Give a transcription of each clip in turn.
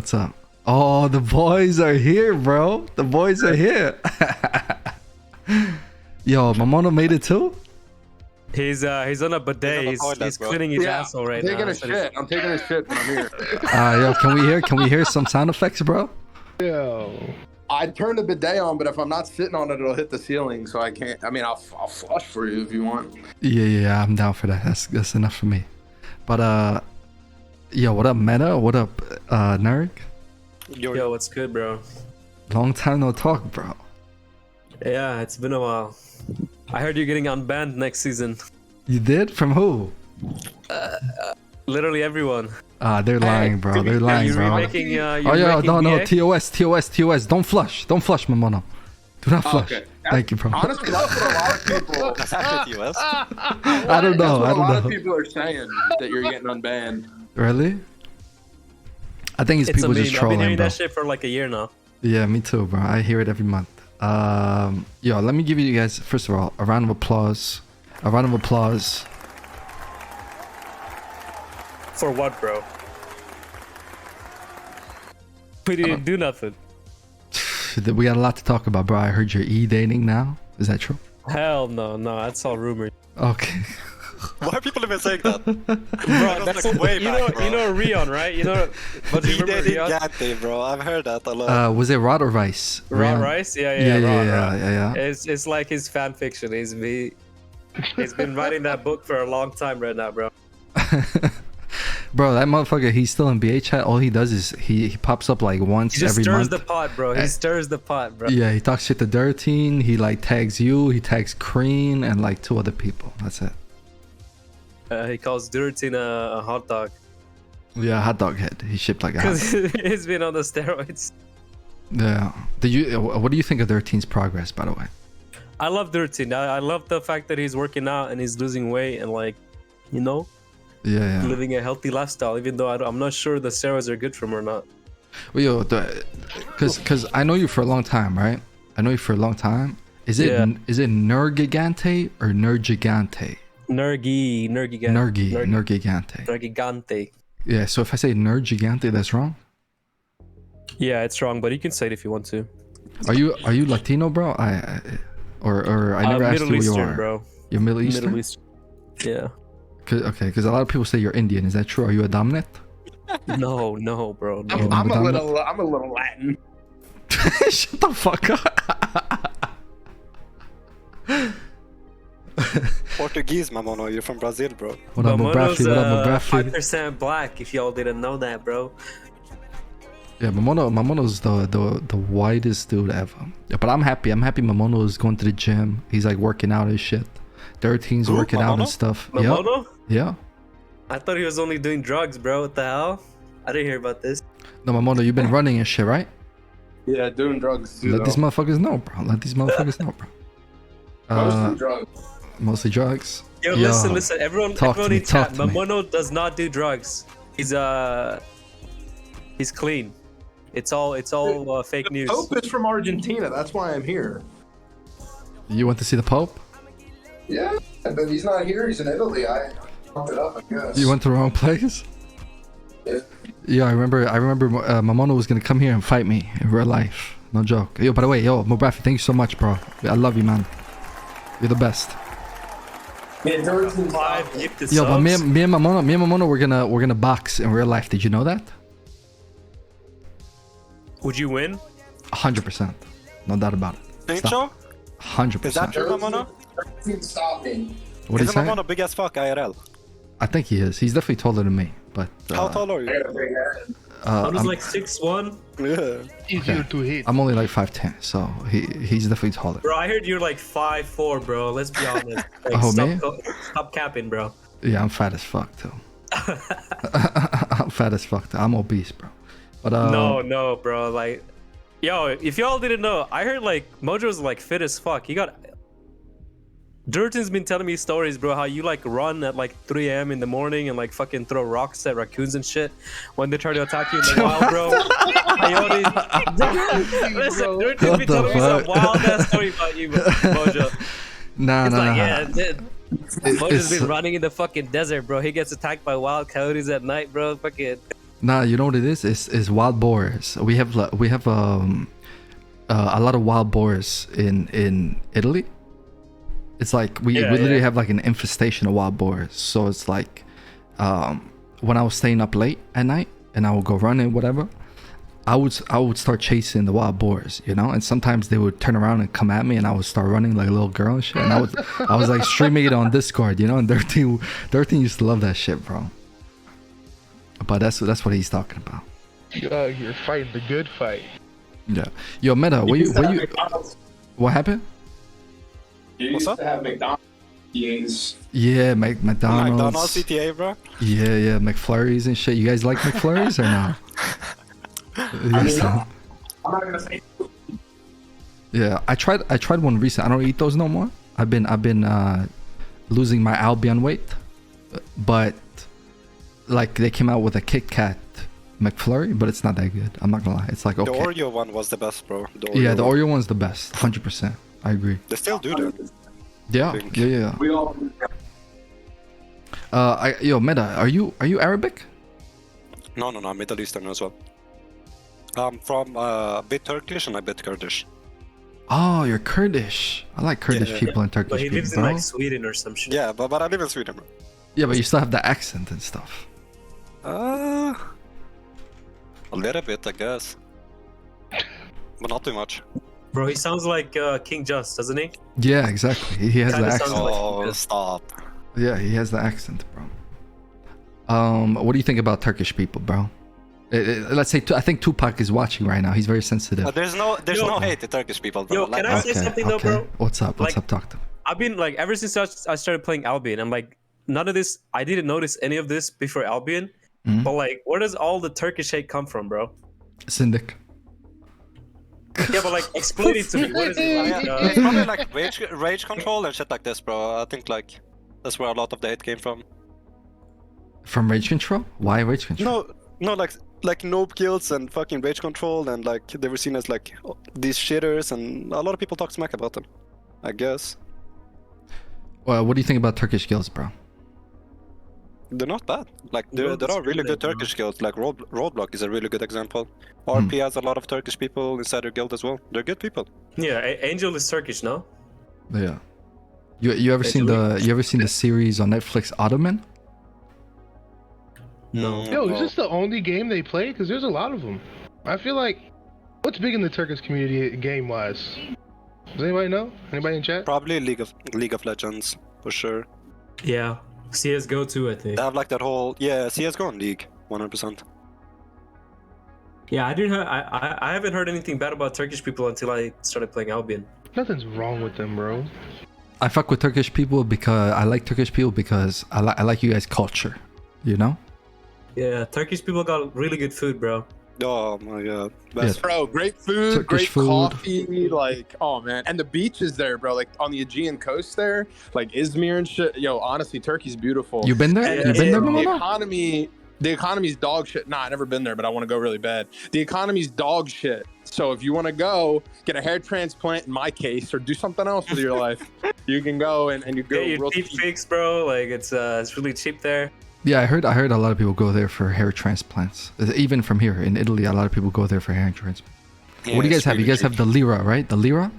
What's up? Oh, the boys are here, bro. The boys are here. Yo, Mamono made it too? He's on a bidet. He's cleaning his asshole right now. I'm taking a shit when I'm here. Yo, can we hear some sound effects, bro? Yo. I turned the bidet on, but if I'm not sitting on it, it'll hit the ceiling, so I can't. I mean, I'll flush for you if you want. Yeah, I'm down for that. That's enough for me. But yo, what up, Meta? What up, Nerg? Yo, what's good, bro? Long time no talk, bro. Yeah, it's been a while. I heard you're getting unbanned next season. You did? From who? Literally everyone. They're lying, bro. They're lying, bro. Remaking, No. TOS. Don't flush, Mamono. Do not flush. Okay. Thank you, bro. Honestly, that's what a lot of people. TOS? I don't know. A lot of people are saying that you're getting unbanned. Really? I think it's people just trolling, I've been hearing bro. that shit for like a year now. Yeah, me too, bro. I hear it every month. Yo, let me give you guys, first of all, a round of applause. A round of applause. For what, bro? We didn't do nothing. We got a lot to talk about, bro. I heard you're e-dating now. Is that true? Hell no, that's all rumors. Okay. Why are people even saying that? Bro, that's like way back, bro. You know Rion, right? You know, but do you remember Rion? Nergigante, bro. I've heard that a lot. Was it Rod or Rice? Rod Rice? Yeah. Yeah. It's like his fan fiction. He's been writing that book for a long time right now, bro. Bro, that motherfucker, he's still in BA chat. All he does is he pops up like once every month. He just stirs the pot, bro. He stirs the pot, bro. Yeah, he talks shit to Dirteen. He like tags you. He tags Crean and like 2 other people. That's it. He calls Dirteen a hot dog. Yeah, hot dog head. He shipped like a hot dog. Because he's been on the steroids. Yeah. What do you think of Dirteen's progress, by the way? I love Dirteen. I love the fact that he's working out and he's losing weight and like, you know, living a healthy lifestyle. Even though I'm not sure the steroids are good for him or not. Well, yo, because I know you for a long time, right? I know you for a long time. Is it Nergigante or Nergigante? Nergigante. Yeah, so if I say Nergigante, that's wrong? Yeah, it's wrong, but you can say it if you want to. Are you Latino, bro? Or I never asked you who you are. Bro. You're Middle Eastern? Middle Eastern. Yeah. Because a lot of people say you're Indian. Is that true? Are you a dominant? No, bro. No. I'm a little Latin. Shut the fuck up. Portuguese, Mamono. You're from Brazil, bro. What up, Mamono's Mabrafi? 5% black, if y'all didn't know that, bro. Yeah, Mamono's the whitest dude ever. Yeah, but I'm happy. Mamono is going to the gym. He's like working out and shit. Dirteen's working out and stuff. Mamono? Yeah. I thought he was only doing drugs, bro. What the hell? I didn't hear about this. No, Mamono, you've been running and shit, right? Yeah, doing drugs too. Let these motherfuckers know, bro. Mostly drugs. Mostly drugs. Yo, listen. Everyone in chat. Mamono does not do drugs. He's clean. It's all fake news. Pope is from Argentina. That's why I'm here. You went to see the Pope? Yeah, but he's not here. He's in Italy. I fucked it up, I guess. You went to the wrong place? Yeah. Yeah, I remember Mamono was gonna come here and fight me in real life. No joke. Yo, by the way, Mobrafi, thank you so much, bro. I love you, man. You're the best. Yeah, but me and Mamono, we're gonna box in real life. Did you know that? Would you win? 100%. No doubt about it. Think so? 100%. Is that true, Mamono? Stop me. What is that? Mamono big as fuck IRL? I think he is. He's definitely taller than me. But how tall are you? I'm like 6'1". Yeah. Easier to hit. I'm only like 5'10", so he's definitely taller. Bro, I heard you're like 5'4", bro. Let's be honest. Like, stop capping, bro. Yeah, I'm fat as fuck too. I'm fat as fuck too. I'm obese, bro. But no, bro. Like, yo, if y'all didn't know, I heard like Mojo's like fit as fuck. He got. Dirteen's been telling me stories, bro, how you like run at like 3 a.m. in the morning and like fucking throw rocks at raccoons and shit when they try to attack you in the wild, bro. Listen, Dirteen's been telling me some wild ass story about you, Mojo. Nah. Mojo's been running in the fucking desert, bro. He gets attacked by wild coyotes at night, bro. Fucking. Nah, you know what it is? It's wild boars. We have a lot of wild boars in Italy. It's like we literally have like an infestation of wild boars. So it's like when I was staying up late at night and I would go running, whatever, I would start chasing the wild boars, you know, and sometimes they would turn around and come at me and I would start running like a little girl and shit. And I was like streaming it on Discord, you know, and 13 used to love that shit, bro. But that's what he's talking about. You're fighting the good fight. Yeah. Yo, Meta, what happened? You used to have McDonald's games. Yeah, McDonald's. McDonald's CTA, bro. Yeah, McFlurries and shit. You guys like McFlurries or not? Yes, I'm not gonna say. yeah, I tried one recent. I don't eat those no more. I've been losing my Albion weight, but like they came out with a Kit Kat McFlurry, but it's not that good. I'm not gonna lie. It's like okay. The Oreo one was the best, bro. The Oreo one's the best. 100%. I agree. They still do that. Yeah. We all. Yo, Meta, are you Arabic? No, I'm Middle Eastern as well. I'm from a bit Turkish and a bit Kurdish. Oh, you're Kurdish. I like Kurdish Yeah. people and Turkish But he people, lives in bro. like Sweden or some shit. Yeah, but I live in Sweden, bro. Yeah, but you still have the accent and stuff. A little bit, I guess. But not too much. Bro, he sounds like King Just, doesn't he? Yeah, exactly. He has the Kinda accent. sounds like- Oh, stop. Yeah, he has the accent, bro. What do you think about Turkish people, bro? Let's say, I think Tupac is watching right now. He's very sensitive. There's no hate to Turkish people, bro. Yo, can I say something though, bro? What's up? What's Like- up? Talk to me. I've been like, ever since I started playing Albion, I'm like, none of this, I didn't notice any of this before Albion. Mhm. But like, where does all the Turkish hate come from, bro? Syndic. Yeah, but like, explain it to me. What is it? Like, It's probably like rage control and shit like this, bro. I think like that's where a lot of the hate came from. From Rage Control? Why Rage Control? No, like noob kills and fucking rage control, and like they were seen as like these shitters, and a lot of people talk smack about them, I guess. Well, what do you think about Turkish guilds, bro? They're not bad. Like there are really good Turkish guilds. Like Roadblock is a really good example. Hmm. RP has a lot of Turkish people inside their guild as well. They're good people. yeah, Angel is Turkish, no? Yeah. You ever seen the series on Netflix Ottoman? No. Yo, is this the only game they play? Because there's a lot of them. I feel like, what's big in the Turkish community game-wise? Does anybody know? Anybody in chat? Probably League of Legends for sure. Yeah. CSGO too, I think. They have like that whole CS:GO and League 100%. Yeah, I haven't heard anything bad about Turkish people until I started playing Albion. Nothing's wrong with them, bro. I fuck with Turkish people because I like Turkish people because I like you guys' culture, you know? Yeah, Turkish people got really good food, bro. Oh my god. Best. Bro, great food, Turkish great food. coffee, like, oh man. And the beaches there, bro, like on the Aegean coast there, like Izmir and shit. Yo, honestly, Turkey's beautiful. You been there? Yeah, You been there, the Mamono? economy's dog shit. Nah, I never been there, but I want to go really bad. The economy's dog shit. So if you want to go get a hair transplant, in my case, or do something else with your life, you can go and you go Get your real teeth cheap. fixed, bro. Like it's really cheap there. Yeah, I heard a lot of people go there for hair transplants. Even from here in Italy, a lot of people go there for hair transplants. Yeah, What do you guys it's have? You really guys have the lira, right? The lira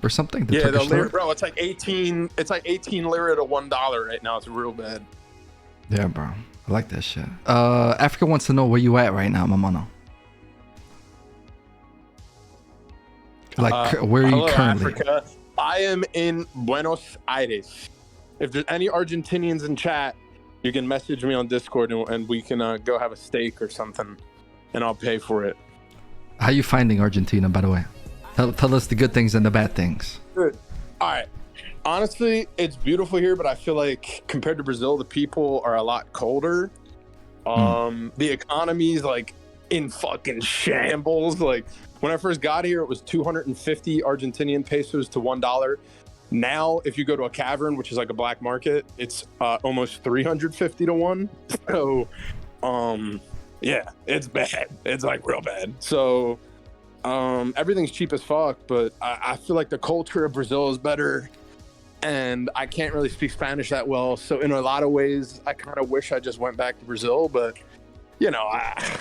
or something? Yeah, the Turkish lira, bro, it's like 18 lira to $1 right now. It's real bad. Yeah, bro. I like that shit. Africa wants to know where you at right now, Mamono. Like, where are you Hello, currently? Africa. I am in Buenos Aires. If there's any Argentinians in chat, you can message me on Discord and we can go have a steak or something, and I'll pay for it. How you finding Argentina, by the way? Tell us the good things and the bad things. Good. All right. Honestly, it's beautiful here, but I feel like compared to Brazil, the people are a lot colder. The economy's like in fucking shambles. Like when I first got here, it was 250 Argentinian pesos to $1. Now, if you go to a cavern, which is like a black market, it's almost 350 to 1. So, yeah, it's bad. It's like real bad. So, everything's cheap as fuck, but I feel like the culture of Brazil is better. And I can't really speak Spanish that well. So in a lot of ways, I kind of wish I just went back to Brazil, but you know, I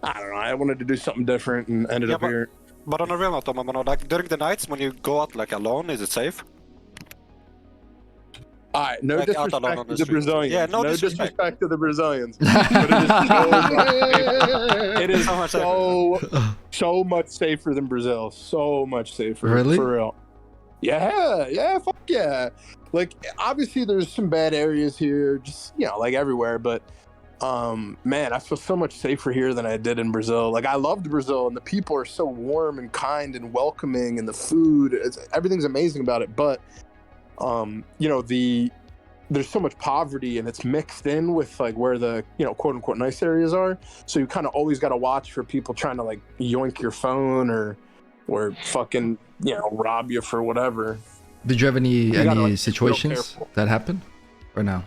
don't know. I wanted to do something different and ended up here. But on a real note, Mamono, like during the nights when you go out like alone, is it safe? All right, no Like, out alone disrespect on to the the street. Brazilians. Yeah, no disrespect to the Brazilians. But it is So much so much safer than Brazil. So much safer. Really? For real. Yeah, fuck yeah. Like, obviously there's some bad areas here, just, you know, like everywhere, but man, I feel so much safer here than I did in Brazil. Like, I loved Brazil, and the people are so warm and kind and welcoming, and the food, everything's amazing about it. But, you know, there's so much poverty, and it's mixed in with like where the, you know, quote unquote nice areas are. So you kind of always got to watch for people trying to like yoink your phone or fucking, you know, rob you for whatever. Did you have any gotta, like, situations that happened, or no?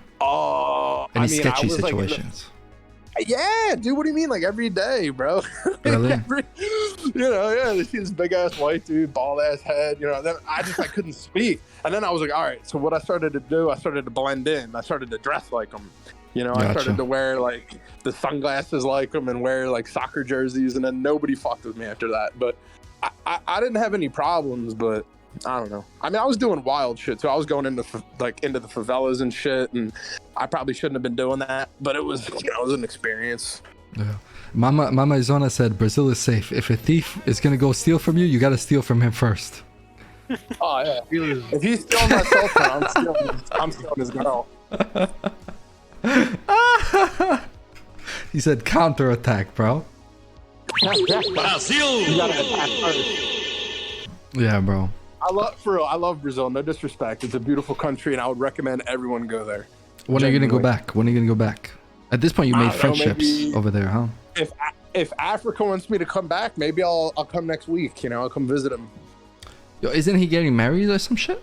Any sketchy situations? Like, yeah, dude. What do you mean? Like every day, bro. Really? You know, yeah. They see this big ass white dude, bald ass head. You know, then I couldn't speak, and then I was like, all right. So what I started to do, I started to blend in. I started to dress like them. You know, I started to wear like the sunglasses like them and wear like soccer jerseys, and then nobody fucked with me after that. But I didn't have any problems, but I don't know. I mean, I was doing wild shit, so I was going into the favelas and shit, and I probably shouldn't have been doing that, but it was, you know, it was an experience. Yeah. Mama Izona said Brazil is safe. If a thief is gonna go steal from you, you gotta steal from him first. Oh yeah. If he's stealing my cell phone, I'm stealing his girl. He said counterattack, bro. Brazil. You gotta attack first. Yeah, bro. I love Brazil. No disrespect. It's a beautiful country, and I would recommend everyone go there. When are you gonna go back? When are you gonna go back? At this point, you made friendships over there, huh? If Africa wants me to come back, maybe I'll come next week. You know, I'll come visit him. Yo, isn't he getting married or some shit?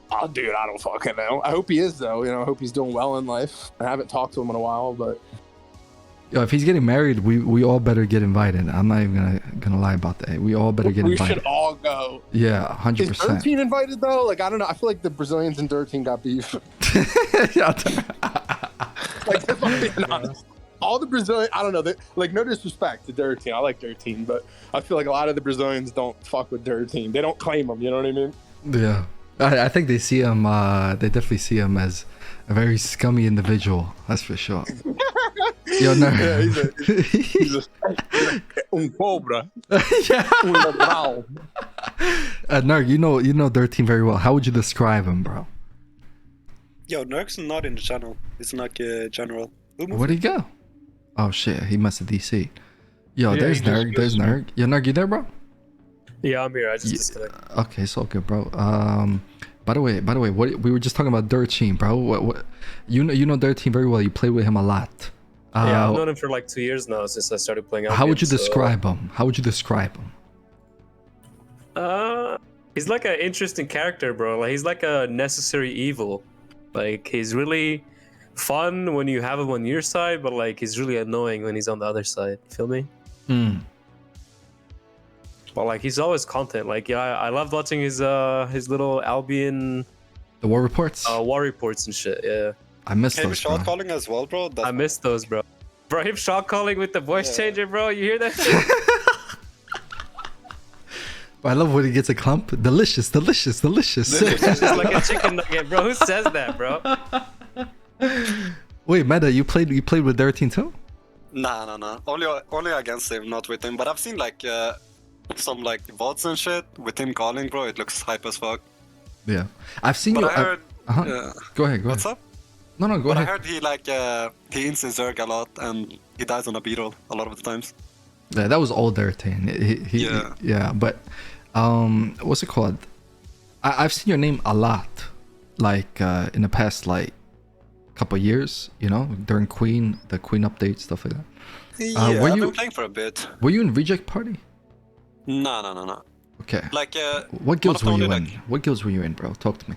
Oh, dude, I don't fucking know. I hope he is, though. You know, I hope he's doing well in life. I haven't talked to him in a while, but Yo, if he's getting married, we all better get invited. I'm not even gonna lie about that. We all better get invited. We should all go. Yeah, 100%. Is Dirt Team invited though? Like, I don't know. I feel like the Brazilians and Dirt Team got beef. Like, if I'm being honest, all the Brazilian, I don't know. Like, no disrespect to Dirt Team. I like Dirt Team, but I feel like a lot of the Brazilians don't fuck with Dirt Team. They don't claim them. You know what I mean? Yeah, I think they see him. They definitely see him as a very scummy individual. That's for sure. Yo, Nerg. Yeah, he's un cobra. Yeah. Nerg, you know Dirt Team very well. How would you describe him, bro? Yo, Nerg's not in the channel. It's like general. Where'd he go? Oh shit, he must have DC. Yo, Yeah, there's Nerg. There's Nerg. Yo, Nerg, you there, bro? Yeah, I'm here. I just disconnected. Okay, it's all good, bro. By the way, what we were just talking about Dirt Team, bro. What you know Dirt Team very well. You play with him a lot. Yeah, I've known him for like 2 years now since I started playing Albion. How would you describe him? How would you describe him? He's like an interesting character, bro. Like, he's like a necessary evil. Like, he's really fun when you have him on your side, but like he's really annoying when he's on the other side. Feel me? But like, he's always content. Like, yeah, I loved watching his little Albion, the war reports, and shit. Yeah, I missed Him those, shot bro. calling as well, bro. I missed those, bro. Bro, him shot calling with the voice changer, bro. You hear that shit? I love when he gets a clump. Delicious. It's just like a chicken nugget, bro. Who says that, bro? Wait, Meta, you played with Dirt Team too? Nah. Only against him, not with him. But I've seen like some like VODs and shit with him calling, bro. It looks hype as fuck. Yeah, I've seen But you. I heard. Go ahead. What's up? No, go But ahead. I heard he he ints his Zerg a lot and he dies on a beetle a lot of the times. Yeah, that was old Dirt Team. Yeah, but what's it called? I've seen your name a lot, like in the past like couple years. You know, during the Queen update, stuff like that. Yeah, I've been playing for a bit. Were you in Reject Party? No. Okay. Like what guilds were you in? like, What guilds were you in, bro? Talk to me.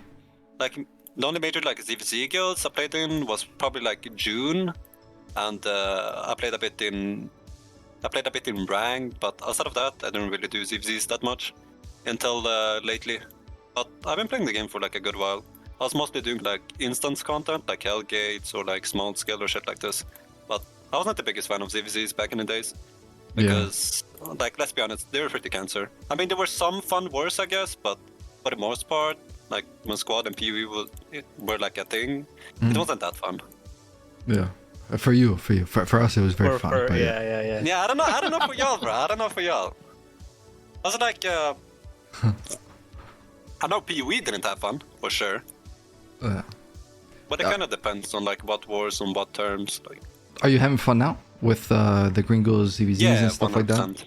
Like the only major like ZVZ guilds I played in was probably like June, and I played a bit in ranked, but outside of that I didn't really do ZVZs that much until lately. But I've been playing the game for like a good while. I was mostly doing like instance content like Hellgates or like small scale or shit like this. But I was not the biggest fan of ZVZs back in the days. Because, like, let's be honest, they were pretty cancer. I mean, there were some fun wars, I guess, but for the most part, like, when Squad and PvE were like a thing, it wasn't that fun. Yeah. For you. For us, it was very fun. But yeah. Yeah, I don't know for y'all, bro. I don't know for y'all. Also, like, I know PvE didn't have fun, for sure. But it kind of depends on, like, what wars, on what terms, like... Are you having fun now with the Kringos, ZVZs and stuff 100%. Like that?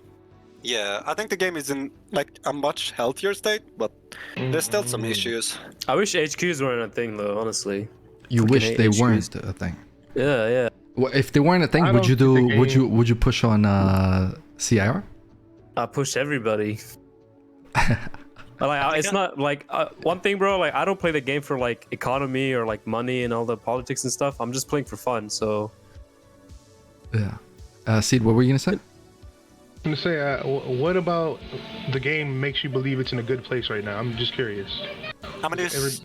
Yeah, I think the game is in like a much healthier state, but there's still some issues. I wish HQs weren't a thing, though. Honestly. You wish they weren't a thing. Yeah. Well, if they weren't a thing, would you push on CIR? I push everybody. Like, it's not like one thing, bro. Like, I don't play the game for like economy or like money and all the politics and stuff. I'm just playing for fun. So. Yeah. Seed, what were you gonna say? I'm gonna say, what about the game makes you believe it's in a good place right now? I'm just curious. I mean, there's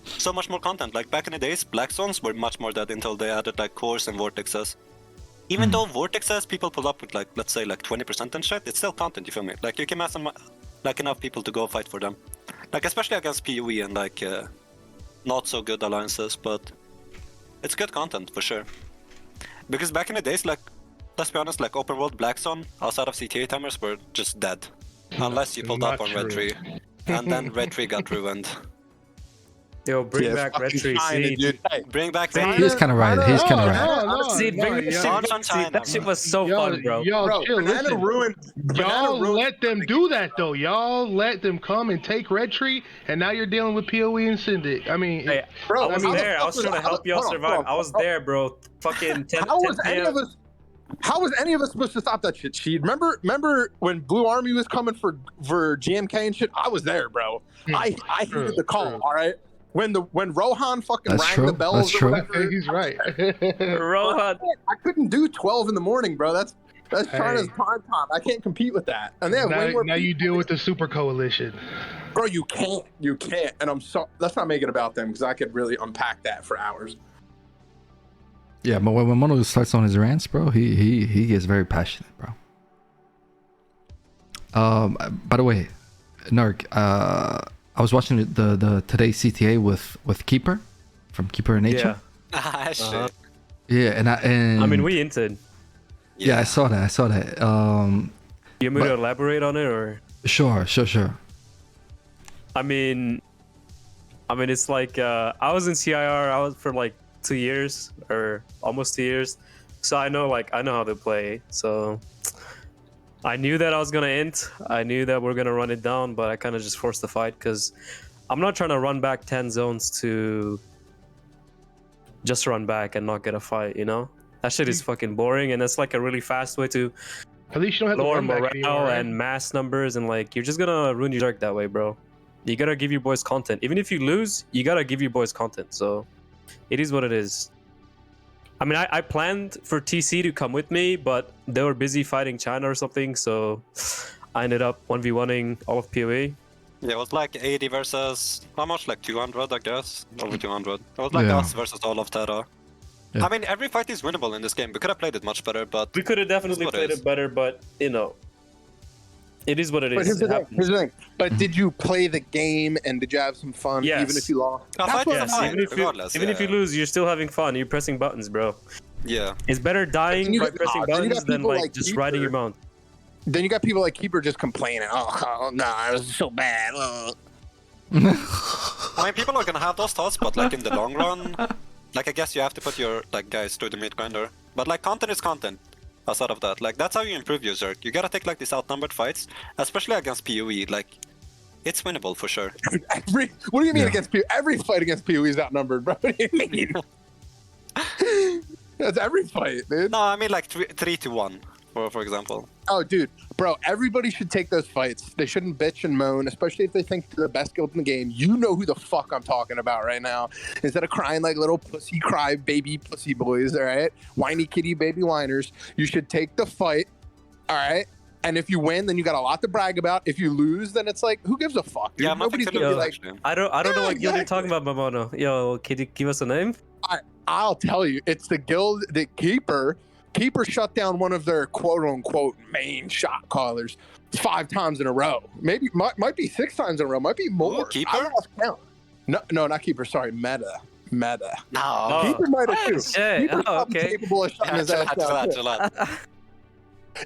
so much more content. Like back in the days, Black Zones were much more dead until they added like cores and vortexes. Even though vortexes people pull up with like, let's say like 20% and shit, it's still content. You feel me? Like you can mass like enough people to go fight for them. Like especially against PoE and like not so good alliances, but it's good content for sure. Because back in the days, like, let's be honest, like open world Black Zone outside of CTA timers were just dead. Unless you pulled up on Red Tree. And then Red Tree got ruined. Yo, bring back Red Tree, Seed. Bring back Red Tree. He's kind of right. He's kind of right. Seed, bring that shit was so fun, bro. Y'all chill, listen. Y'all let them do that, though. Y'all let them come and take Red Tree, and now you're dealing with PoE and Syndic. I mean, hey, bro, I was there. I was trying to help y'all survive. I was there, bro. Fucking 10 How was any of us supposed to stop that shit, Sheed? Remember when Blue Army was coming for GMK and shit? I was there, bro. I heeded the call, all right? When Rohan fucking rang the bells or whatever. He's right. Rohan. I couldn't do 12 in the morning, bro. That's China's prime time. I can't compete with that. And they have way more. Now you deal with the Super Coalition. Bro, you can't. And I'm so. Let's not make it about them because I could really unpack that for hours. Yeah, but when Mono starts on his rants, bro, he gets very passionate, bro. By the way, Nerg, I was watching the today's CTA with Keeper from Keeper in Nature. Yeah. Shit. Yeah, and I mean, we entered. Yeah, I saw that. You want me to elaborate on it or? Sure. I mean, it's like I was in CIR. I was for like 2 years or almost 2 years, so I know how they play. So I knew that I was gonna int. I knew that we're gonna run it down, but I kind of just forced the fight because I'm not trying to run back 10 zones to just run back and not get a fight. You know, that shit is fucking boring, and it's like a really fast way to at least you don't have lower to morale anymore, right? and mass numbers, and like you're just gonna ruin your dark that way, bro. You gotta give your boys content. Even if you lose, you gotta give your boys content. So it is what it is. I mean, I planned for TC to come with me, but they were busy fighting China or something, so I ended up 1v1ing all of PoE. Yeah, it was like 80 versus, how much? Like 200, I guess? Over 200. It was like us versus all of Terra. Yeah. I mean, every fight is winnable in this game. We could have played it much better, but... We could have definitely played it better, but, you know, it is what it is. Here's the thing. But did you play the game and did you have some fun, even if you lost? Even if you lose, you're still having fun. You're pressing buttons, bro. Yeah. It's better dying by pressing buttons than like just riding your mount. Then you got people like Keeper just complaining. Oh no, it was so bad. I mean, people are gonna have those thoughts, but like in the long run, like I guess you have to put your like guys through the mid grinder. But like content is content. Outside of that, like that's how you improve your Zerg. You gotta take like these outnumbered fights, especially against PoE. Like, it's winnable for sure. What do you mean against PoE? Every fight against PoE is outnumbered, bro. What do you mean? That's every fight, dude. No, I mean like 3-1, for example. Oh, dude, bro, everybody should take those fights. They shouldn't bitch and moan, especially if they think they're the best guild in the game. You know who the fuck I'm talking about right now. Instead of crying like little pussy cry baby pussy boys, all right? Whiny kitty baby whiners. You should take the fight, all right? And if you win, then you got a lot to brag about. If you lose, then it's like, who gives a fuck? Dude? Yeah, nobody's gonna be like. I don't know what guild you're talking about, Mamono. Yo, can you give us a name? I'll tell you. It's the guild that Keeper Keeper shut down one of their quote unquote main shot callers 5 times in a row. Maybe might be 6 times in a row. Might be more. Keeper? I lost count. No, not Keeper. Sorry, Meta. No. Keeper might have too. Shit. Keeper's probably Okay. capable of shutting his ass down. Too.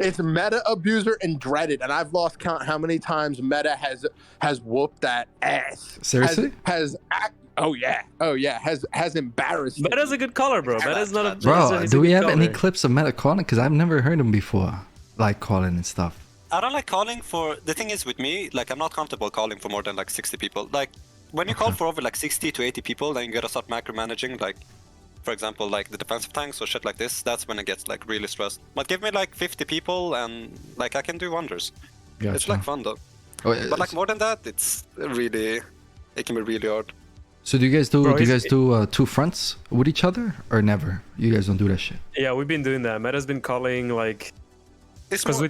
It's Metaabuser and Dreaded, and I've lost count how many times Meta has whooped that ass. Seriously? Has embarrassed. Meta's a good caller, bro. Meta's not a Bro, he's do a we good have any caller. clips of Meta calling? Because I've never heard him before, like calling and stuff. I don't like calling for. The thing is with me, like I'm not comfortable calling for more than like 60 people. Like when you call for over like 60 to 80 people, then you gotta start macromanaging. Like, for example, like the defensive tanks or shit like this. That's when it gets like really stressed. But give me like 50 people, and like I can do wonders. Gotcha. It's like fun though. Oh, But like more than that, it can be really hard. so do you guys do? Bro, do you he's- guys do 2 fronts with each other or never? You guys don't do that shit. Yeah, we've been doing that. Meta's been calling like It's because more-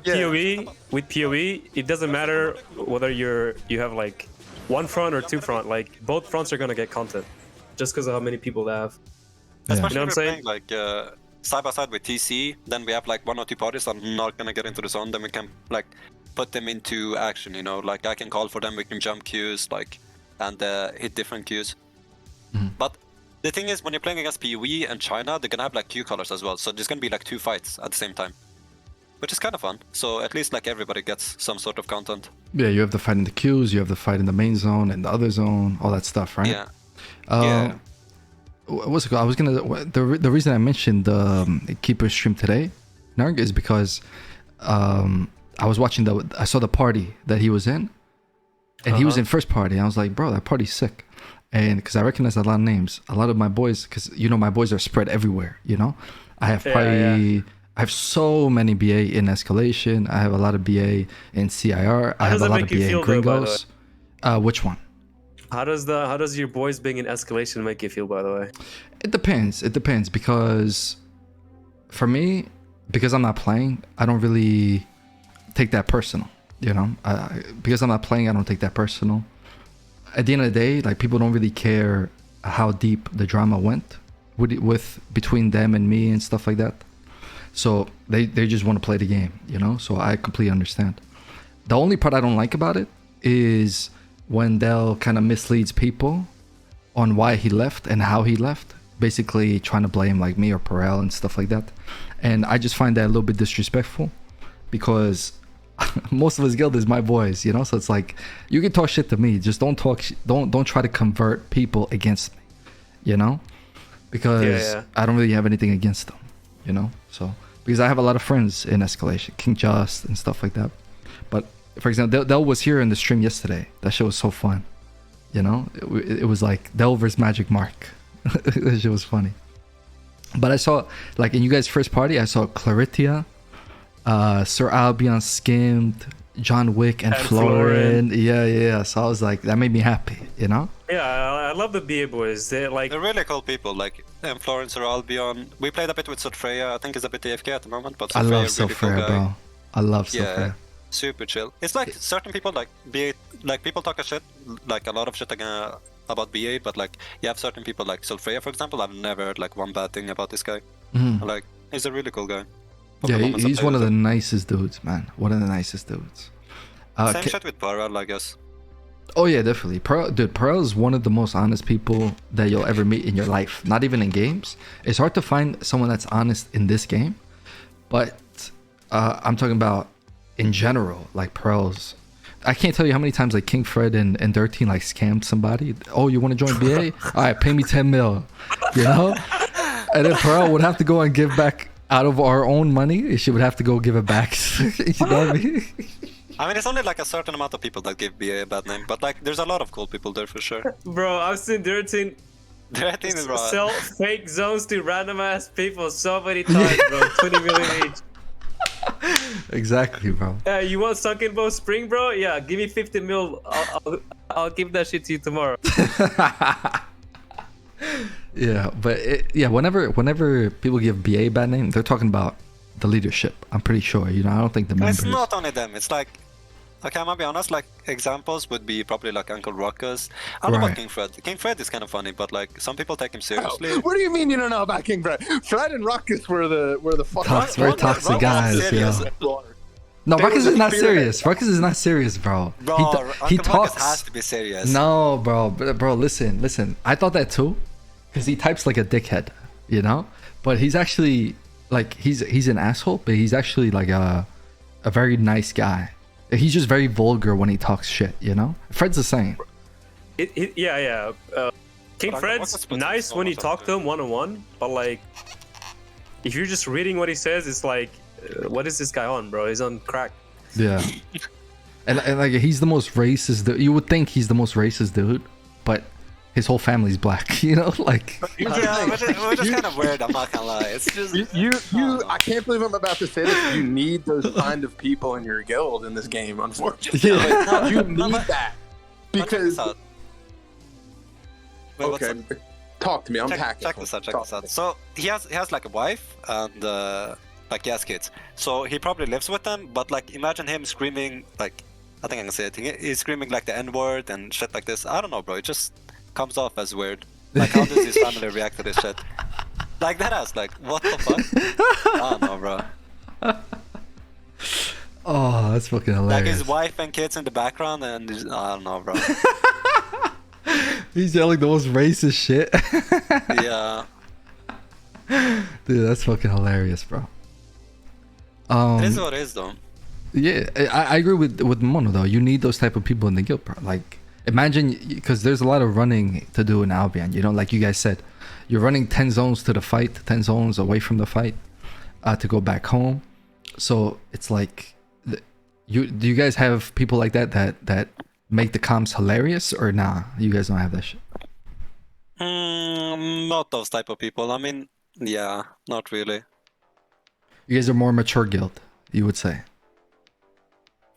with yeah. PoE, it doesn't matter whether you have like 1 front or 2 front. Like both fronts are gonna get content, just because of how many people they have. Yeah. Especially You know if what we're I'm playing like side by side with TC, then we have like 1 or 2 parties that are not gonna get into the zone. Then we can like put them into action. You know, like I can call for them. We can jump queues, like and hit different queues. Mhm. But the thing is, when you're playing against PoE and China, they're gonna have like queue colors as well. So there's gonna be like 2 fights at the same time, which is kind of fun. So at least like everybody gets some sort of content. Yeah, you have the fight in the queues, you have the fight in the main zone and the other zone, all that stuff, right? Yeah. Yeah. What's it called? I was gonna. The reason I mentioned the Keeper stream today, Nerg, is because I was watching I saw the party that he was in, and he was in first party. I was like, bro, that party's sick, and because I recognize a lot of names, a lot of my boys, because my boys are spread everywhere. I have probably. I have so many BA in escalation. I have a lot of BA in CIR. I have does a it lot make of you BA in feel, though, by the Kringos. Which one? How does your boys being in escalation make you feel, by the way? It depends because for me, because I'm not playing, I don't really take that personal, because I'm not playing, I don't take that personal. At the end of the day, like, people don't really care how deep the drama went with between them and me and stuff like that. So they just want to play the game, so I completely understand. The only part I don't like about it is when Dell kind of misleads people on why he left and how he left, basically trying to blame like me or Perel and stuff like that. And I just find that a little bit disrespectful because most of his guild is my boys, so it's like, you can talk shit to me, just don't try to convert people against me, because I don't really have anything against them, so because I have a lot of friends in escalation, King Just and stuff like that. But for example, Del was here in the stream yesterday. That shit was so fun. It was like Del versus Magicmark. That shit was funny. But I saw, like, in you guys' first party, I saw Claritia, Sir Albion skimmed, John Wick and Florin. Yeah. So I was like, that made me happy, Yeah, I love the BA boys. They're really cool people, like Florence or Albion. We played a bit with Sotfreya. I think he's a bit AFK at the moment, but I love really cool Sofia, guy. bro. I love Sofia. Super chill. It's like certain people like BA, like people talk a shit, like a lot of shit about BA, but like you have certain people like Sotfreya, for example. I've never heard like one bad thing about this guy. Like, he's a really cool guy. Yeah, he's one of the nicest dudes, man. One of the nicest dudes. Same shit with Parallel, I guess. Oh yeah, definitely. Pearl is one of the most honest people that you'll ever meet in your life. Not even in games. It's hard to find someone that's honest in this game, but I'm talking about in general. Like, Pearl's, I can't tell you how many times like Kingfred and 13 like scammed somebody. Oh, you want to join BA? All right, pay me 10 mil. And then Pearl would have to go and give back out of our own money. She would have to go give it back. You know what I mean? I mean, it's only like a certain amount of people that give BA a bad name, but like, there's a lot of cool people there for sure. Bro, I've seen 13 is right. sell fake zones to random ass people so many times, bro. 20 million each. Exactly, bro. You want Sunken Bow Spring, bro? Yeah, give me 50 mil. I'll give that shit to you tomorrow. Yeah, but whenever people give BA a bad name, they're talking about the leadership. I'm pretty sure. I don't think the members. It's not only them. It's like Okay, I'm gonna be honest, like, examples would be probably like Uncle Ruckus. I don't know about Kingfred. Kingfred is kind of funny, but like, some people take him seriously. Oh, what do you mean you don't know about Kingfred? Fred and Ruckus were the fucking... Very toxic guys, yeah. No, Ruckus is not serious. Ruckus is not serious, bro. Bro, he Uncle talks. Ruckus has to be serious. No, bro, listen. I thought that too, because he types like a dickhead, you know. But he's actually like he's an asshole, but he's actually like a very nice guy. He's just very vulgar when he talks shit, you know. Fred's the same. Yeah. King Fred's nice when you talk to him one-on-one, but like, if you're just reading what he says, it's like, what is this guy on, bro? He's on crack. Yeah. and like, he's the most racist dude. You would think he's the most racist dude, but his whole family's black, you know, like. Yeah, which is kind of weird. I'm not gonna lie. It's just I can't believe I'm about to say this. You need those kind of people in your guild in this game, unfortunately. Yeah. Like, you need that because. Wait, what's Okay, up? talk to me. I'm packing. Check this out. So he has like a wife and like he has kids. So he probably lives with them. But like, imagine him screaming like, I think I can say it. He's screaming like the N-word and shit like this. I don't know, bro. It just comes off as weird. Like, how does his family react to this shit? Like, that ass, like, what the fuck? I don't know, bro. Oh, that's fucking hilarious. Like his wife and kids in the background, and I don't know, bro. He's yelling the most racist shit. Yeah. Dude, that's fucking hilarious, bro. It is what it is, though. Yeah, I agree with Mono though. You need those type of people in the guild, bro. Like, imagine, because there's a lot of running to do in Albion. You know, like you guys said, you're running 10 zones to the fight, 10 zones away from the fight, to go back home. So it's like, do you guys have people like that make the comms hilarious, or nah? You guys don't have that shit. Not those type of people. I mean, yeah, not really. You guys are more mature guild, you would say.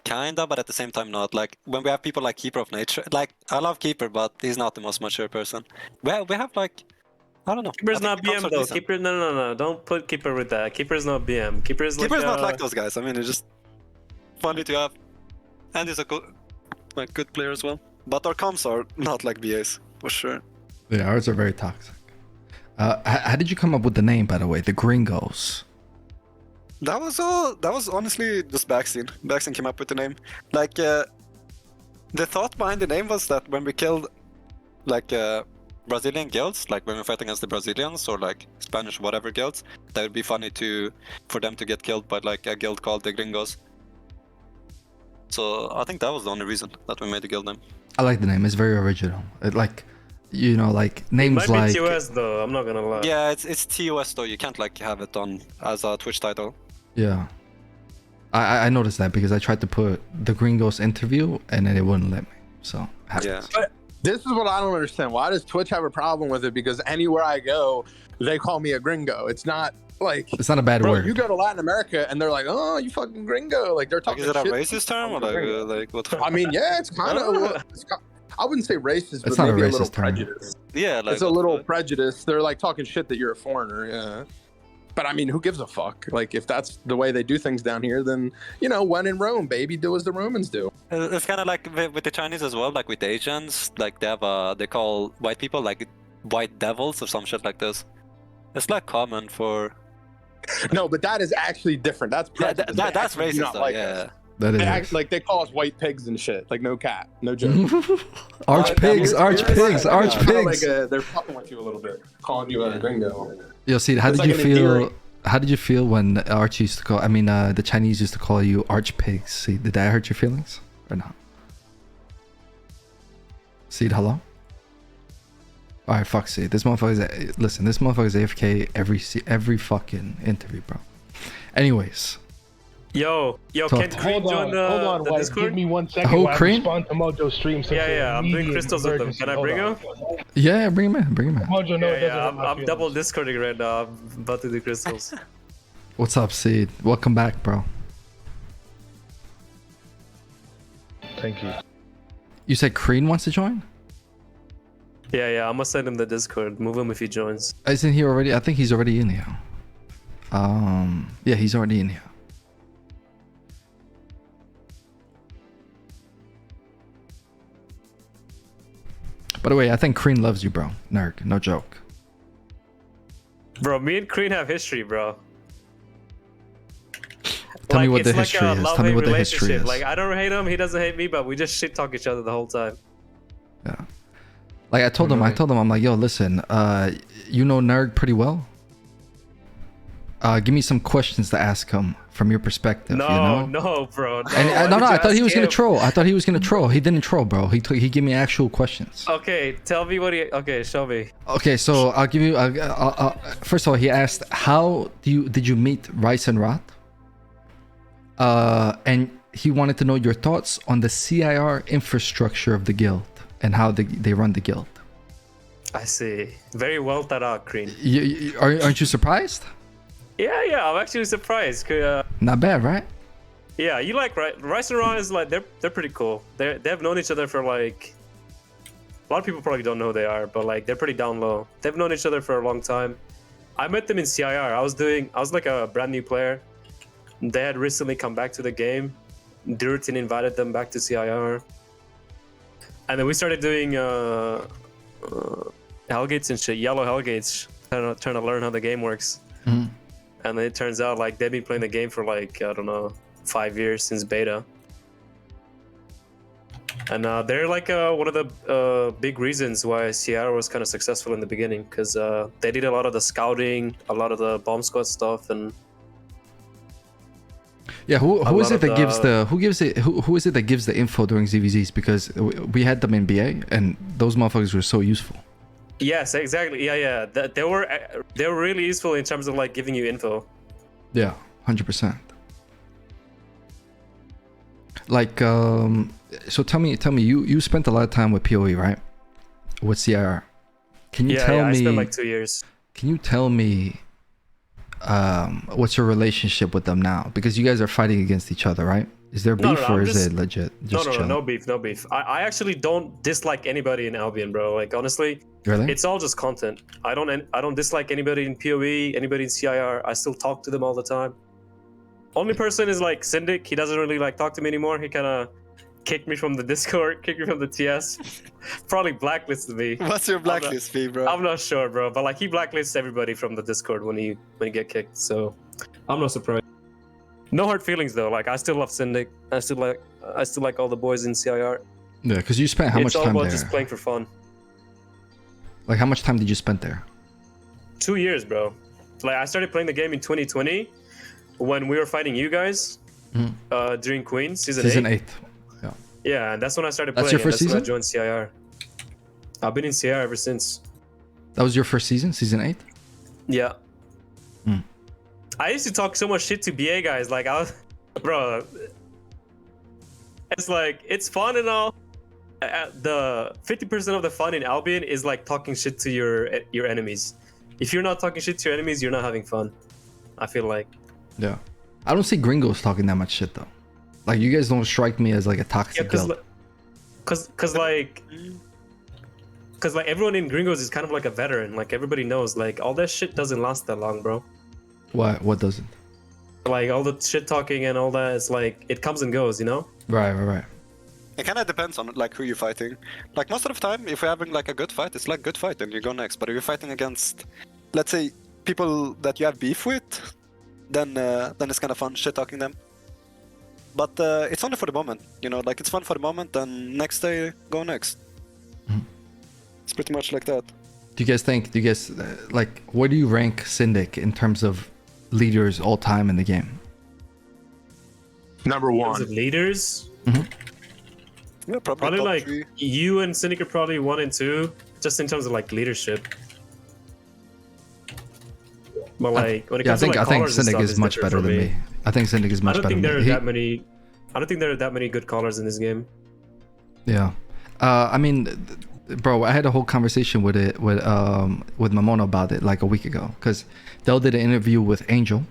Kinda, but at the same time not. Like, when we have people like Keeper of Nature, like, I love Keeper, but he's not the most mature person. We have like, I don't know. Keeper's not BM though. Keeper, no. Don't put Keeper with that. Keeper's not BM. Keeper's not like those guys. I mean, it's just funny to have. And he's a good player as well. But our comms are not like BAs, for sure. Yeah, ours are very toxic. How did you come up with the name, by the way? The Cringos. That was honestly just Backstein. Backstein came up with the name. Like, the thought behind the name was that when we killed, like, Brazilian guilds, like when we fight against the Brazilians or like Spanish whatever guilds, that would be funny for them to get killed by like a guild called the Cringos. So I think that was the only reason that we made the guild name. I like the name. It's very original. It, like, you know, like names it might like. be TOS though. I'm not gonna lie. Yeah, it's TOS though. You can't like have it on as a Twitch title. Yeah, I noticed that because I tried to put the Cringos interview and then it wouldn't let me. So yeah. But this is what I don't understand. Why does Twitch have a problem with it? Because anywhere I go, they call me a gringo. It's not like, it's not a bad word. You go to Latin America and they're like, "Oh, you fucking gringo!" Like they're talking. Like, is it a shit racist term or like what? I mean, yeah, it's kind of. I wouldn't say racist, It's but not maybe a a little racist term. prejudice. Yeah, like, it's a little prejudice. They're like talking shit that you're a foreigner. Yeah. But I mean, who gives a fuck? Like, if that's the way they do things down here, then, you know, when in Rome, baby, do as the Romans do. It's kind of like with the Chinese as well, like with the Asians, like they call white people like white devils or some shit like this. It's like common for. No, but that is actually different. That's prejudice. That's racist, though, like yeah. us. That is. They act like they call us white pigs and shit. Like, no cat, no joke. Arch pigs. Like, they're fucking with you a little bit, calling you a gringo. Yo, see, how It's did like you an feel? endearing- How did you feel when Arch used to call? I mean, the Chinese used to call you arch pigs. See, did that hurt your feelings or not? See, hello. All right, fuck. See, this motherfucker's. Listen, this motherfucker's AFK every fucking interview, bro. Anyways. Yo, Talk can't to- Cream join the Wait, Discord? give me 1 second. Who, while I Cream? respond to Mojo's stream. Yeah, I'm doing crystals with them. Can I bring him? Yeah, bring him in. Mojo, no, it doesn't Yeah, hurt my I'm double feelings. discording right now. I'm about to do crystals. What's up, Seed? Welcome back, bro. Thank you. You said Crean wants to join? Yeah, I'm gonna send him the Discord. Move him if he joins. Isn't he already? I think he's already in here. Yeah, he's already in here. By the way, I think Kreen loves you, bro. Nerg, no joke. Bro, me and Kreen have history, bro. Tell me Like, what the it's like history a is. Tell me love-hate what the history relationship. is. Like, I don't hate him, he doesn't hate me, but we just shit talk each other the whole time. Yeah. Like I told him, I'm like, yo, listen, you know Nerg pretty well. Give me some questions to ask him from your perspective. No, you know? no, bro. No, And why no, did you I thought he ask was gonna him? troll. I thought he was gonna troll. He didn't troll, bro. He gave me actual questions. Okay, tell me what he. Okay, show me. Okay, so I'll give you. First of all, he asked, "How did you meet Rice and Rot?" And he wanted to know your thoughts on the CIR infrastructure of the guild and how they run the guild. I see. Very well thought out, Kreen. Aren't you surprised? Yeah, I'm actually surprised. Not bad, right? Yeah, you like Rice and Ron is like they're pretty cool. They've known each other for like a lot of people probably don't know who they are, but like they're pretty down low. They've known each other for a long time. I met them in CIR. I was like a brand new player. They had recently come back to the game. Durtin invited them back to CIR, and then we started doing Hellgates and shit, yellow Hellgates, trying to learn how the game works. Mm-hmm. And then it turns out like they've been playing the game for like, I don't know, 5 years since beta. And they're like one of the big reasons why Sierra was kind of successful in the beginning, because they did a lot of the scouting, a lot of the bomb squad stuff, and yeah. Who is it that gives the info during ZVZs? Because we had them in BA, and those motherfuckers were so useful. yes, exactly. Yeah. They were really useful in terms of like giving you info. Yeah, 100%. Like, so tell me, you spent a lot of time with PoE, right? With CIR. Can you tell me? I spent like 2 years. Can you tell me, what's your relationship with them now? Because you guys are fighting against each other, right? Is there beef or is it legit? Just chill? No beef. I actually don't dislike anybody in Albion, bro. Like honestly, Really? it's all just content. I don't dislike anybody in PoE, anybody in CIR. I still talk to them all the time. Only person is like Syndic. He doesn't really like talk to me anymore. He kind of kicked me from the Discord, kicked me from the TS. Probably blacklisted me. What's your blacklist fee, bro? I'm not sure, bro. But like he blacklists everybody from the Discord when you get kicked. So I'm not surprised. No hard feelings though. Like I still love Syndic. I still like all the boys in CIR. Yeah, because you spent how much time there? It's all about just playing for fun. Like how much time did you spend there? 2 years, bro. Like I started playing the game in 2020 when we were fighting you guys during Queen season 8. Yeah. Yeah, and that's when I started That's playing. your first season? When I joined CIR. I've been in CIR ever since. That was your first season, season 8? Yeah. Hmm. I used to talk so much shit to BA guys. Like I was, bro. It's like it's fun and all. The 50% of the fun in Albion is like talking shit to your enemies. If you're not talking shit to your enemies, you're not having fun. I feel like. Yeah. I don't see Gringos talking that much shit though. Like you guys don't strike me as like a toxic guild. Cause everyone in Gringos is kind of like a veteran. Like everybody knows, like all that shit doesn't last that long, bro. What doesn't? Like all the shit talking and all that, it's like it comes and goes, you know? Right. It kind of depends on like who you're fighting. Like most of the time, if you're having like a good fight, it's like good fight, and you go next. But if you're fighting against, let's say, people that you have beef with, then it's kind of fun shit talking them. But it's only for the moment, you know. Like it's fun for the moment, and next day go next. Mm-hmm. It's pretty much like that. Do you guys like where do you rank Syndic in terms of leaders all time in the game? Number In one. terms of leaders, Yeah, probably top like 3. you and Cynic are probably 1 and 2, just in terms of like leadership. But like when it comes to like I think callers and Syndic stuff, is it's much different better for than me. I think Syndic is much better than me. I don't think there are that many good callers in this game. Yeah. I mean, bro, I had a whole conversation with Mamono about it like a week ago, because Del did an interview with Angel,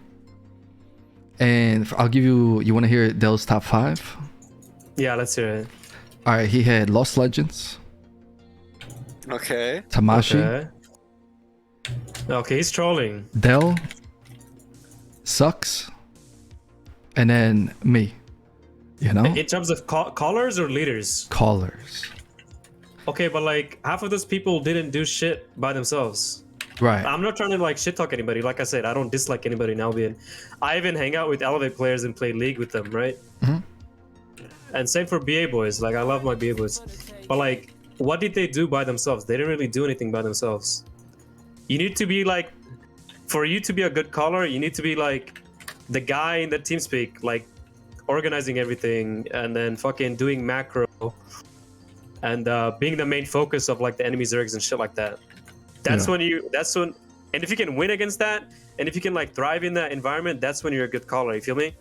and I'll give you want to hear Del's top 5? Yeah, let's hear it. All right, he had Lost Legends, Okay. Tamashi, Okay, he's trolling. Del, Sucks, and then me. You know, In terms of callers or leaders? callers. Okay, but like half of those people didn't do shit by themselves. Right. I'm not trying to like shit talk anybody. Like I said, I don't dislike anybody in Albion. I even hang out with Elevate players and play League with them, right? Mhm. And same for BA boys. Like I love my BA boys, but like, what did they do by themselves? They didn't really do anything by themselves. You need to be like, for you to be a good caller, you need to be like the guy in the TeamSpeak, like organizing everything and then fucking doing macro and being the main focus of like the enemy zergs and shit like that. That's when and if you can win against that, and if you can like thrive in that environment, that's when you're a good caller. You feel me?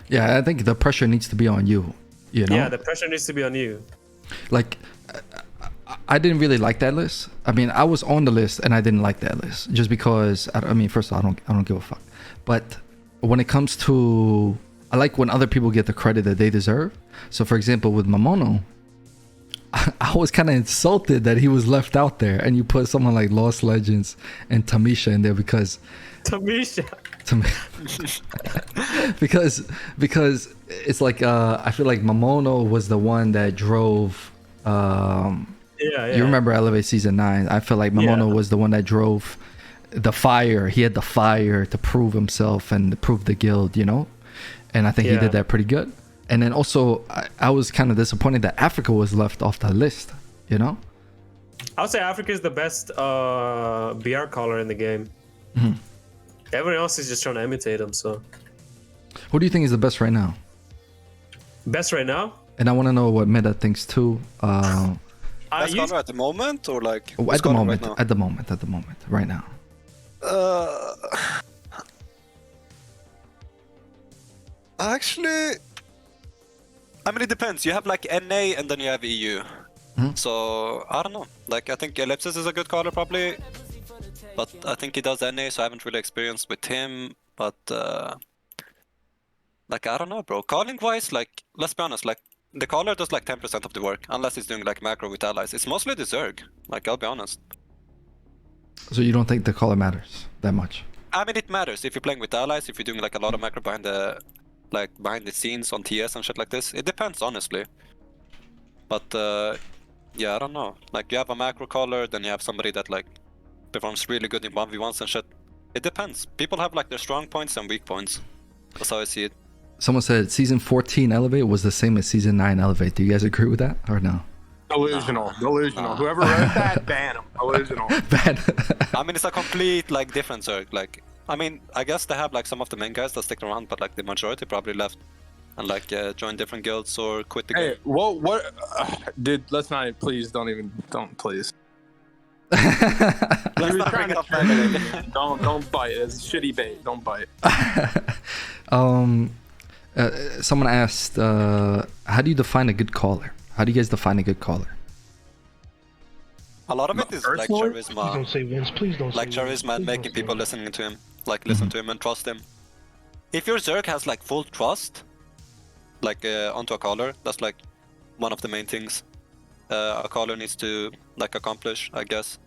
Yeah, I think the pressure needs to be on you. You know? Yeah, the pressure needs to be on you. Like, I didn't really like that list. I mean, I was on the list and I didn't like that list just because. I mean, first of all, I don't give a fuck. But when it comes to, I like when other people get the credit that they deserve. So, for example, with Mamono, I was kind of insulted that he was left out there, and you put someone like Lost Legends and Tamisha in there because because it's like I feel like Mamono was the one that drove. You remember Elevate Season 9? I feel like Mamono was the one that drove the fire. He had the fire to prove himself and to prove the guild, you know. And I think he did that pretty good. And then also, I was kind of disappointed that Africa was left off the list, you know? I would say Africa is the best BR caller in the game. Mm-hmm. Everyone else is just trying to imitate him, so. Who do you think is the best right now? Best right now? And I want to know what Meta thinks too. Best caller at the moment, or like at the moment, right at the moment, right now. Actually, I mean, it depends. You have like NA and then you have EU. Mhm. So I don't know. Like, I think Ellipsis is a good caller probably, but I think he does NA, so I haven't really experienced with him. But like, I don't know, bro. Calling wise, like, let's be honest, like the caller does like 10% of the work, unless he's doing like macro with allies. It's mostly the Zerg. Like, I'll be honest. So you don't think the caller matters that much? I mean, it matters if you're playing with allies, if you're doing like a lot of macro behind the scenes on TS and shit like this. It depends, honestly. But yeah, I don't know. Like, you have a macro caller, then you have somebody that like performs really good in 1v1s and shit. It depends. People have like their strong points and weak points. That's how I see it. Someone said season 14 Elevate was the same as season 9 Elevate. Do you guys agree with that or no? Delusional. Whoever wrote that, ban him. Delusional. Ban. I mean, it's a complete like different Zerg. Like, I mean, I guess they have like some of the main guys that stick around, but like the majority probably left and like join different guilds or quit the game. Hey, what? Dude, let's not. Please don't please. Let's not bring it up again. Don't bite. It's shitty bait. Don't bite. Someone asked, how do you define a good caller? How do you guys define a good caller? A lot of it is like Please charisma. don't say Vince. Please don't Like say Vince. charisma and Please making don't say people Vince. listening to him. Like, listen to him and trust him. If your Zerg has like full trust, like onto a caller, that's like one of the main things a caller needs to like accomplish, I guess.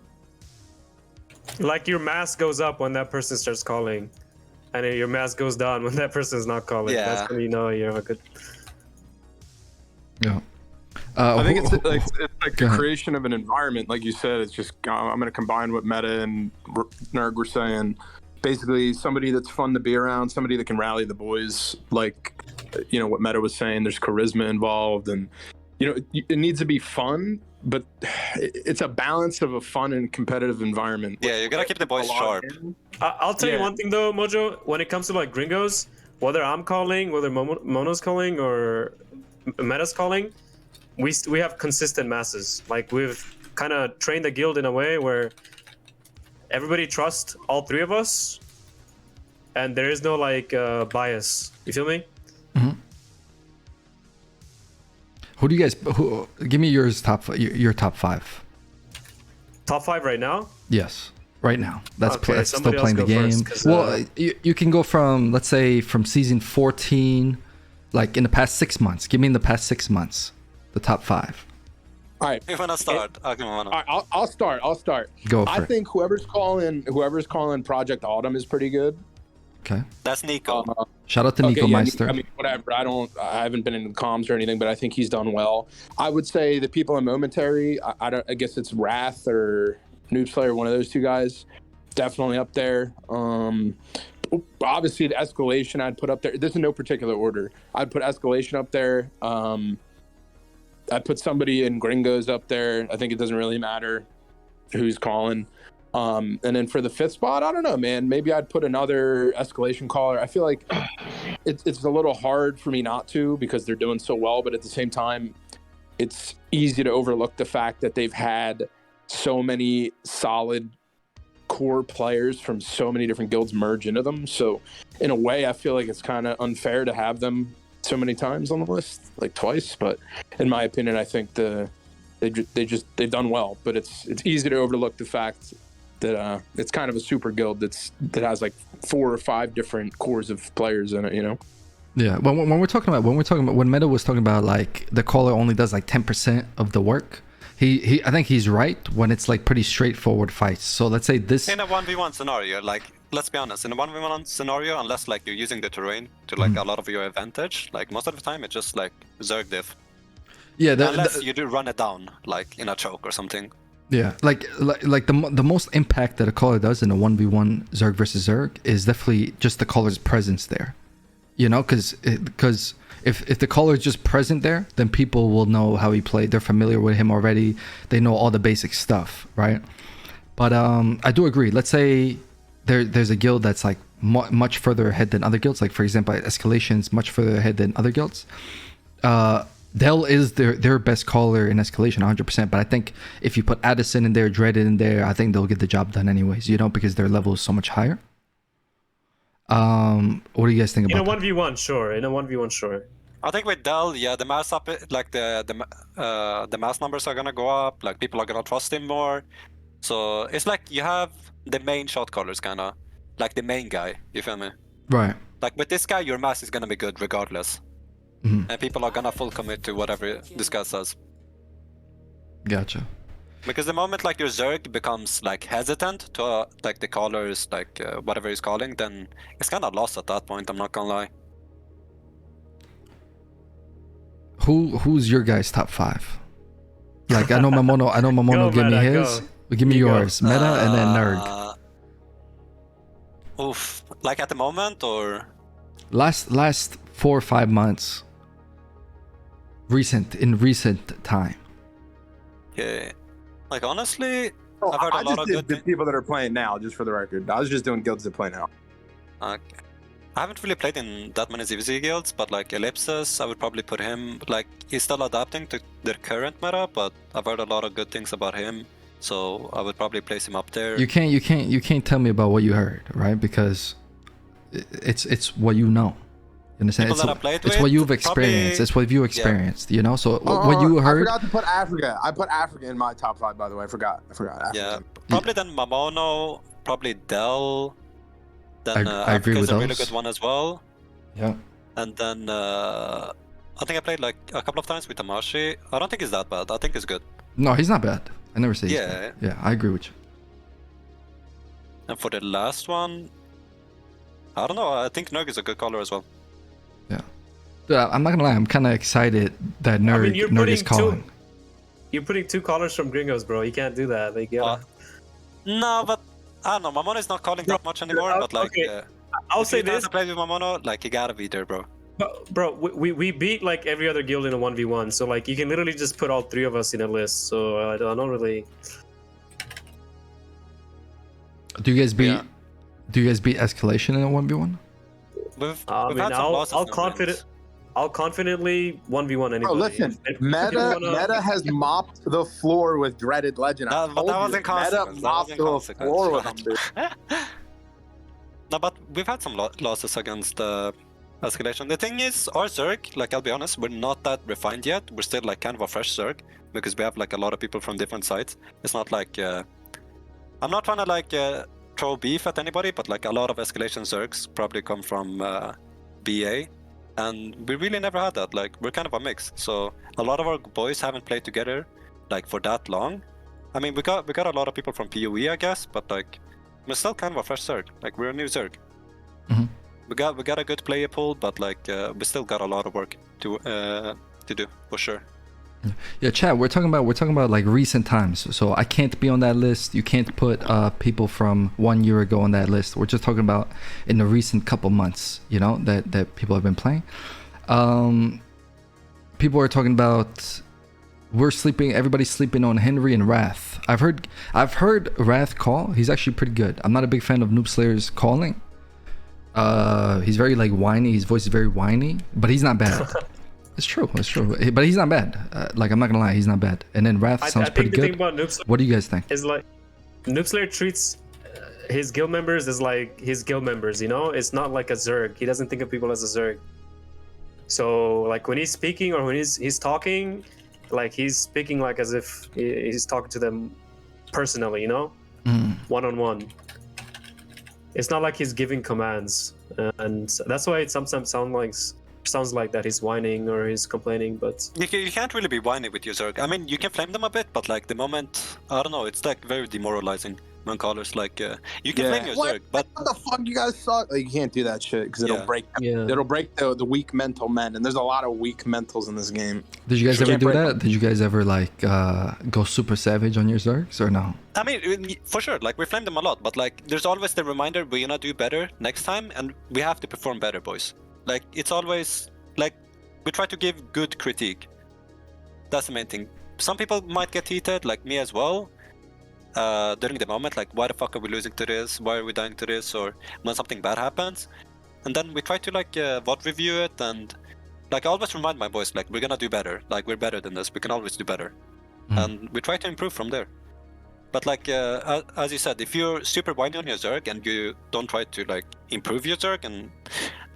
Like your mask goes up when that person starts calling, and then your mask goes down when that person is not calling. Yeah. That's when you know you're a good. Yeah. I think it's like Go the ahead. creation of an environment, like you said. It's just I'm going to combine what Meta and Nerg were saying. Basically, somebody that's fun to be around, somebody that can rally the boys. Like, you know what Meta was saying. There's charisma involved, and you know it needs to be fun, but it's a balance of a fun and competitive environment. Yeah, you gotta keep the boys A lot sharp. in. I'll tell you Yeah. one thing though, Mojo. When it comes to like Gringos, whether I'm calling, whether Mono's calling, or Meta's calling, we have consistent masses. Like we've kind of trained the guild in a way where everybody trusts all three of us, and there is no like bias. You feel me? Who do you guys? Give me your top 5. Top 5 right now. Yes, right now. That's Okay, that's still somebody else playing the go game. first, 'cause, Well, you can go from, let's say, from season 14, like in the past 6 months. Give me in the past 6 months, the top 5. All right. If you wanna start, I can wanna. All right, I'll start. Go I for it. think whoever's calling Project Autumn is pretty good. Okay. That's Nico. Shout out to Nico Meister. I mean, whatever. I haven't been in comms or anything, but I think he's done well. I would say the people in Momentary, I guess it's Wrath or Noob Slayer, one of those two guys, definitely up there. Obviously the Escalation I'd put up there. There's in no particular order. I'd put Escalation up there. I'd put somebody in Cringos up there. I think it doesn't really matter who's calling. And then for the 5th spot, I don't know, man. Maybe I'd put another Escalation caller. I feel like it's a little hard for me not to because they're doing so well, but at the same time, it's easy to overlook the fact that they've had so many solid core players from so many different guilds merge into them. So in a way, I feel like it's kind of unfair to have them so many times on the list, like twice. But in my opinion, I think they've done well. But it's easy to overlook the fact that it's kind of a super guild that has like 4 or 5 different cores of players in it, you know? Yeah, when we're talking about when Meta was talking about like the caller only does like 10% of the work, I think he's right when it's like pretty straightforward fights. So let's say this in a 1v1 scenario, like let's be honest, in a 1v1 scenario, unless like you're using the terrain to like a lot of your advantage, like most of the time it's just like Zerg diff. Yeah, unless you do run it down like in a choke or something. Yeah, like the most impact that a caller does in a 1v1 Zerg versus Zerg is definitely just the caller's presence there. You know, because if the caller is just present there, then people will know how he played. They're familiar with him already. They know all the basic stuff, right? But I do agree. Let's say there's a guild that's like much further ahead than other guilds. Like for example, Escalation's much further ahead than other guilds. Dell is their best caller in Escalation 100%, but I think if you put Addison in there, Dreaded in there, I think they'll get the job done anyways, you know, because their level is so much higher. What do you guys think about that? In a 1v1, sure. In a 1v1, sure. I think with Dell, yeah, the mass up, like the mass numbers are gonna go up, like people are gonna trust him more. So it's like you have the main shot callers, kinda, like the main guy, you feel me? Right. Like with this guy, your mass is gonna be good regardless. And people are gonna full commit to whatever this guy says. Gotcha. Because the moment like your Zerg becomes like hesitant to like the callers, like whatever he's calling, then it's kind of lost at that point. I'm not gonna lie. Who's your guys' top 5? Like I know Mamono give me his. Give me yours. Go. Meta and then Nerg. Oof. Like at the moment or last 4 or 5 months. In recent time. Okay. Like honestly, I've heard a lot of good the people that are playing now, just for the record. I was just doing guilds that play now. Okay. I haven't really played in that many ZVZ guilds, but like Ellipsis, I would probably put him, like he's still adapting to their current meta, but I've heard a lot of good things about him, so I would probably place him up there. You can't tell me about what you heard, right? Because it's what you know. You understand? It's what you've experienced. It's what you experienced, you know? So what you heard... I forgot to put Africa. I put Africa in my top 5, by the way. I forgot Africa. Yeah, probably then Mamono, probably Dell. Then I agree with Africa's a really good one as well. Yeah. And then I think I played like a couple of times with Tamashi. I don't think he's that bad. I think he's good. No, he's not bad. I never say he's bad. Yeah, I agree with you. And for the last one, I don't know. I think Nerg is a good caller as well. Yeah. Dude, I'm not gonna lie. I'm kind of excited that Nerg is calling. You're putting 2 callers from Cringos, bro. You can't do that. Like, no, but I don't know. Mamono is not calling that much anymore. But like, I'll say this: play with Mamono, like you gotta be there, bro. Bro, we beat like every other guild in a 1v1, so like you can literally just put all 3 of us in a list. So I don't really. Do you guys beat Escalation in a 1v1? I'll confidently 1v1 anybody. Oh, listen, Meta has mopped the floor with Dreaded Legend. But that wasn't consequence. Meta mopped the floor with him, dude. No, but we've had some losses against Escalation. The thing is, our Zerg, like I'll be honest, we're not that refined yet. We're still like kind of a fresh Zerg because we have like a lot of people from different sides. It's not like I'm not trying to like throw beef at anybody, but like a lot of Escalation Zergs probably come from BA. And we really never had that. Like we're kind of a mix. So a lot of our boys haven't played together like for that long. I mean, we got a lot of people from PoE, I guess, but like we're still kind of a fresh Zerg. Like we're a new Zerg. we got a good player pool, but like we still got a lot of work to do for sure. Yeah, chat. We're talking about like recent times. So I can't be on that list. You can't put people from 1 year ago on that list. We're just talking about in the recent couple months. You know that people have been playing. People are talking about everybody's sleeping on Henry and Wrath. I've heard Wrath call. He's actually pretty good. I'm not a big fan of Noob Slayer's calling. He's very like whiny. His voice is very whiny, but he's not bad. It's true, but he's not bad. Like, I'm not gonna lie, he's not bad. And then Wrath sounds pretty good. Thing about what do you guys think? Is like Noob Slayer treats his guild members as like his guild members, you know? It's not like a Zerg. He doesn't think of people as a Zerg. So like when he's speaking or when he's talking, like he's speaking like as if he's talking to them personally, you know? One-on-one. It's not like he's giving commands, and that's why it sometimes sounds like that he's whining or he's complaining, but you can't really be whiny with your Zerg. I mean, you can flame them a bit, but like the moment, I don't know, it's like very demoralizing when callers like you can flame your Zerg, but what the fuck, you guys suck. Like, you can't do that shit because it'll break the weak mental men, and there's a lot of weak mentals in this game. Did you guys ever do that? Did you guys ever like go super savage on your Zergs or no? I mean, for sure, like we flame them a lot, but like there's always the reminder we're gonna do better next time, and we have to perform better, boys. Like, it's always, like, we try to give good critique. That's the main thing. Some people might get heated, like me as well, during the moment, like, why the fuck are we losing to this? Why are we dying to this? Or when something bad happens. And then we try to, like, VOD review it, and, like, I always remind my boys, like, we're gonna do better. Like, we're better than this. We can always do better. And we try to improve from there. But, like, as you said, if you're super whiny on your Zerg and you don't try to, like, improve your Zerg and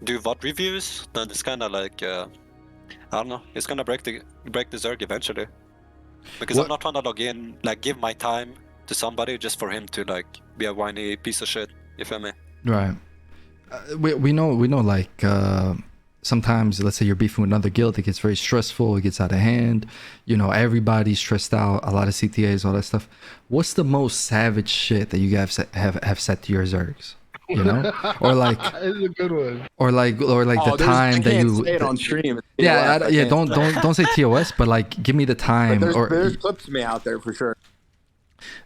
do VOD reviews, then it's kind of like I don't know, it's gonna break the Zerg eventually, because I'm not trying to log in, like give my time to somebody just for him to like be a whiny piece of shit, you feel me? Right. We know like sometimes, let's say you're beefing with another guild, it gets very stressful, it gets out of hand, you know, everybody's stressed out, a lot of CTAs, all that stuff. What's the most savage shit that you guys have said to your Zergs? You know, or like it's a good one. Or like the time that you say it on stream. Don't say TOS, but like give me the time. But there's clips of me out there for sure.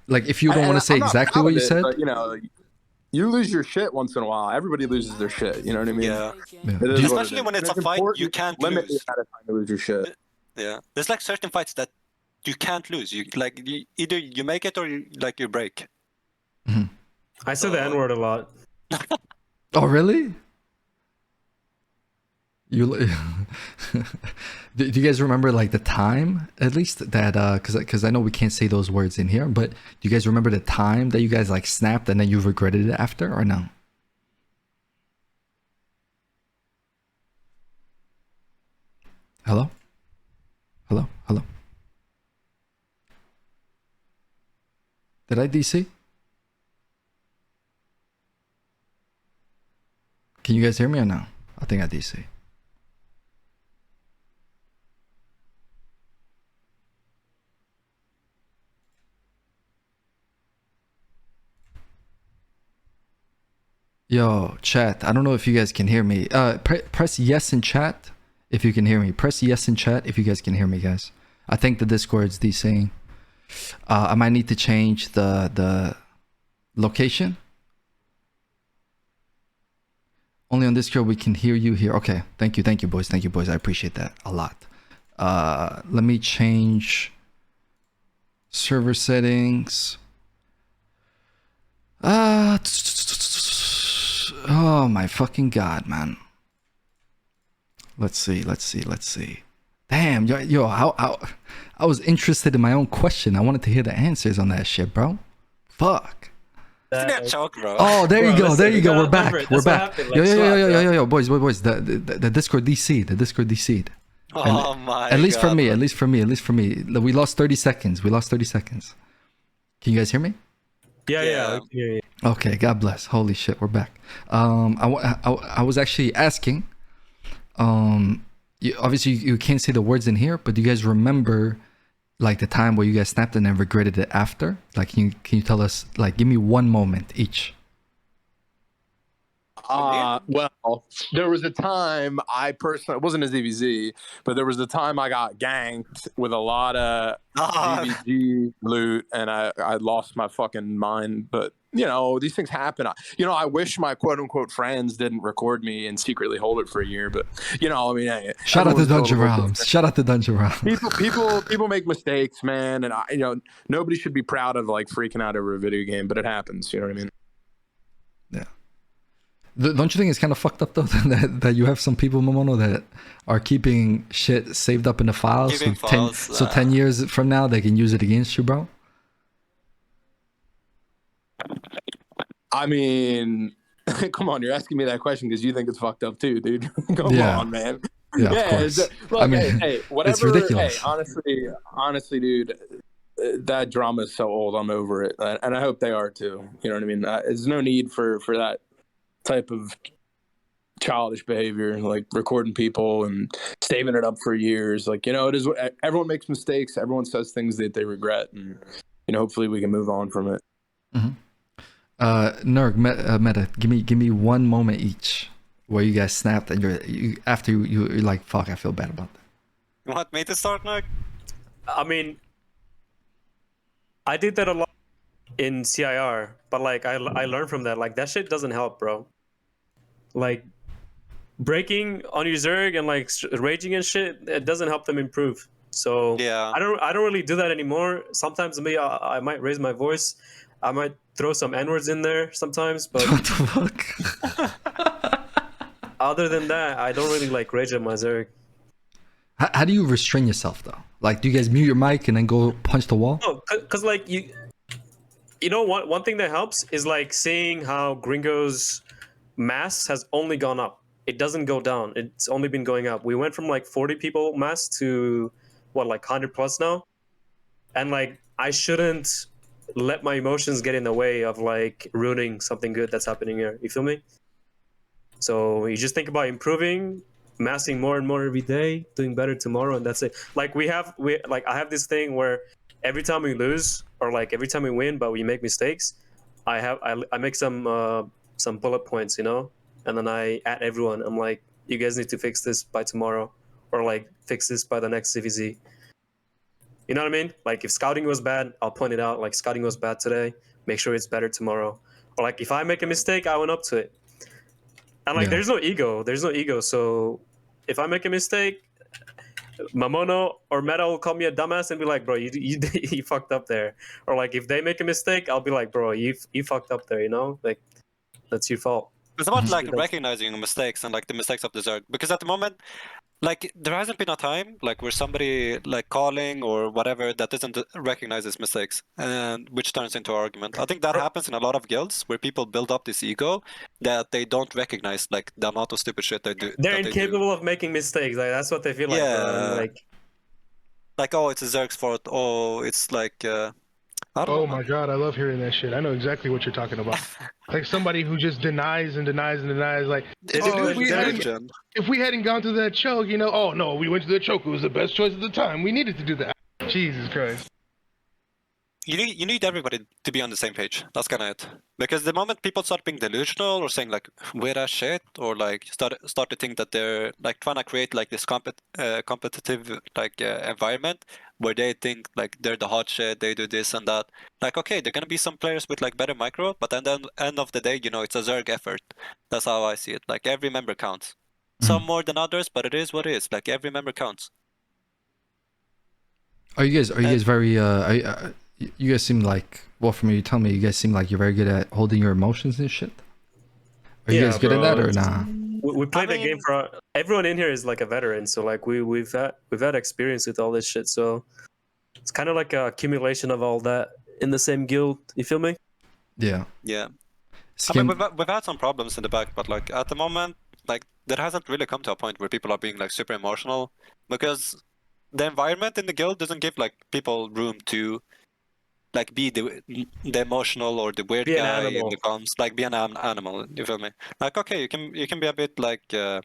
Like if you don't want to say exactly what you said, but, you know, you lose your shit once in a while. Everybody loses their shit. You know what I mean? Yeah. Especially when it's a fight, you can't limit lose. The amount of time to lose your shit. Yeah, there's like certain fights that you can't lose. Either you make it or you break. I say the N-word a lot. Oh really? You do you guys remember like the time at least that because I know we can't say those words in here, but do you guys remember the time that you guys like snapped and then you regretted it after, or no? Hello? Did I DC? Can you guys hear me or no? I think I DC. Yo, chat. I don't know if you guys can hear me. Press yes in chat if you can hear me. Press yes in chat if you guys can hear me, guys. I think the Discord's DCing. I might need to change the location. Only on Discord we can hear you here. Okay, thank you boys. I appreciate that a lot. Let me change server settings. Oh my fucking god, man. Let's see. Damn, yo, I was interested in my own question. I wanted to hear the answers on that shit, bro. Fuck. Oh, there you go. We're back. Yo, boys. The Discord DC'd. Oh my god. At least for me. We lost 30 seconds. Can you guys hear me? Yeah. I can hear you. Okay, God bless. Holy shit, we're back. I was actually asking, obviously you can't say the words in here, but do you guys remember like the time where you guys snapped and then regretted it after? Like, can you tell us, like, give me one moment each? Well, there was a time I personally, it wasn't a ZVZ, but there was a time I got ganked with a lot of ZVG loot, and I lost my fucking mind. But you know, these things happen. I wish my quote unquote friends didn't record me and secretly hold it for a year. But you know, I mean, hey, shout out to Dungeon Realms. Shout out to Dungeon Realms. People make mistakes, man, and nobody should be proud of like freaking out over a video game, but it happens. You know what I mean? Yeah. Don't you think it's kind of fucked up though that you have some people, Mamono, that are keeping shit saved up in the files, so 10 years from now they can use it against you, bro? I mean, come on, you're asking me that question because you think it's fucked up too, dude. Come on, man. Yeah, of course. Look, I mean, hey, whatever. It's ridiculous. Hey, honestly, dude, that drama is so old. I'm over it, and I hope they are too. You know what I mean? There's no need for that type of childish behavior, like recording people and saving it up for years. Like, you know, it is. Everyone makes mistakes. Everyone says things that they regret, and you know, hopefully we can move on from it. Mm-hmm. Nerg, Meta, give me one moment each where you guys snapped and you're like, fuck, I feel bad about that. You want me to start, Nerg? I mean, I did that a lot in CIR, but like I learned from that. Like that shit doesn't help, bro. Like breaking on your Zerg and like raging and shit, it doesn't help them improve. So yeah, I don't really do that anymore. Sometimes I might raise my voice. I might throw some N-words in there sometimes, but what the fuck? Other than that, I don't really like rage at my Zerg. How do you restrain yourself though? Like, do you guys mute your mic and then go punch the wall? No, because like you know one thing that helps is like seeing how Gringo's mass has only gone up. It doesn't go down. It's only been going up. We went from like 40 people mass to what, like 100 plus now, and like I shouldn't let my emotions get in the way of like ruining something good that's happening here. You feel me? So you just think about improving, massing more and more every day, doing better tomorrow, and that's it. Like I have this thing where every time we lose or like every time we win but we make mistakes, I make some bullet points, you know, and then I add everyone. I'm like, you guys need to fix this by tomorrow, or like fix this by the next CVZ. You know what I mean? Like if scouting was bad, I'll point it out. Like scouting was bad today, make sure it's better tomorrow. Or like if I make a mistake, I went up to it. And like there's no ego. So if I make a mistake, Mamono or Meta will call me a dumbass and be like, bro, you fucked up there. Or like if they make a mistake, I'll be like, bro, you fucked up there, you know? Like that's your fault. It's about like recognizing mistakes and like the mistakes of the Zerg, because at the moment, like there hasn't been a time like where somebody like calling or whatever that doesn't recognize his mistakes, and which turns into an argument. I think that happens in a lot of guilds where people build up this ego that they don't recognize like the amount of stupid shit they do. They're incapable of making mistakes. Like that's what they feel like. Yeah. Like oh, it's a Zerg's fault. Oh, it's like. I don't know. My god, I love hearing that shit. I know exactly what you're talking about. Like somebody who just denies and denies and denies. Like, if we hadn't gone through that choke, you know, oh no, we went to the choke. It was the best choice at the time. We needed to do that. Jesus Christ. You need everybody to be on the same page. That's kind of it. Because the moment people start being delusional or saying like we're that shit, or like start to think that they're like trying to create like this competitive like environment where they think like they're the hot shit, they do this and that. Like okay, they're gonna be some players with like better micro, but then at the end of the day, you know, it's a Zerg effort. That's how I see it. Like every member counts. Some more than others, but it is what it is. Like every member counts. Are you guys very you guys seem like, well, from you tell me, you guys seem like you're very good at holding your emotions and shit. Are you guys good at that or nah? We play the game for everyone in here is like a veteran, so like we've had experience with all this shit, so it's kind of like a accumulation of all that in the same guild. You feel me? Yeah. I mean, we've had some problems in the back, but like at the moment, like that hasn't really come to a point where people are being like super emotional, because the environment in the guild doesn't give like people room to like be the emotional or the weird guy in the comms, like be an animal. You feel me? Like okay, you can be a bit like I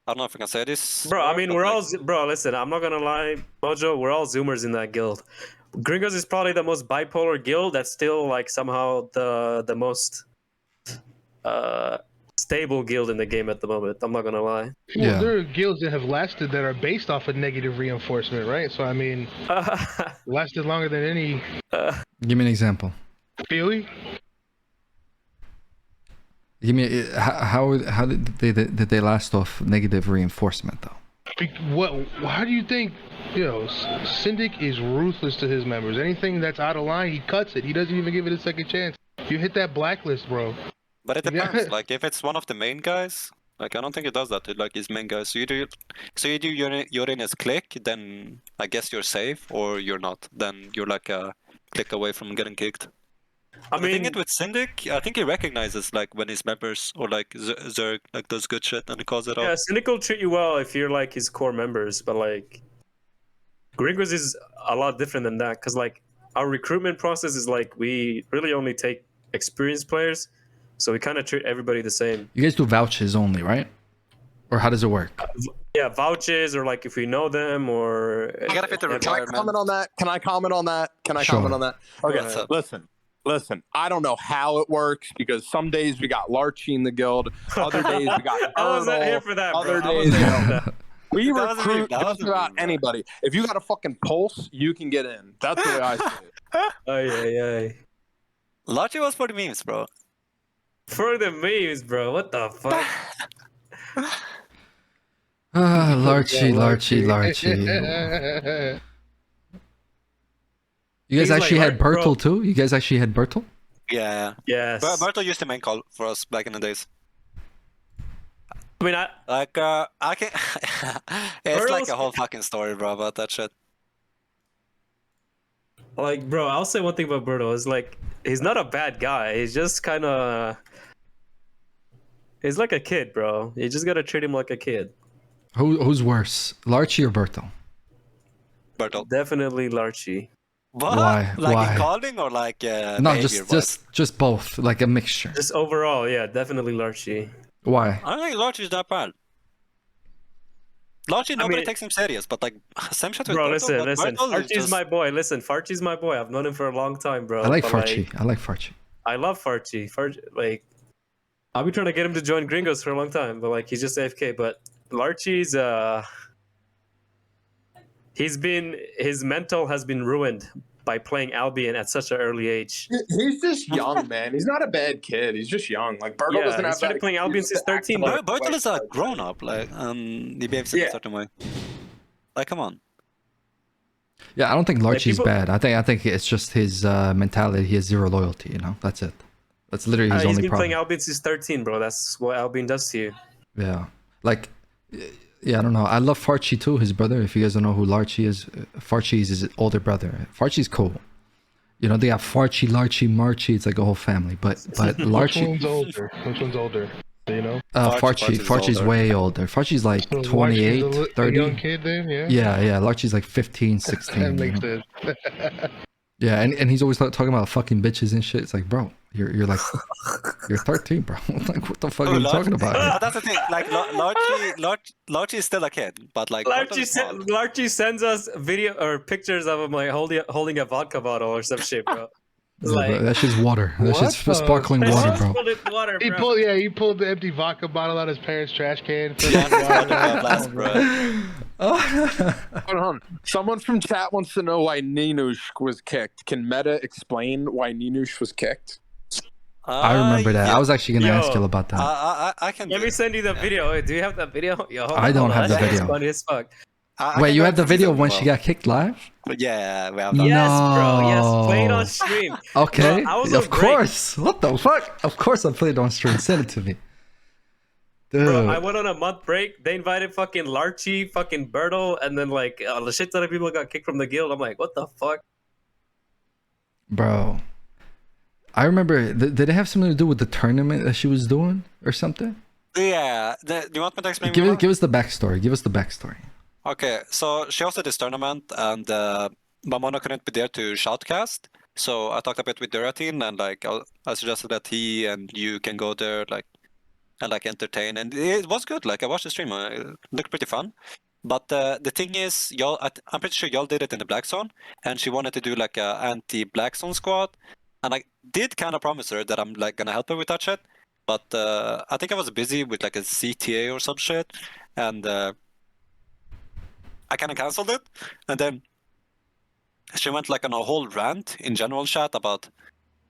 don't know if I can say this. Bro, I mean bro. Listen, I'm not gonna lie, Mojo. We're all Zoomers in that guild. Gringos is probably the most bipolar guild. That's still like somehow the most stable guild in the game at the moment. I'm not gonna lie. Well, there are guilds that have lasted that are based off of negative reinforcement, right? So I mean, lasted longer than any. Give me an example. Philly? Give me how did they last off negative reinforcement though? How do you think? Syndic is ruthless to his members. Anything that's out of line, he cuts it. He doesn't even give it a second chance. You hit that blacklist, bro. But it depends. Like if it's one of the main guys, like I don't think it does that to like his main guys. So you do you're in his clique, then I guess you're safe, or you're not. Then you're like a click away from getting kicked. I mean, the thing with Syndic, I think he recognizes like when his members or like Zerg like does good shit and he calls it out. Yeah, Syndic will treat you well if you're like his core members, but like Kringos is a lot different than that because like our recruitment process is like we really only take experienced players, so we kind of treat everybody the same. You guys do vouchers only, right? Or how does it work? Yeah, vouchers or like if we know them or. You gotta fit the requirement. Can I comment on that? Can I comment on that? Okay, listen. I don't know how it works because some days we got Larchy in the guild, other days we got I wasn't here for that, other bro. days we recruit just about anybody. If you got a fucking pulse, you can get in. That's the way I see it. Ay. Larchy was for the memes, bro. For the memes, bro. What the fuck? Larchy. You guys actually had Bertel too? You guys actually had Bertel? Yeah. Yes. Bertel used to main call for us back in the days. I mean, I can. It's like a whole fucking story, bro, about that shit. Like, bro, I'll say one thing about Bertel. Is like, he's not a bad guy. He's just kind of. He's like a kid, bro. You just gotta treat him like a kid. Who's worse, Larchy or Bertel? Bertel. Definitely Larchy. What? Why? Like in calling or like no, just both, like a mixture. Just overall, yeah, definitely Larchy. Why? I don't think Larchy's that bad. Larchy, nobody takes him serious, but like same shit with bro. Bertel, Listen. Farchy's my boy. Listen, Farchy's my boy. I've known him for a long time, bro. I like Farchy. I like Farchy. I love Farchy. Like, I've been trying to get him to join Kringos for a long time, but like he's just AFK. But Larchy's his mental has been ruined by playing Albion at such an early age. He's just young, man. He's not a bad kid. He's just young. Like Bertel doesn't have. He's started playing Albion since 13. Bertel is a grown up, like he behaves in a certain way. Like, come on. Yeah, I don't think Larchy's bad. I think it's just his mentality. He has zero loyalty. You know, that's it. That's literally his only problem. He's been playing Albion since 13, bro. That's what Albion does to you. Yeah, like, yeah, I don't know. I love Farchy too, his brother. If you guys don't know who Larchy is, Farchy is his older brother. Farchy's cool. You know, they have Farchy, Larchy, Marchy. It's like a whole family. But Larchy. Which one's older? Do you know? Farchy's way older. Farchy's like 28, 30. Young kid then, yeah? Yeah. Larchy's like 15, 16. That makes sense. Yeah, and he's always talking about fucking bitches and shit. It's like, bro, you're like, you're 13, bro. Like, what the fuck are you talking about? But that's the thing. Like, Larchy is still a kid, but like Larchy sends us video or pictures of him like holding a vodka bottle or some shit, bro. Like, that shit's water. That shit's sparkling water, bro. He pulled the empty vodka bottle out of his parents' trash can. Hold on. Someone from chat wants to know why Ninush was kicked. Can Meta explain why Ninush was kicked? I remember that. I was actually gonna ask you about that. I can. Let me send you the video. Do you have that video? Yo, I don't have the video. Funny as fuck. Wait, you have the video when she got kicked live? Yeah, we have that. Yes, bro. Yes, play it on stream. Okay, bro, of course. What the fuck? Of course I played on stream. Send it to me. Dude. Bro, I went on a month break. They invited fucking Larchy, fucking Bertel, and then like the shit ton of people got kicked from the guild. I'm like, what the fuck? Bro, I remember. Did it have something to do with the tournament that she was doing or something? Yeah. Do you want me to explain? Give us the backstory. Give us the backstory. Okay, so she hosted this tournament, and Mamono couldn't be there to shoutcast. So I talked a bit with Duratin, and like I suggested that he and you can go there, like, and like entertain, and it was good. Like I watched the stream, it looked pretty fun. But the thing is, I'm pretty sure y'all did it in the Black Zone, and she wanted to do like a anti-Black Zone squad, and I did kind of promise her that I'm like gonna help her with that shit. But I think I was busy with like a CTA or some shit, and I kind of canceled it. And then she went like on a whole rant in general chat about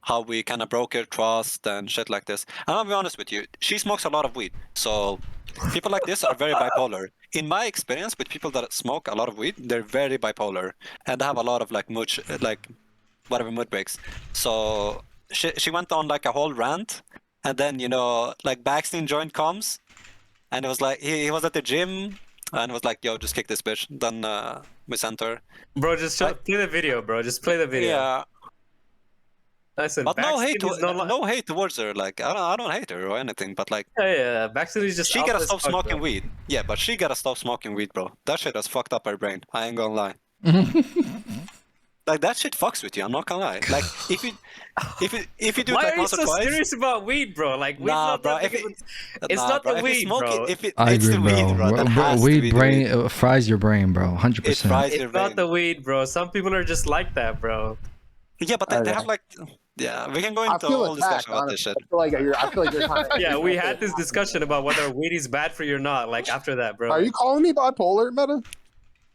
how we kind of broke her trust and shit like this. And I'll be honest with you, she smokes a lot of weed. So people like this are very bipolar. In my experience with people that smoke a lot of weed, they're very bipolar and they have a lot of like mood, like whatever mood breaks. So she went on like a whole rant, and then like Baxton joint comes, and it was like he was at the gym and was like, "Yo, just kick this bitch." Then we sent her. Bro, just play the video, bro. Just play the video. Yeah. Listen, But no hate, no hate towards her. Like I don't hate her or anything. But like, yeah, Baxton is just. She gotta stop smoking weed. Yeah, but she gotta stop smoking weed, bro. That shit has fucked up her brain. I ain't gonna lie. Like that shit fucks with you. I'm not gonna lie. Like if you do Why it like are you once or so twice. serious about weed, bro? Like weed's Nah, not bro. that it's Nah, not bro. the weed, bro. I it's agree, the weed, bro. That has to Weed be the brain weed. fries your brain, bro. 100%. It fries your It's not brain. the weed, bro. Some people are just like that, bro. Yeah, but they have like. Yeah, we can go I into a feel whole attacked, discussion about this honestly. shit. I feel like you're kind of. Yeah, we had this discussion about whether weed is bad for you or not. Like after that, bro. Are you calling me bipolar, Meta?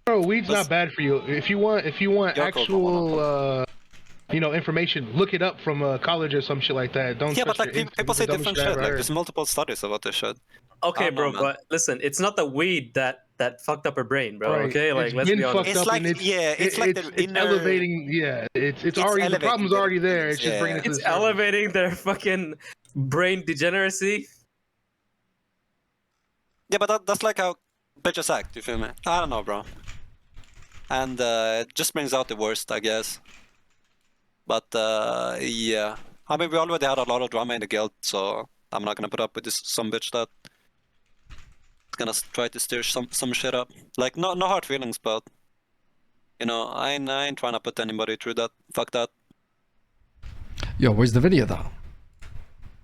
Bro, weed's not bad for you. If you want You're actual, information, look it up from college or some shit like that. Don't. Yeah, but trust like your people instincts. say The dumbest different shit I shit. ever Like heard. there's multiple studies about this shit. Okay, don't know, bro, man. but listen, it's not the weed that fucked up her brain, bro. Right. Okay, like It's let's been be honest. fucked It's up like and it's like the it's inner elevating. Yeah, it's already the elevating problem's the already there. things, It's just bringing it to It's the surface. elevating their fucking brain degeneracy. Yeah, but that's like how bitches act. You feel me? I don't know, bro. And it just brings out the worst, I guess. But yeah, I mean, we already had a lot of drama in the guild, so I'm not gonna put up with this some bitch that gonna try to stir some shit up. Like no hard feelings, but I ain't trying to put anybody through that. Fuck that. Yo, where's the video though?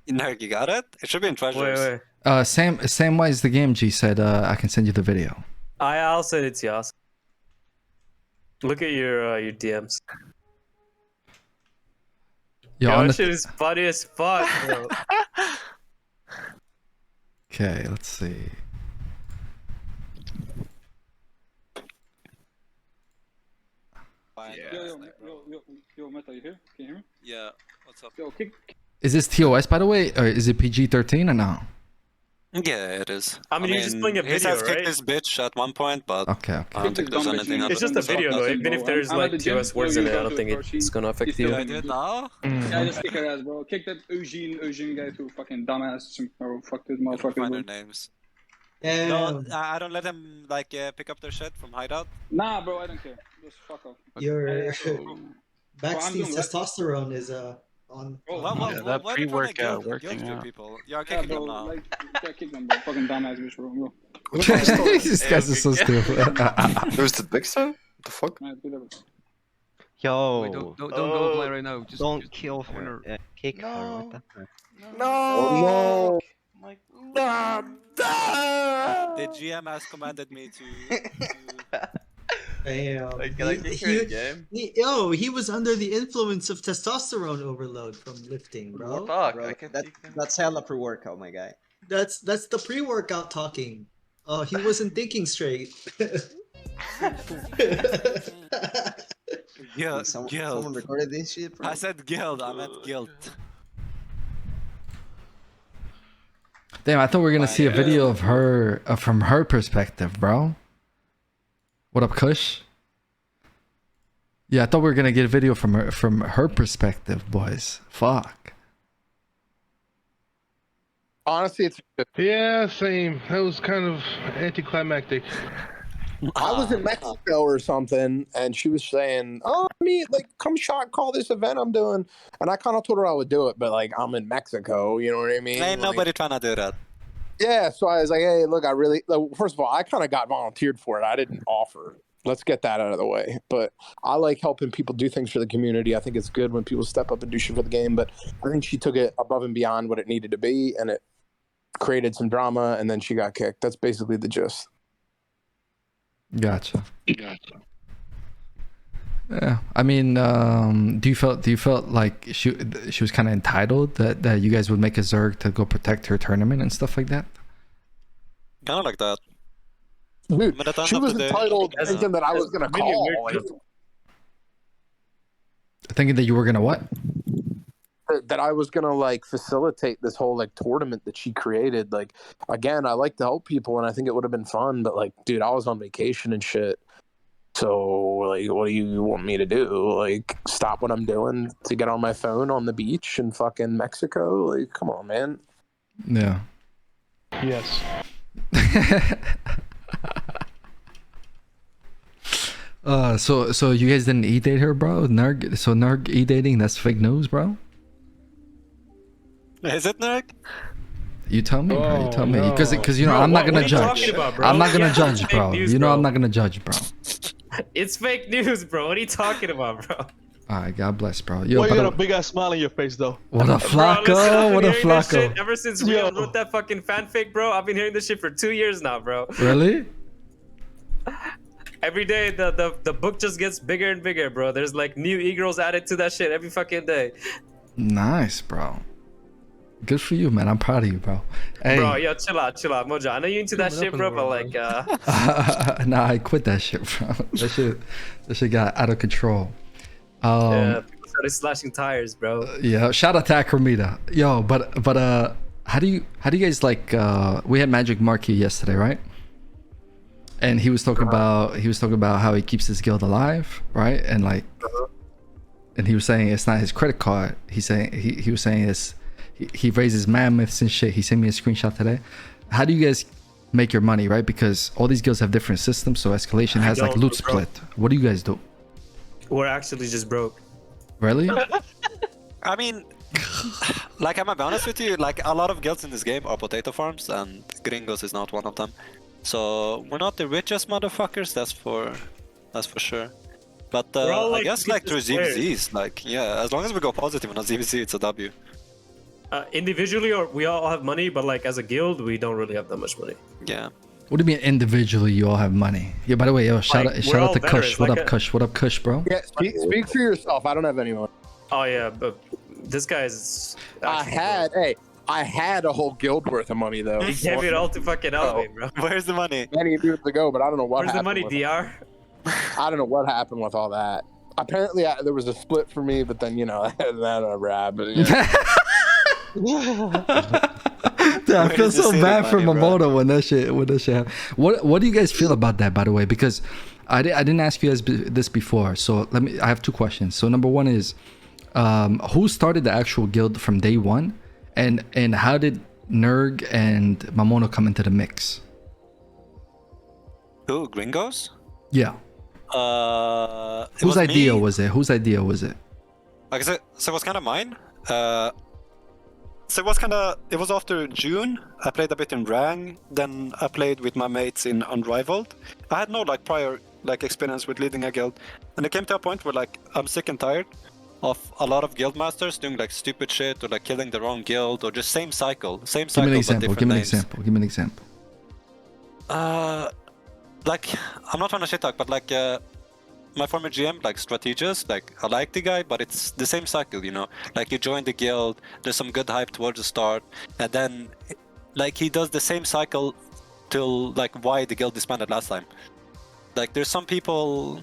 Nerg, you got it? It should be in treasures. Wait. Sam Wise the Game G said I can send you the video. I'll send it to you. Look at your DMs. Yo, Yo, that shit is funny as fuck, bro. Okay, let's see. Yo, Meta, you here? Can you hear me? Yeah, what's up? Yo, kick. Is this TOS by the way, or is it PG-13 or no? Yeah, it is. I mean, you're just playing a He video, says kick right? this bitch at one point, but Okay. I don't think there's anything. It's just a video, though. Even if there's like TOS words in it, I don't think it's gonna affect you. I do it now. Yeah, just kick her ass, bro. Kick that Eugene guy to fucking dumbass. Oh, fuck this Find motherfucker, their bro. names. And No, I don't let them like pick up their shit from hideout. Nah, bro, I don't care. Just fuck off. your Bro, Baxter's I'm doing testosterone is on. Bro, Well, that why do you wanna pre-workout guilt working your out. people? You're yeah, kicking bro, them now. like, yeah, kick them, bro. Fucking dumbass bitch, bro. These guys are so stupid. There's the big stuff? What the fuck? Yeah, do that. Yo, Wait, don't go play right now. Just don't just kill when her. her- Kick her. What the fuck? No. The GM has commanded me to Damn. Can I kick her again? He was under the influence of testosterone overload from lifting, bro. Fuck, Bro, I can that, kick them. that's hella pre-workout, my guy. That's the pre-workout talking. Oh, he wasn't thinking straight. Yeah, Someone guild. recorded this shit, bro. I said guild, I meant guilt. Damn, I thought we were gonna see a video of her from her perspective, bro. What up, Kush? Yeah, I thought we were gonna get a video from her perspective, boys. Fuck. Honestly, it's. Yeah, same. That was kind of anticlimactic. I was in Mexico or something, and she was saying, "Oh, come call this event I'm doing," and I kind of told her I would do it, but like I'm in Mexico, you know what I mean? Ain't Like, nobody trying to do that. yeah, so I was like, "Hey, look, first of all, I kind of got volunteered for it. I didn't offer. Let's get that out of the way. But I like helping people do things for the community. I think it's good when people step up and do shit for the game. But I think she took it above and beyond what it needed to be, and it created some drama, and then she got kicked. That's basically the gist." Gotcha. Yeah, I mean, do you felt like she was kind of entitled that you guys would make a Zerg to go protect her tournament and stuff like that? Kind of like that. Dude, But at the end she of was the day- entitled thinking that I was gonna really call. weird Like, too. Thinking that you were gonna what? that I was gonna like facilitate this whole like tournament that she created. Like, again, I like to help people, and I think it would have been fun. But like, dude, I was on vacation and shit. So like, what do you want me to do? Like, stop what I'm doing to get on my phone on the beach in fucking Mexico? Like, come on, man. Yeah. Yes. So you guys didn't e-date her, bro? Nerg e-dating, that's fake news, bro? Is it, Nerg? You tell me, bro. You tell me, no. because you know Bro, I'm not what gonna are you judge. talking about, bro? I'm not gonna Yeah, judge, it's bro. fake news, You know bro. I'm not gonna judge, bro. It's fake news, bro. What are you talking about, bro? All right, God bless, bro. Yo, Why you but got a big ass smile on your face though? what a Bro, flaco! listen, I've been What a hearing this shit flaco! ever since Rio wrote that fucking fanfic, bro. I've been hearing this shit for 2 years now, bro. Really? Every day the book just gets bigger and bigger, bro. There's like new e-girls added to that shit every fucking day. Nice, bro. Good for you, man. I'm proud of you, bro. Hey. Bro, yo, chill out, Mojo. I know you into that shit, bro, but like, Nah, I quit that shit, bro. That shit got out of control. yeah, people started slashing tires, bro. Yeah, shout out to Acromita. Yo, but how do you guys like? We had Magicmark here yesterday, right? And he was talking about how he keeps his guild alive, right? And like, and he was saying it's not his credit card. He was saying it's he raises mammoths and shit. He sent me a screenshot today. How do you guys make your money, right? Because all these guilds have different systems. So Escalation has like loot split. What do you guys do? We're actually just broke. Really? I mean, like, I'm gonna be honest with you, like, a lot of guilds in this game are potato farms, and Cringos is not one of them. So we're not the richest motherfuckers, that's for sure. But all, like, I guess like through players. ZVZs, like, yeah, as long as we go positive on a ZVZ, it's a W. Individually, or we all have money, but like as a guild, we don't really have that much money. Yeah. What do you mean individually you all have money? Yeah, by the way, yo, shout Like, out we're all to veterans, Kush. What like up, Kush? What up, Kush, bro? Yeah, speak for yourself. I don't have any money. Oh yeah, but this guy's. I had a whole guild worth of money though. He gave it all to fucking Albion, bro. Where's the money? Many years ago, but I don't know what Where's the happened. money, DR? I don't know what happened with all that. Apparently, there was a split for me, but then that never happened. Yeah. Dude, I feel so bad for money, bro? Mamono when that shit happened. What do you guys feel about that, by the way? Because I didn't ask you guys this before, so I have two questions. So number one is, who started the actual guild from day one, and how did Nerg and Mamono come into the mix? Who, Cringos? Yeah. Whose idea was it? Whose idea was it? Like I said, so it was kind of mine. So it was after June. I played a bit in Rang, then I played with my mates in Unrivaled. I had no like prior like experience with leading a guild, and it came to a point where like I'm sick and tired of a lot of guild masters doing like stupid shit or like killing the wrong guild or just same cycle. Give me an example. Give me an example. Like, I'm not trying to shit talk, but like my former GM, like Strategist, like I like the guy, but it's the same cycle, you know. Like you join the guild, there's some good hype towards the start, and then like he does the same cycle till like why the guild disbanded last time. Like there's some people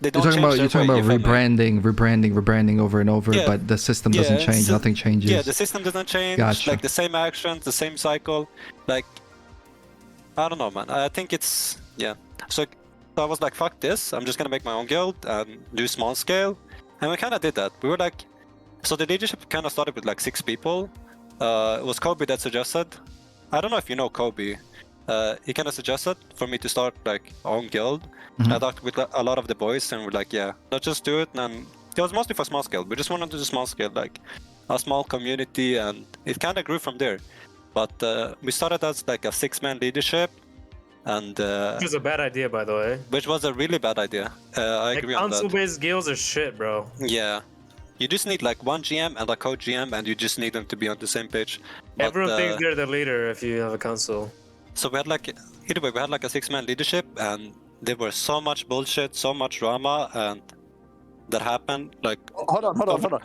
they don't You're talking about rebranding over and over, Yeah. but the system doesn't change, nothing changes. Yeah, the system doesn't change. Gotcha. Like the same actions, the same cycle. Like I don't know, man. I think it's So I was like, fuck this. I'm just gonna make my own guild and do small scale. And we kind of did that. We were like, so the leadership kind of started with like 6 people. It was Kobe that suggested. I don't know if you know Kobe. He kind of suggested for me to start like our own guild. Mhm. I talked with a lot of the boys and we're like, yeah, let's just do it. And it was mostly for small scale. We just wanted to do small scale, like a small community, and it kind of grew from there. But we started as like a 6-man leadership. And Which was a bad idea, by the way. which was a really bad idea. I agree on that. Council-based guilds are shit, bro. Yeah, you just need like one GM and a co-GM, and you just need them to be on the same page. But, Everyone thinks they're the leader if you have a council. So we had like either way, we had like a 6-man leadership, and there were so much bullshit, so much drama, and that happened. Like, hold on.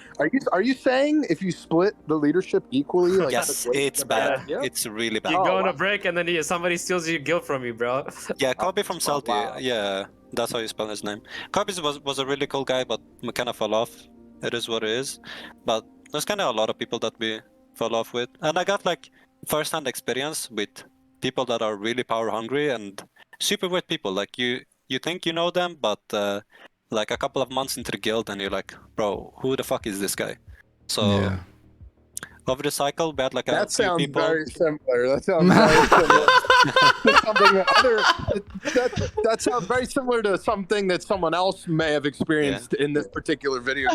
Are you saying if you split the leadership equally? Like, yes, it's bad. It's really bad. You go on a break and then somebody steals your guild from you, bro. Yeah, Kobe from Salty. Yeah, that's how you spell his name. Kobe was a really cool guy, but we kind of fell off. It is what it is. But there's kind of a lot of people that we fell off with, and I got like first-hand experience with people that are really power hungry and super weird people. Like you think you know them, but like a couple of months into the guild, and you're like, bro, who the fuck is this guy? So over the cycle, we had like a few people. Very similar. That sounds very similar. That sounds very similar to something that someone else may have experienced in this particular video.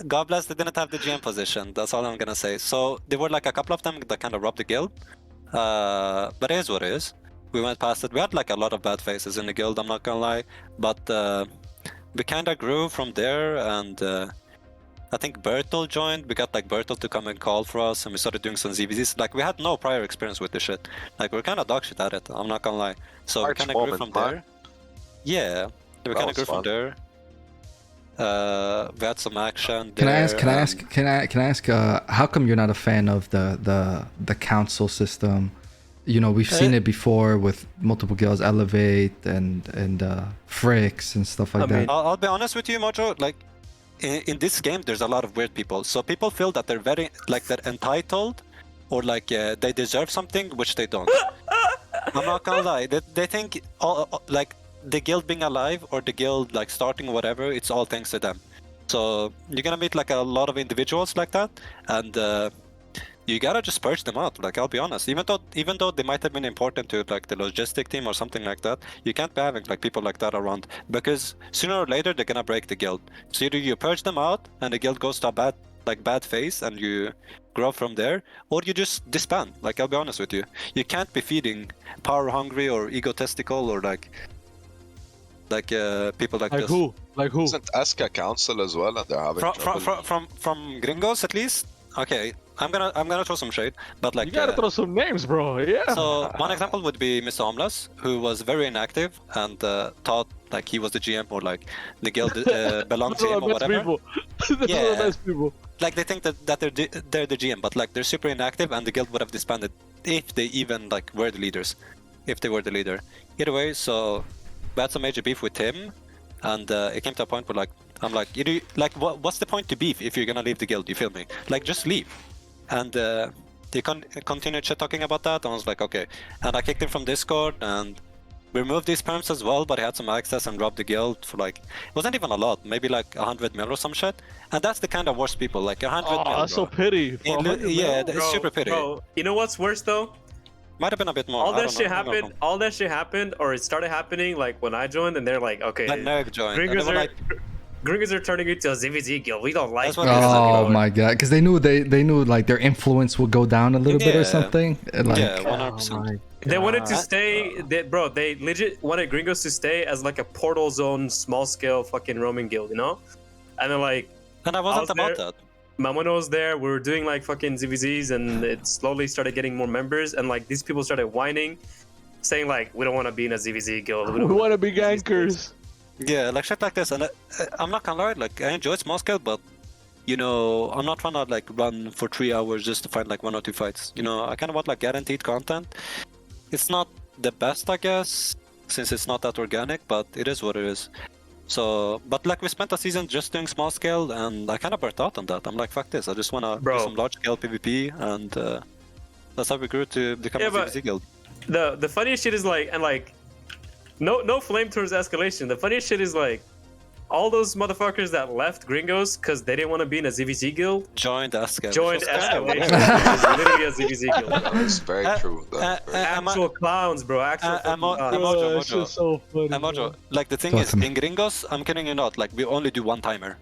God bless, they didn't have the GM position. That's all I'm gonna say. So there were like a couple of them that kind of robbed the guild. But it is what it is. We went past it. We had like a lot of bad faces in the guild, I'm not gonna lie. But we kind of grew from there, and I think Bertel joined. We got like Bertel to come and call for us, and we started doing some ZVZs. Like we had no prior experience with this shit. Like we're kind of dog shit at it, I'm not gonna lie. So we kind of grew from there. Yeah, we kind of grew from there. We had some action. Can I ask? How come you're not a fan of the council system? You know, we've seen it before with multiple guilds, Elevate and Fricks and stuff like that. I'll be honest with you, Mojo. Like in this game, there's a lot of weird people. So people feel that they're they're entitled, or like they deserve something which they don't. I'm not gonna lie. They think like the guild being alive or the guild like starting or whatever, it's all thanks to them. So you're gonna meet like a lot of individuals like that, and you gotta just purge them out. Like I'll be honest, even though they might have been important to like the logistic team or something like that, you can't be having like people like that around, because sooner or later they're gonna break the guild. So either you purge them out and the guild goes to a bad phase and you grow from there, or you just disband. Like I'll be honest with you, you can't be feeding power hungry or egotistical or like people like this. Like who? Isn't Aska council as well, and they're having from Gringos at least. Okay, I'm gonna throw some shade, but like you gotta throw some names, bro. Yeah. So one example would be Mr. Homeless, who was very inactive and thought like he was the GM or like the guild belonged to him or whatever. Those are the best people. Like they think that they're the GM, but like they're super inactive, and the guild would have disbanded if they even like were the leaders, if they were the leader. Either way, so we had some major beef with him, and it came to a point where like I'm like, what's the point to beef if you're gonna leave the guild? You feel me? Like just leave. And they continued shit talking about that. I was like, okay. And I kicked him from Discord, and we removed these perms as well, but he had some access and robbed the guild for like, it wasn't even a lot, maybe like 100 mil or some shit. And that's the kind of worst people, like 100 mil. That's so pity. Yeah, it's super pity. Bro, you know what's worse though? Might have been a bit more. All that shit happened, or it started happening like when I joined, and they're like, okay, when Nerg joined. Gringos are turning into a ZVZ guild. We don't like. Oh my god! Because they knew like their influence would go down a little bit or something. And, like, yeah, 100%. They wanted to stay. They legit wanted Gringos to stay as like a portal zone, small scale fucking roaming guild, you know? And then like. And I wasn't about that. Mamono was there. We were doing like fucking ZVZs, and it slowly started getting more members. And like these people started whining, saying like, "We don't want to be in a ZVZ guild. We want to be gankers." Yeah, like shit like this. And I'm not gonna lie, like I enjoy small scale, but you know, I'm not trying to like run for 3 hours just to find like 1 or 2 fights. You know, I kind of want like guaranteed content. It's not the best, I guess, since it's not that organic, but it is what it is. So, but like we spent a season just doing small scale, and I kind of burnt out on that. I'm like, fuck this, I just want to do some large scale PvP, and that's how we grew to become a ZVZ guild. The funniest shit is like, and like, no flame towards escalation. The funniest shit is like, all those motherfuckers that left Gringos because they didn't want to be in a ZVZ guild joined Escalation. Literally a ZVZ guild. That's very true. Actual clowns, bro. Mojo, so funny. Mojo, like the thing is, in Gringos, I'm kidding you not, like we only do one timer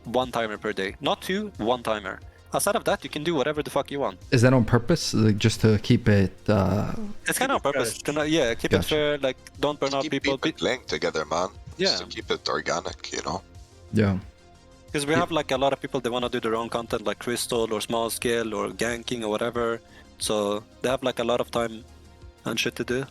per day, not 2, 1 timer. Aside of that, you can do whatever the fuck you want. Is that on purpose, like just to keep it? It's kind of on purpose. Yeah, keep it fair. Like don't burn out people. Keep it linked together, man. Yeah. Just to keep it organic, you know. Yeah. Because we have like a lot of people that want to do their own content, like Crystal or small scale or ganking or whatever. So they have like a lot of time and shit to do.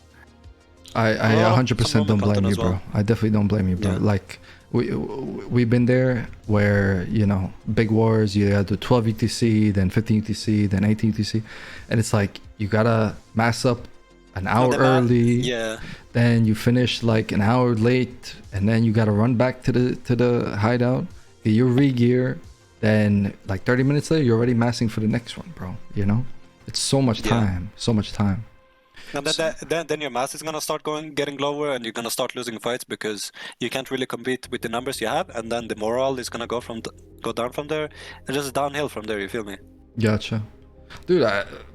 I 100% don't blame you, bro. I definitely don't blame you, bro. Yeah. Like we've been there where, you know, big wars, you gotta do 12 UTC, then 15 UTC, then 18 UTC, and it's like you gotta mass up an hour early. Yeah. Then you finish like an hour late, and then you gotta run back to the hideout, get your re-gear. Then like 30 minutes later, you're already massing for the next one, bro. You know, it's so much time, so much time. And then your mass is gonna start getting lower, and you're gonna start losing fights because you can't really compete with the numbers you have, and then the morale is gonna go down from there, and just downhill from there. You feel me? Gotcha, dude.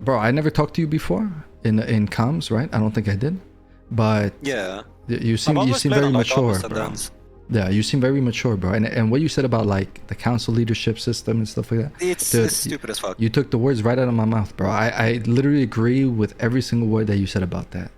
Bro, I never talked to you before in comms, right? I don't think I did, but yeah, you seem very mature, bro. Yeah, you seem very mature, bro. And what you said about like the council leadership system and stuff like that, it's stupid as fuck. You took the words right out of my mouth, bro. I literally agree with every single word that you said about that.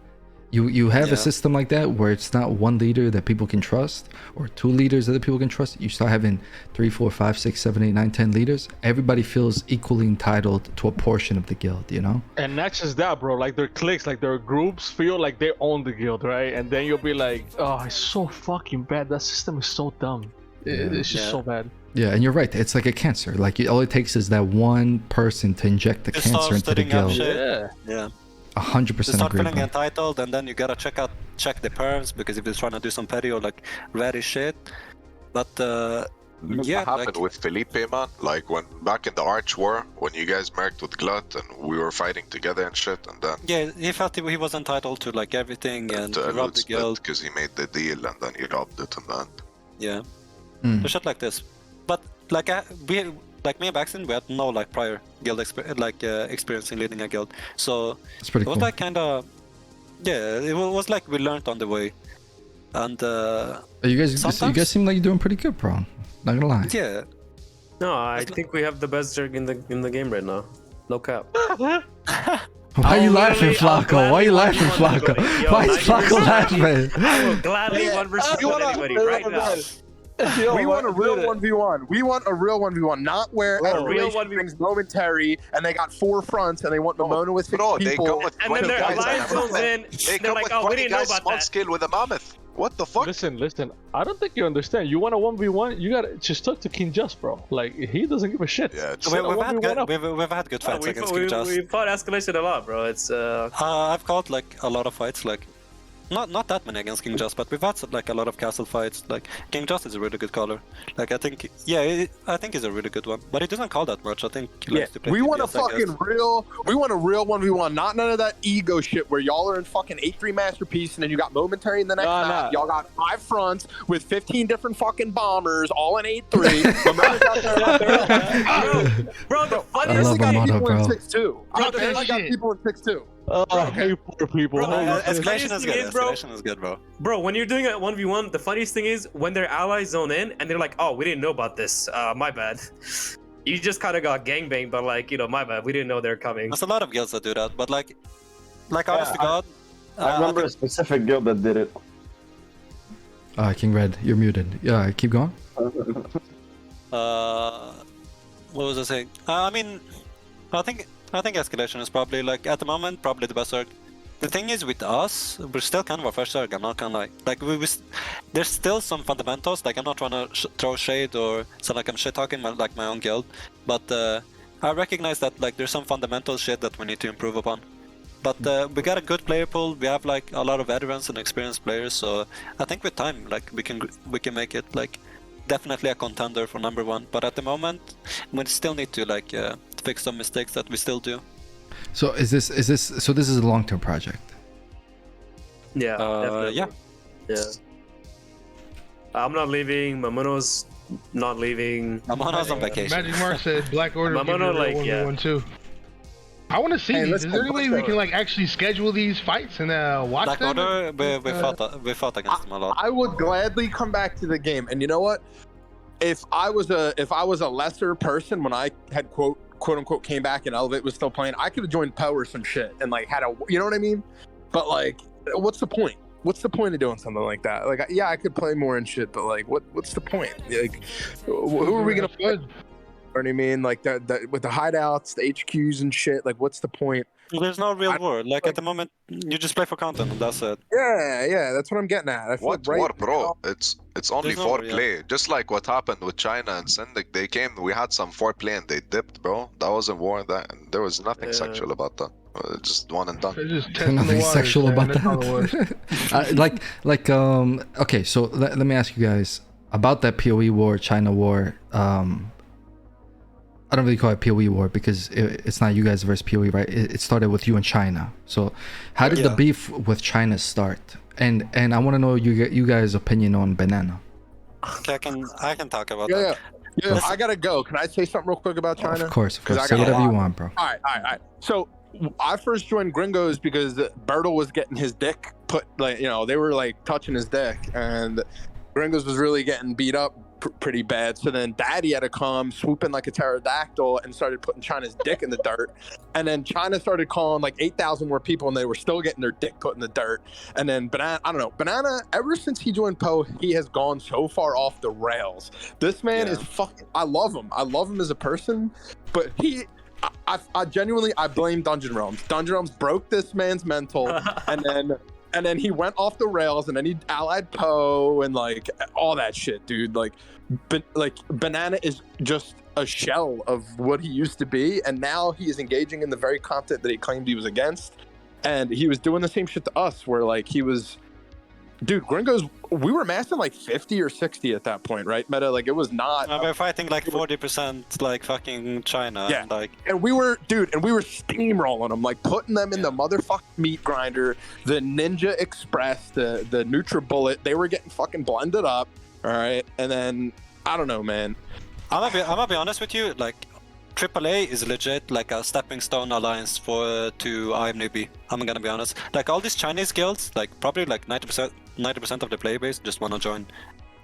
You have a system like that where it's not one leader that people can trust or two leaders that people can trust. You start having 3, 4, 5, 6, 7, 8, 9, 10 leaders. Everybody feels equally entitled to a portion of the guild, you know? And not just that, bro. Like their cliques, like their groups feel like they own the guild, right? And then you'll be like, oh, it's so fucking bad. That system is so dumb. It's just so bad. Yeah, and you're right. It's like a cancer. Like all it takes is that one person to inject the cancer into the guild. Yeah. 100% start agree, feeling bro. entitled, and then you gotta check the perms, because if they're trying to do some petty or like ratty shit. But What happened with Felipe, man? Like when back in the Arch War, when you guys merged with Glut and we were fighting together and shit, and then yeah, he felt he was entitled to like everything, and he robbed the guild because he made the deal, and then he robbed it, and then so shit like this. But like me and Baxton, we had no like prior guild experience in leading a guild, so it's pretty it was cool. like kind of it was like we learned on the way, and you guys seem like you're doing pretty good, bro. Not gonna lie. Yeah. No, I think we have the best jerk in the game right now. No cap. Why are you laughing, Flacco? Why are you laughing, Flacco? Why is Flacco laughing? I will gladly one versus anybody right now. We want a real 1v1. We want a real 1v1, not where Adoration brings momentary and they got 4 fronts and they want Mamono with 6 people. They come with and then their alliance goes in. They're like, oh, we didn't know about that. Scale with a mammoth. What the fuck? Listen. I don't think you understand. You want a 1v1, you gotta just talk to King Just, bro. Like, he doesn't give a shit. Yeah, we've had good fights against King Just. We fought Escalation a lot, bro. It's I've caught like a lot of fights, like not that many against King Just, but we've had like a lot of castle fights. Like King Just is a really good caller. Like I think he's a really good one, but he doesn't call that much. I think he likes to play we want a TPS, I guess. we want a real 1v1, not none of that ego shit where y'all are in fucking 8-3 masterpiece and then you got momentary in the next map. Y'all got 5 fronts with 15 different fucking bombers all in 8-3. bro, the I love Mamono, bro. 6-2. I barely got people in 6-2. Oh, hey, poor people. Bro, Escalation is good. Escalation is good, bro. Bro, when you're doing a 1v1, the funniest thing is when their allies zone in and they're like, oh, we didn't know about this. My bad. You just kind of got gangbanged, but like, you know, my bad. We didn't know they're coming. There's a lot of guilds that do that, but like honest to God. I remember a specific guild that did it. Kingfred, you're muted. Yeah, keep going. What was I saying? I mean, I think Escalation is probably like at the moment probably the best arc. The thing is with us, we're still kind of a fresh arc. I'm not gonna lie. Like there's still some fundamentals. Like I'm not trying to throw shade or sound like I'm shit talking like my own guild, but I recognize that like there's some fundamental shit that we need to improve upon. But we got a good player pool. We have like a lot of veterans and experienced players. So I think with time, like we can make it like definitely a contender for #1. But at the moment, we still need to like fix some mistakes that we still do. So is this so this is a long-term project? Yeah, definitely. Yeah. I'm not leaving. Mamono's not leaving. Mamono's on vacation. Magicmark said Black Order. Mamono, like, yeah. Too. I want to see these. Is there any way we can like actually schedule these fights and watch Black them? Order, we fought against them a lot. I would gladly come back to the game, and you know what? If I was a lesser person when I had quote unquote came back and Elevate was still playing, I could have joined Poe or some shit and like had a, you know what I mean? But like, what's the point? What's the point of doing something like that? Like, yeah, I could play more and shit, but like, what's the point? Like, who are we gonna play? You know what I mean? Like that with the hideouts, the HQs and shit. Like, what's the point There's no real war. Like at the moment, you just play for content, and that's it. Yeah, that's what I'm getting at. I feel What like war, right bro? now- It's only There's no war, foreplay. Just like what happened with China and Syndic. They came, we had some foreplay and they dipped, bro. That wasn't war. That there was nothing sexual about that. Just one and done. They're just testing the Nothing waters, sexual man. about That's all it was. that. Okay, so let me ask you guys about that PoE war, China war. I don't really call it PoE war because it's not you guys versus PoE, right? It started with you and China. So how did the beef with China start? And I want to know you guys' opinion on banana. Okay, I can talk about that. Yeah, I gotta go. Can I say something real quick about China? Of course. I Say got whatever a you lot. want, bro. All right. So I first joined Gringos because Bertle was getting his dick put, like, you know, they were like touching his dick, and Gringos was really getting beat up pretty bad. So then Daddy had to come swooping like a pterodactyl and started putting China's dick in the dirt. And then China started calling like 8,000 more people, and they were still getting their dick put in the dirt. And then Banana, I don't know, Banana, ever since he joined Poe, he has gone so far off the rails. This man is fucking, I love him. I love him as a person, but I genuinely, I blame Dungeon Realms. Dungeon Realms broke this man's mental, and then he went off the rails, and then he allied Poe and like all that shit, dude. Like Banana is just a shell of what he used to be, and now he is engaging in the very content that he claimed he was against. And he was doing the same shit to us, where like he was, dude, Gringos, we were massing like 50 or 60 at that point, right? Meta, like it was not. We're fighting like 40% like fucking China. Yeah, and, like, and we were steamrolling them, like putting them in the motherfucking meat grinder, the Ninja Express, the NutriBullet. They were getting fucking blended up, all right. And then I don't know, man. I'm gonna be honest with you. Like, AAA is legit like a stepping stone alliance to I Am Newbie. I'm gonna be honest. Like all these Chinese guilds, like probably like 90% of the player base just wanna join.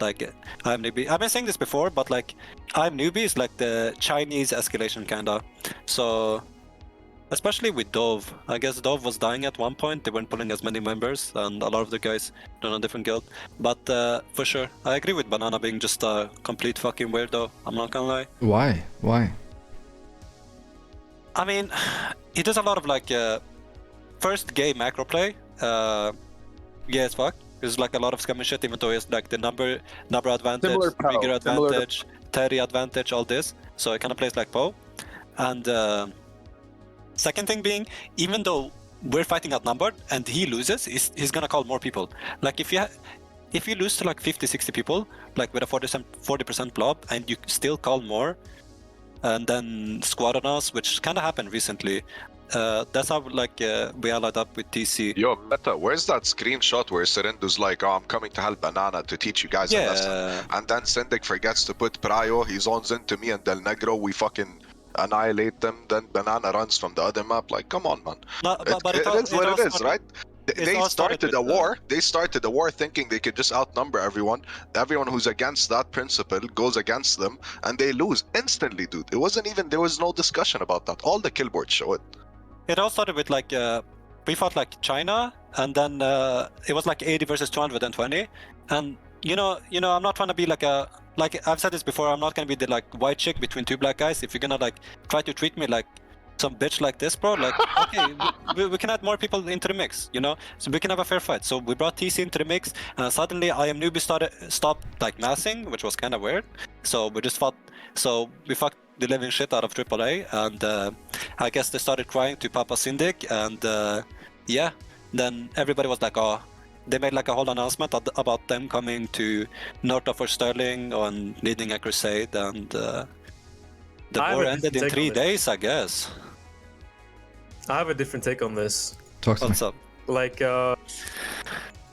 Like I Am Newbie. I've been saying this before, but like I Am Newbie is like the Chinese escalation kinda. So especially with Dove, I guess Dove was dying at one point. They weren't pulling as many members, and a lot of the guys joined a different guild. But for sure, I agree with Banana being just a complete fucking weirdo. I'm not gonna lie. Why? I mean, he does a lot of like first gay macro play. Gay as fuck. There's like a lot of scummy shit, even though it's like the number advantage, figure advantage, Terry advantage, all this. So it kind of plays like Poe. And second thing being, even though we're fighting outnumbered and he loses, he's gonna call more people. Like if you lose to like 50-60 people, like with a 40% blob, and you still call more, and then squad on us, which kind of happened recently. That's how like we allied up with TC. Yo, Meta, where's that screenshot where Serendo's like, oh, I'm coming to help Banana to teach you guys a lesson. And then Syndic forgets to put Prio, he zones into me and Del Negro, we fucking annihilate them, then Banana runs from the other map. Like, come on, man. But it is what it is, right? They started a war. They started a war thinking they could just outnumber everyone. Everyone who's against that principle goes against them, and they lose instantly, dude. It wasn't even, there was no discussion about that. All the kill boards show it. It all started with like we fought like China, and then it was like 80 versus 220. And you know, I'm not trying to be like I've said this before. I'm not gonna be the like white chick between two black guys. If you're gonna like try to treat me like some bitch like this, bro, like okay, we can add more people into the mix, you know, so we can have a fair fight. So we brought TC into the mix, and suddenly I Am Newbie stopped like massing, which was kind of weird. So we just fought. So we fucked the living shit out of AAA, and I guess they started crying to Papa Syndic, and yeah, then everybody was like, oh, they made like a whole announcement about them coming to north of Sterling on leading a crusade, and the war ended in 3 days, I guess. I have a different take on this. What's up? Like,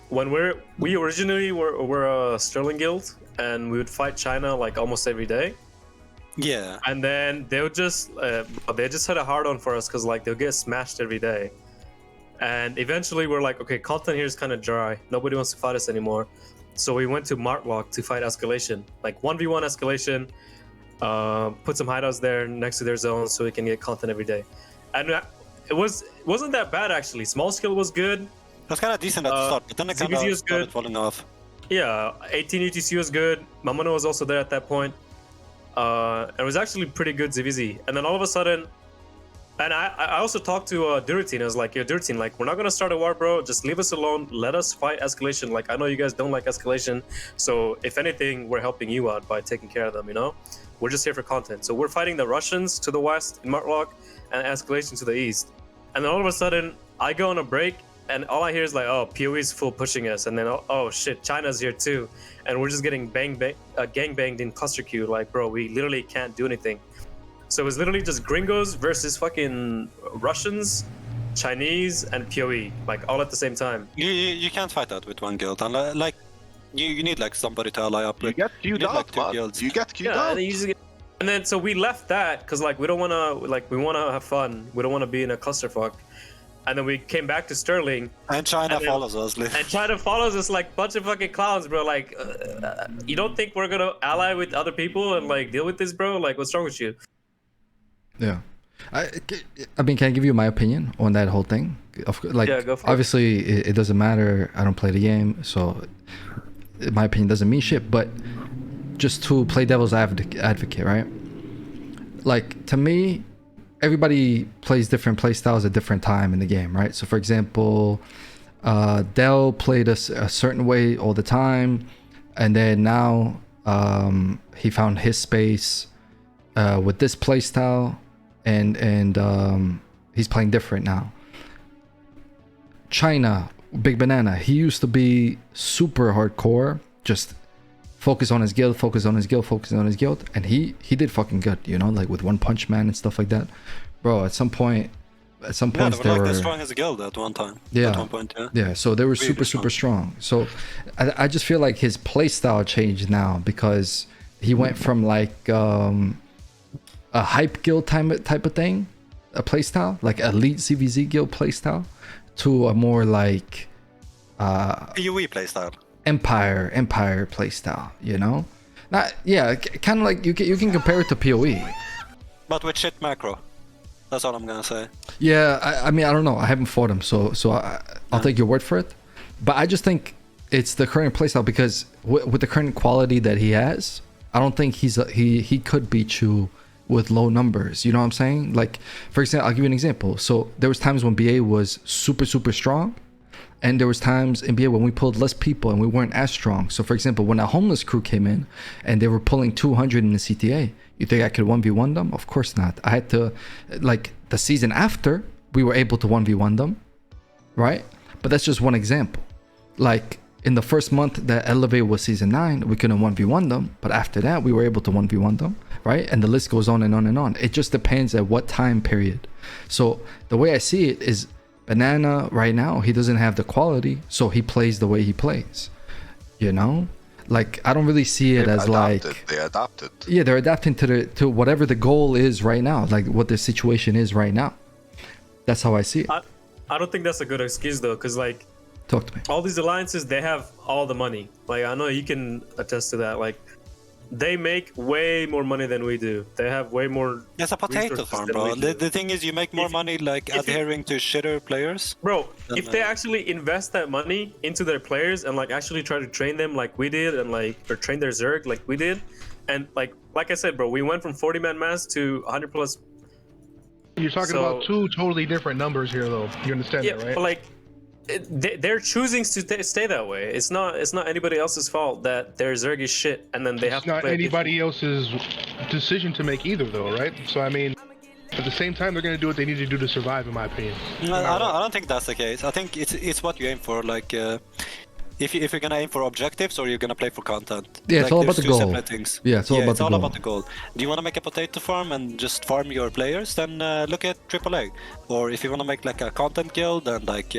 when we originally were a Sterling guild, and we would fight China like almost every day. Yeah. And then they would just had a hard on for us because like they'll get smashed every day. And eventually we're like, okay, content here is kind of dry. Nobody wants to fight us anymore. So we went to Martlock to fight escalation, like 1v1 escalation. Put some hideouts there next to their zones so we can get content every day. And it wasn't that bad actually. Small scale was good. It was kind of decent at the start, but then it kind of started falling off. Yeah, 18 UTC was good. Mamono was also there at that point. And it was actually pretty good ZVZ. And then all of a sudden, And I also talked to Duratine. I was like, yo, Duratine, like, we're not gonna start a war, bro. Just leave us alone. Let us fight escalation. Like, I know you guys don't like escalation, so if anything, we're helping you out by taking care of them. You know, we're just here for content. So we're fighting the Russians to the west in Martlock, and escalation to the east. And then all of a sudden, I go on a break, and all I hear is like, oh, PoE's full pushing us, and then oh shit, China's here too, and we're just getting gang banged in cluster queue. Like, bro, we literally can't do anything. So it was literally just Gringos versus fucking Russians, Chinese, and PoE, like all at the same time. You can't fight that with one guild, and like you need like somebody to ally up with. You get queued out, like, man. Guilds. You get queued out. And then so we left that because like we don't want to, like, we want to have fun. We don't want to be in a clusterfuck. And then we came back to Sterling. And China follows us. And China follows us like bunch of fucking clowns, bro. Like, you don't think we're gonna ally with other people and like deal with this, bro? Like, what's wrong with you? Yeah, I mean, can I give you my opinion on that whole thing? Like, yeah, go for obviously, it doesn't matter. I don't play the game, so my opinion doesn't mean shit. But just to play devil's advocate, right? Like, to me, everybody plays different play styles at different time in the game, right? So, for example, Dell played a certain way all the time, and then now he found his space with this play style. And he's playing different now. China, Big Banana, he used to be super hardcore, just focus on his guild, and he did fucking good, you know, like with One Punch Man and stuff like that. Bro, at some point they were like the strongest guild at one time. Yeah, at one point, yeah. So they were really super strong. So I just feel like his play style changed now because he went from like a hype guild type of thing, a playstyle, like elite CVZ guild playstyle, to a more like PoE playstyle, empire playstyle. You know, not kind of like you can compare it to PoE, but with shit macro. That's all I'm gonna say. Yeah, I mean, I don't know. I haven't fought him, so I'll take your word for it. But I just think it's the current playstyle because with the current quality that he has, I don't think he could beat you with low numbers. You know what I'm saying? Like, for example, I'll give you an example. So there was times when BA was super strong, and there was times in BA when we pulled less people and we weren't as strong. So for example, when a homeless crew came in and they were pulling 200 in the CTA, you think I could 1v1 them? Of course not. I had to, like, the season after, we were able to 1v1 them, right? But that's just one example. Like, in the first month that Elevate was season 9, we couldn't 1v1 them, but after that, we were able to 1v1 them, right? And the list goes on and on and on. It just depends at what time period. So the way I see it is Banana right now, he doesn't have the quality, so he plays the way he plays, you know? Like, I don't really see it as like they adapted. Yeah, they're adapting to whatever the goal is right now, like what the situation is right now. That's how I see it. I don't think that's a good excuse though, because like, talk to me. All these alliances, they have all the money. Like, I know you can attest to that. Like, they make way more money than we do. They have way more. It's a potato farm, bro. The thing is, you make more money like adhering to shitter players. Bro, if they actually invest that money into their players and like actually try to train them like we did, and like or train their Zerg like we did, and like I said, bro, we went from 40-man mass to 100 plus. You're talking about two totally different numbers here, though. You understand that, right? But like, they're choosing to stay that way. It's not anybody else's fault that their Zerg is shit, and then they have to play. It's not anybody else's decision to make either, though, right? So I mean, at the same time, they're going to do what they need to do to survive, in my opinion. No, I don't think that's the case. I think it's what you aim for. Like, if you're gonna aim for objectives or you're gonna play for content. Yeah, it's like, all about the goal. Separate things. Yeah, it's all about the goal. Do you want to make a potato farm and just farm your players? Then look at AAA. Or if you want to make like a content guild and like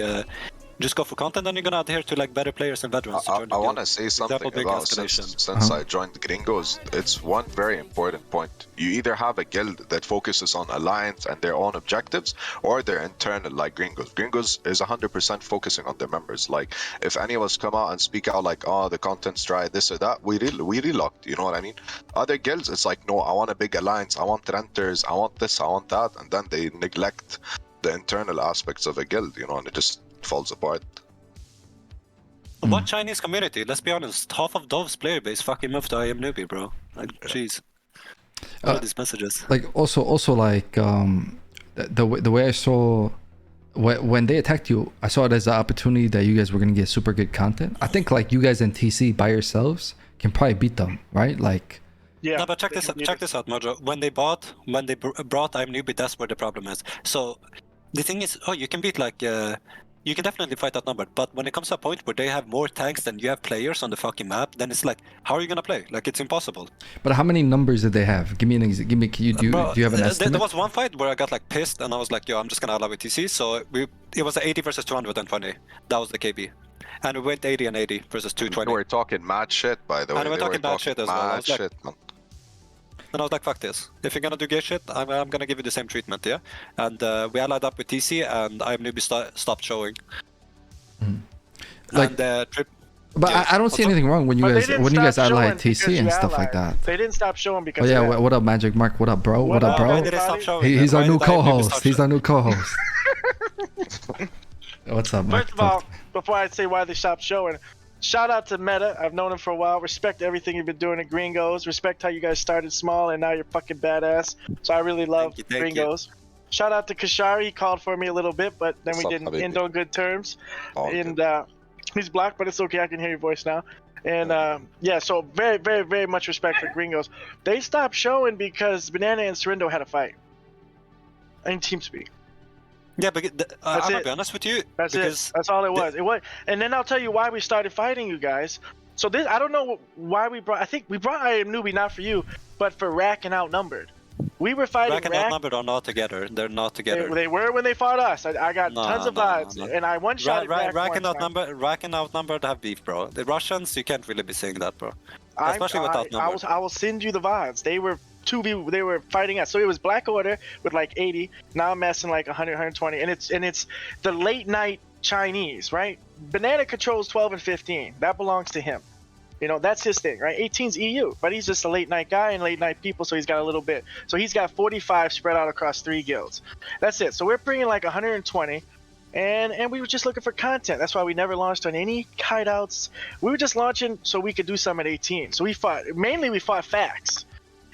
just go for content, then you're gonna adhere to like better players and veterans. I want to say something about since I joined Gringos. It's one very important point. You either have a guild that focuses on alliance and their own objectives, or they're internal like Gringos. Gringos is 100% focusing on their members. Like, if any of us come out and speak out like, oh, the content's dry, this or that, we relocked. You know what I mean? Other guilds, it's like, no, I want a big alliance, I want renters, I want this, I want that, and then they neglect the internal aspects of a guild, you know, and it just falls apart. What Chinese community? Let's be honest. Half of Dove's player base fucking moved to I am newbie, bro. Like, jeez. All these messages. Like also like the way I saw when they attacked you, I saw it as an opportunity that you guys were gonna get super good content. I think like you guys in TC by yourselves can probably beat them, right? Like. Yeah. No, but check this out, Mojo. When they brought I'm Newbie, that's where the problem is. So the thing is, you can beat like you can definitely fight outnumbered, but when it comes to a point where they have more tanks than you have players on the fucking map, then it's like, how are you gonna play? Like, it's impossible. But how many numbers did they have? Give me an example. Do you have an estimate? There was one fight where I got like pissed and I was like, yo, I'm just gonna allow it TC. So it was 80 versus 220. That was the KB. And we went 80 and 80 versus 220. We're talking mad shit, by the way. And we're talking bad shit as well. Mad shit, man. And I was like, fuck this. If you're gonna do gay shit, I'm gonna give you the same treatment, yeah? And we allied up with TC and I'm Newbie stopped showing. Like, and but I don't see anything wrong when you guys ally TC and stuff like that. They didn't stop showing because. Oh yeah, what up, Magicmark? What up, bro? What up, bro? He's our new co-host. He's our new co-host. What's up, Mike? First of all, before I say why they stopped showing, shout out to Meta. I've known him for a while. Respect everything you've been doing at Gringos. Respect how you guys started small and now you're fucking badass. So I really love Gringos. Shout out to Kashari. He called for me a little bit, but then we didn't end on good terms. And he's blocked, but it's okay. I can hear your voice now. And yeah, so very, very, very much respect for Gringos. They stopped showing because Banana and Sorindo had a fight. In TeamSpeak. Yeah, but I'm gonna be honest with you. That's it. That's all it was. It was, and then I'll tell you why we started fighting you guys. So this, I don't know why we brought. I think we brought I Am Newbie not for you, but for Rack and Outnumbered. We were fighting Rack and Outnumbered are not together. They're not together. They were when they fought us. I got tons of odds, and I one-shot Rack and Outnumbered have beef, bro. The Russians, you can't really be saying that, bro. Especially with Outnumbered. I will send you the VODs. They were 2v. They were fighting us. So it was Black Order with like 80. Now I'm messing like 100, 120, and it's the late night Chinese, right? Banana controls 12 and 15. That belongs to him. You know, that's his thing, right? 18's EU, but he's just a late night guy and late night people, so he's got a little bit. So he's got 45 spread out across 3 guilds. That's it. So we're bringing like 120, and we were just looking for content. That's why we never launched on any hideouts. We were just launching so we could do some at 18. So we fought Fax.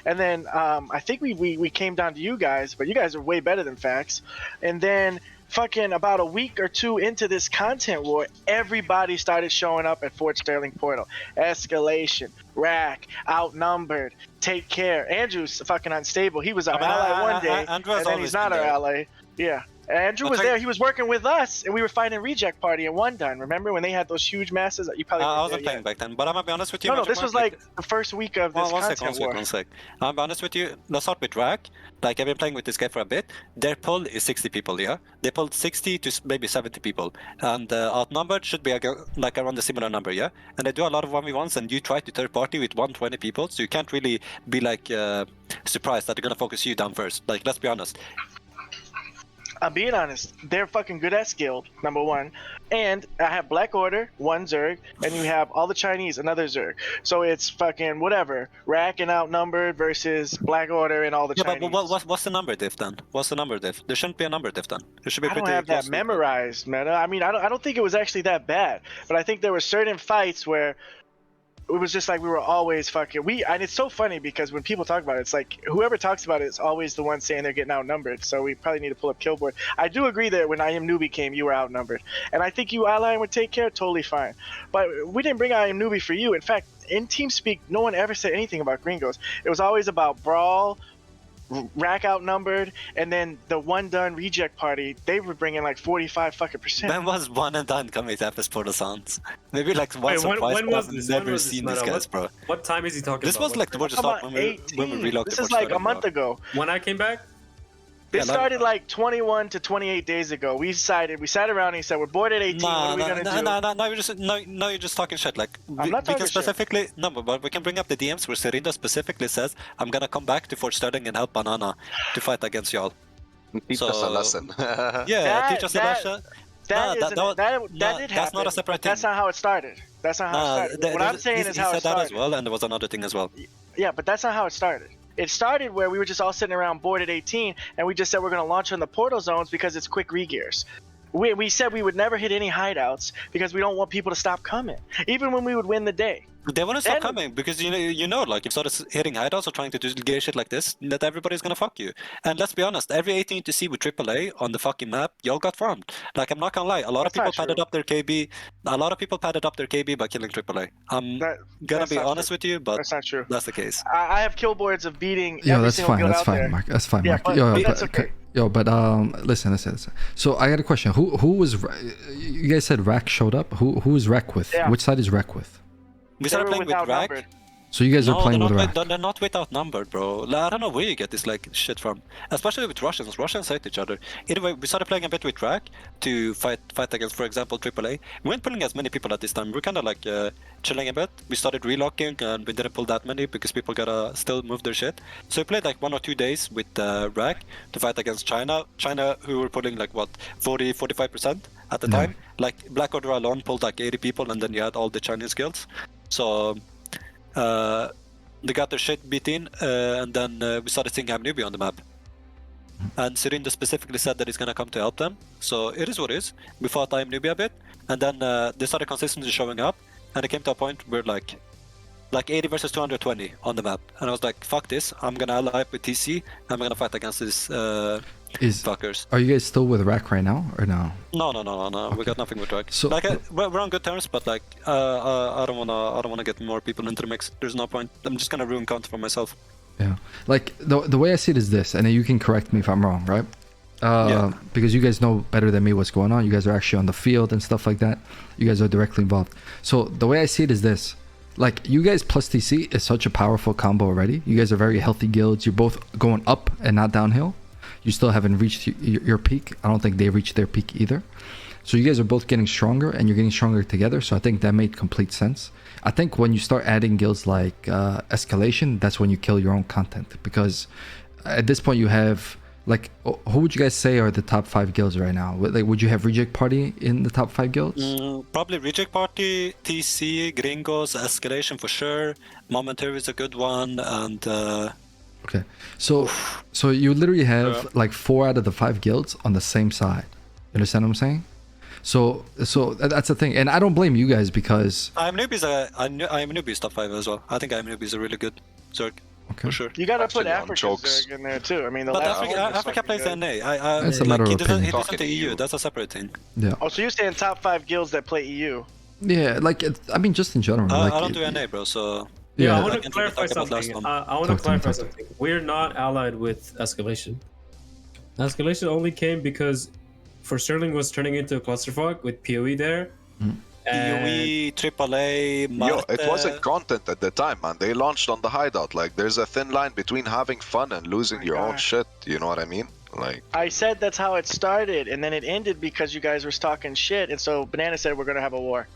And then I think we came down to you guys, but you guys are way better than Fax. And then fucking about a week or two into this content war, everybody started showing up at Fort Sterling Portal. Escalation, Rack, Outnumbered, Take Care. Andrew's fucking unstable. He was our ally one day, and then he's not our ally. Yeah. Andrew was there. He was working with us, and we were fighting Reject Party in One Done. Remember when they had those huge masses? You probably I wasn't playing back then, but I'm gonna be honest with you. No, this was like the first week of this content war. One sec. I'm gonna be honest with you. Let's start with Rack. Like, I've been playing with this guy for a bit. Their pull is 60 people, yeah? They pulled 60 to maybe 70 people. And Outnumbered should be like around a similar number, yeah? And they do a lot of 1v1s, and you try to third party with 120 people, so you can't really be like surprised that they're gonna focus you down first. Like, let's be honest. I'm being honest, they're fucking good at skill, number one. And I have Black Order, one Zerg, and you have all the Chinese, another Zerg. So it's fucking whatever. Rack and Outnumbered versus Black Order and all the Chinese. Yeah, but what's the number diff then? What's the number diff? There shouldn't be a number diff then. There should be I don't have that memorized, Meta. I mean, I don't think it was actually that bad. But I think there were certain fights where it was just like we were always fucking and it's so funny because when people talk about it, it's like whoever talks about it is always the one saying they're getting outnumbered. So we probably need to pull up Killboard. I do agree that when I Am Newbie came, you were outnumbered, and I think you allying would Take Care totally fine. But we didn't bring I Am Newbie for you. In fact, in TeamSpeak, no one ever said anything about Gringos. It was always about Brawl, Rack Outnumbered, and then the One Done Reject Party. They were bringing like 45 fucking %. When was One and Done coming to FS Portal Sounds? Maybe like once or twice. I've never seen these guys, bro. What time is he talking about? This was like towards the start when we relocked. This is like a month ago. When I came back? This started like 21 to 28 days ago. We sat around and he said, we're bored at 18, what are we gonna do? No, you're just talking shit. Like, I'm not talking specifically, shit. No, but we can bring up the DMs where Serinda specifically says, I'm gonna come back to Fort Sterling and help Banana to fight against y'all. Teach us a lesson. Teach us a lesson. That did happen. That's not a separate thing. That's not how it started. That's not how it started. What I'm saying is how it started. He said that as well, and there was another thing as well. Yeah, but that's not how it started. It started where we were just all sitting around bored at 18, and we just said we're going to launch on the portal zones because it's quick regears. We said we would never hit any hideouts because we don't want people to stop coming, even when we would win the day. They want to stop coming because like if you started hitting hideouts or trying to do gay shit like this, that everybody's gonna fuck you. And let's be honest, every 18 to see with AAA on the fucking map, y'all got farmed. Like I'm not gonna lie, a lot of people padded up their KB. A lot of people padded up their KB by killing AAA. I'm gonna be honest with you, but that's not true. That's the case. I have kill boards of beating. Yo, every that's single fine. guild That's out fine, there. Mark. That's fine, Yeah, Mark. but that's okay. But listen. So I got a question. Who was? You guys said Rack showed up. Who is Rack with? Yeah. Which side is Rack with? We started playing with Rack. So you guys are playing with Rack. They're not without numbered, bro. I don't know where you get this like shit from. Especially with Russians. Russians hate each other. Anyway, we started playing a bit with Rack to fight against, for example, AAA. We weren't pulling as many people at this time. We're kind of like chilling a bit. We started relocking and we didn't pull that many because people gotta still move their shit. So we played like 1 or 2 days with Rack to fight against China. China, who were pulling like what 40-45% at the time. Like Black Order alone pulled like 80 people, and then you had all the Chinese guilds. So. They got their shit beat in, and then we started seeing Amnubi on the map. And Sirinda specifically said that he's gonna come to help them. So it is what it is. We fought Amnubi a bit, and then they started consistently showing up, and it came to a point where like 80 versus 220 on the map. And I was like, fuck this, I'm gonna ally with TC, and I'm gonna fight against these fuckers. Are you guys still with Rack right now, or no? No. Okay. We got nothing with Rack. So, like, we're on good terms, but like, I don't wanna get more people into the mix. There's no point. I'm just gonna ruin counter for myself. Yeah. Like the way I see it is this, and you can correct me if I'm wrong, right? Because you guys know better than me what's going on. You guys are actually on the field and stuff like that. You guys are directly involved. So the way I see it is this. Like, you guys plus TC is such a powerful combo already. You guys are very healthy guilds. You're both going up and not downhill. You still haven't reached your peak. I don't think they reached their peak either. So you guys are both getting stronger, and you're getting stronger together. So I think that made complete sense. I think when you start adding guilds like Escalation, that's when you kill your own content. Because at this point you have, like, who would you guys say are the top 5 guilds right now? Like, would you have Reject Party in the top 5 guilds? Probably Reject Party, TC, Gringos, Escalation for sure. Momentary is a good one, and okay, so you literally have like 4 out of the 5 guilds on the same side. You understand what I'm saying? So that's the thing, and I don't blame you guys because IMNewbie's top 5 as well. I think IMNewbie is a really good Zerg. Okay. For sure. You gotta put Africa Zerg in there too. I mean, but Africa plays NA. It's a matter of he opinion. doesn't to EU. That's a separate thing. Yeah. Oh, so you're saying top 5 guilds that play EU? Yeah, like I mean, just in general. I like, don't do NA, bro. So yeah, I want to clarify something. I want to clarify something. We're not allied with Escalation. Escalation only came because for Sterling was turning into a clusterfuck with PoE there. PoE, AAA, Marte. It wasn't content at the time, man. They launched on the hideout. Like, there's a thin line between having fun and losing your own shit. You know what I mean? Like, I said that's how it started, and then it ended because you guys were talking shit, and so Banana said we're gonna have a war.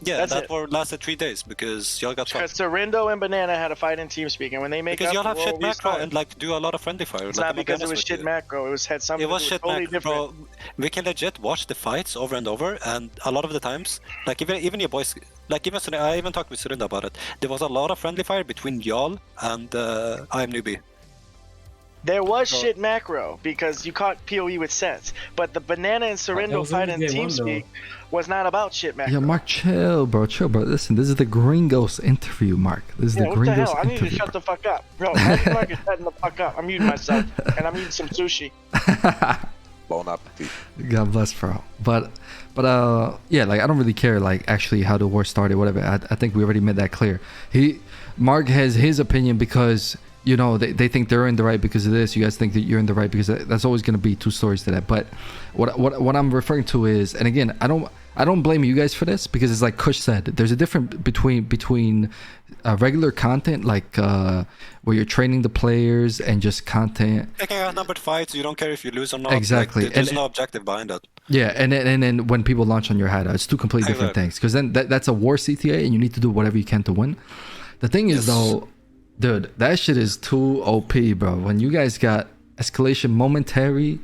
Yeah, that war lasted 3 days because y'all got fucked. Because Serindo and Banana had a fight in TeamSpeak, and when they make because y'all have war, shit macro and like do a lot of friendly fire. It's like, not because it was shit macro. It had something. It was shit totally macro, different. bro. We can legit watch the fights over and over, and a lot of the times, like even your boys, like I even talked with Serindo about it. There was a lot of friendly fire between y'all and IMNewbie. There was shit macro because you caught PoE with sets, but the Banana and Serindo fight in TeamSpeak was not about shit macro. Yeah, Mark, chill, bro. Listen, this is the Gringos interview, Mark. This is the Gringos the hell? I need interview. to shut the fuck up, bro. Magicmark is shutting the fuck up. I'm muting myself, and I'm eating some sushi. Bon appetit. God bless, bro. But yeah, like I don't really care, like actually how the war started, whatever. I think we already made that clear. Mark has his opinion because, you know, they think they're in the right because of this. You guys think that you're in the right because that's always going to be 2 stories to that. But what I'm referring to is, and again, I don't blame you guys for this because it's like Kush said, there's a difference between regular content, like where you're training the players, and just content. Taking outnumbered fights, you don't care if you lose or not. Exactly. Like, there's no objective behind that. Yeah, and then when people launch on your hideout, it's 2 completely different things. Because then that's a war CTA, and you need to do whatever you can to win. The thing is though, dude, that shit is too OP, bro. When you guys got Escalation Momentary,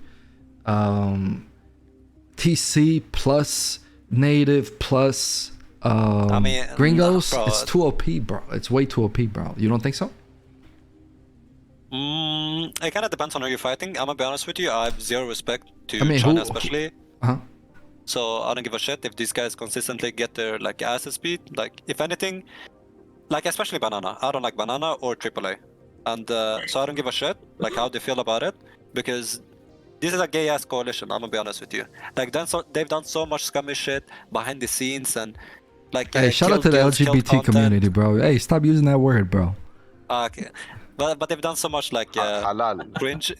TC plus Native plus Gringos, it's too OP, bro. It's way too OP, bro. You don't think so? It kind of depends on who you're fighting. I'm gonna be honest with you. I have zero respect to China, especially. So I don't give a shit if these guys consistently get their like asses beat. Like if anything, like especially Banana. I don't like Banana or AAA, and so I don't give a shit like how they feel about it, because this is a gay ass coalition. I'm gonna be honest with you. Like they've done so much scummy shit behind the scenes and like. Hey, shout out to the LGBT community, bro. Hey, stop using that word, bro. Okay, but they've done so much like cringe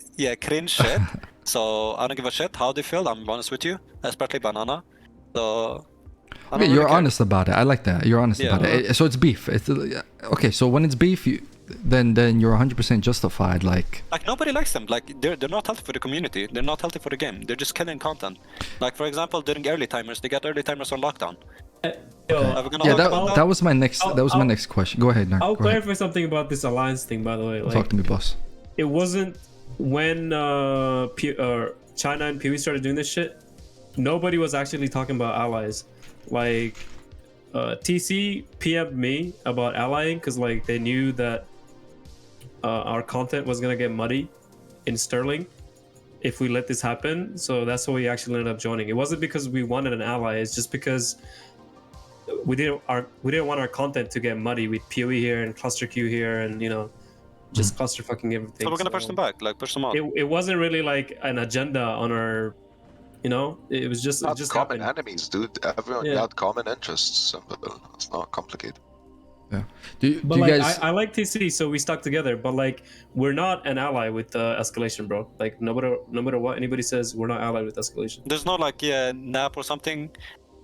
shit. So I don't give a shit how they feel. I'm honest with you, especially Banana. So. Okay, you're honest about it. I like that. You're honest about it. So it's beef. It's okay. So when it's beef, then you're 100% justified. Like nobody likes them. Like they're not healthy for the community. They're not healthy for the game. They're just killing content. Like for example, during early timers, they got early timers on lockdown. That was my next. My next question. Go ahead, Nerg. I'll clarify something about this alliance thing. By the way, like, talk to me, boss. It wasn't when China and PoE started doing this shit. Nobody was actually talking about allies. Like TC PM'd me about allying because like they knew that our content was gonna get muddy in Sterling if we let this happen. So that's why we actually ended up joining. It wasn't because we wanted an ally. It's just because we didn't want our content to get muddy with PoE here and cluster Q here and just cluster fucking everything. So we're gonna push them back, like push them out. It wasn't really like an agenda on our. It was just common happened. enemies, dude. Everyone got common interests. Simple. It's not complicated. Yeah. Do you guys... I like TC, so we stuck together. But like, we're not an ally with escalation, bro. Like, no matter what anybody says, we're not allied with escalation. There's no like nap or something.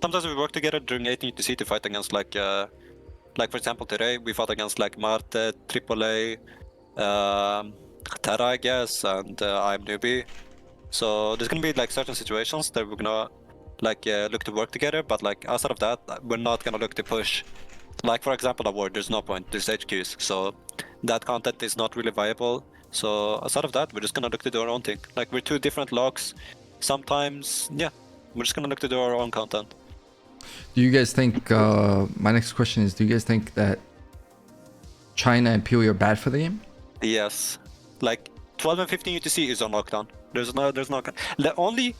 Sometimes we work together during 18 UTC to fight against like for example today we fought against like Marte, AAA, Terra, I guess, and I'm newbie. So there's gonna be like certain situations that we're gonna like look to work together, but like outside of that, we're not gonna look to push. Like for example, a ward, there's no point. There's HQs, so that content is not really viable. So outside of that, we're just gonna look to do our own thing. Like we're two different logs. Sometimes, we're just gonna look to do our own content. Do you guys think? My next question is: do you guys think that China and PoE are bad for the game? Yes. Like 12 and 15 UTC is on lockdown. There's no. The only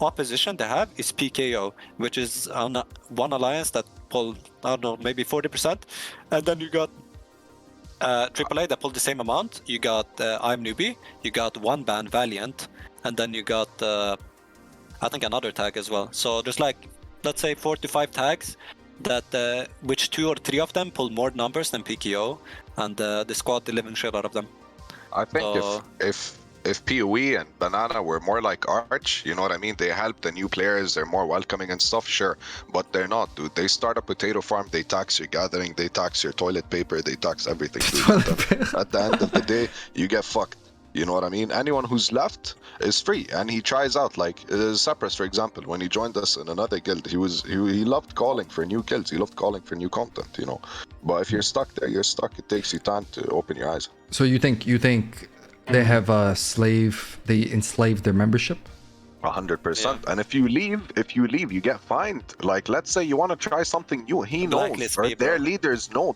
opposition they have is PKO, which is on one alliance that pulled, I don't know, maybe 40%, and then you got AAA that pulled the same amount. You got I'm newbie. You got one ban Valiant, and then you got I think another tag as well. So there's like, let's say 4 to 5 tags that which 2 or 3 of them pull more numbers than PKO, and the squad the living shit out of them. I think if PoE and Banana were more like Arch, you know what I mean? They help the new players, they're more welcoming and stuff, sure. But they're not, dude. They start a potato farm, they tax your gathering, they tax your toilet paper, they tax everything, dude. At the end of the day, you get fucked. You know what I mean? Anyone who's left is free, and he tries out. Like Cypress, for example, when he joined us in another guild, he loved calling for new kills. He loved calling for new content, you know. But if you're stuck there, you're stuck. It takes you time to open your eyes. So you think they have they enslave their membership? 100%. And if you leave, you get fined. Like, let's say you want to try something new. He knows, or their leaders know.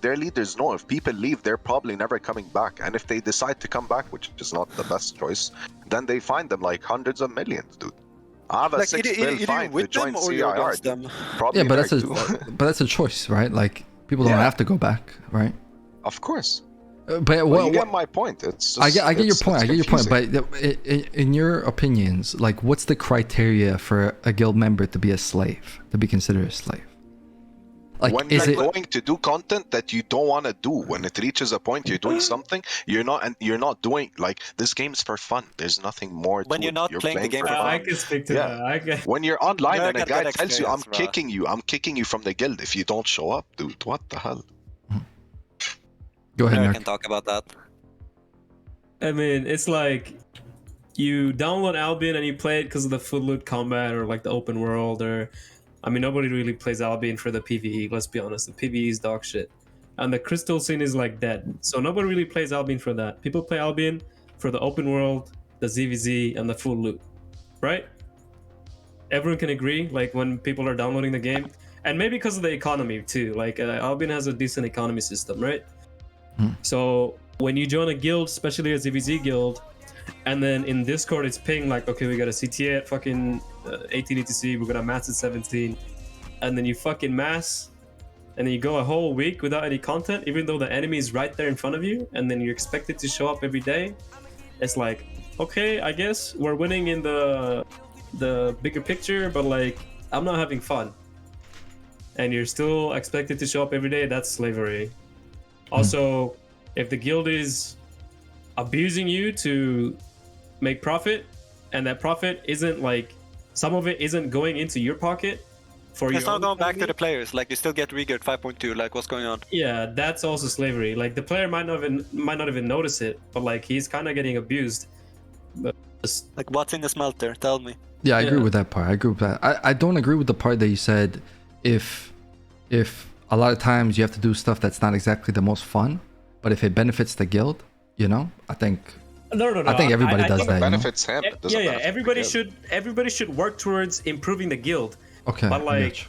If people leave, they're probably never coming back. And if they decide to come back, which is not the best choice, then they find them like hundreds of millions, dude. I have a like, 6 bill fine to join CIR. Yeah, but that's a choice, right? Like, people don't have to go back, right? Of course. But you get my point. It's just, I get your point. I get your point. But in your opinions, like, what's the criteria for a guild member to be a slave, to be considered a slave? Like, when you're going to do content that you don't want to do, when it reaches a point you're doing something, you're not doing, like, this game's for fun. There's nothing more to it. When you're not playing the game for fun. I can speak to that. When you're online and a guy tells you, I'm kicking you from the guild if you don't show up, dude, what the hell? Go ahead, I Nerg. can talk about that. I mean, it's like you download Albion and you play it because of the full loot combat or like the open world, or I mean, nobody really plays Albion for the PvE. Let's be honest, the PvE is dog shit, and the crystal scene is like dead. So nobody really plays Albion for that. People play Albion for the open world, the ZVZ, and the full loot, right? Everyone can agree. Like when people are downloading the game, and maybe because of the economy too. Like Albion has a decent economy system, right? So when you join a guild, especially a ZVZ guild, and then in Discord it's ping like, okay, we got a CTA at fucking 18 ETC, we're gonna mass at 17, and then you fucking mass, and then you go a whole week without any content, even though the enemy is right there in front of you, and then you're expected to show up every day. It's like, okay, I guess we're winning in the bigger picture, but like I'm not having fun. And you're still expected to show up every day. That's slavery. Also, if the guild is abusing you to make profit, and that profit isn't like, some of it isn't going into your pocket for your it's not going back to the players. Like you still get regeared 5.2. Like what's going on? Yeah, that's also slavery. Like the player might not even notice it, but like he's kind of getting abused. But like what's in the smelter? Tell me. Yeah, I agree with that part. I agree with that. I don't agree with the part that you said if a lot of times you have to do stuff that's not exactly the most fun, but if it benefits the guild, you know, I think. No. I think everybody does that. Benefits him. Yeah. Everybody should work towards improving the guild. Okay. But like,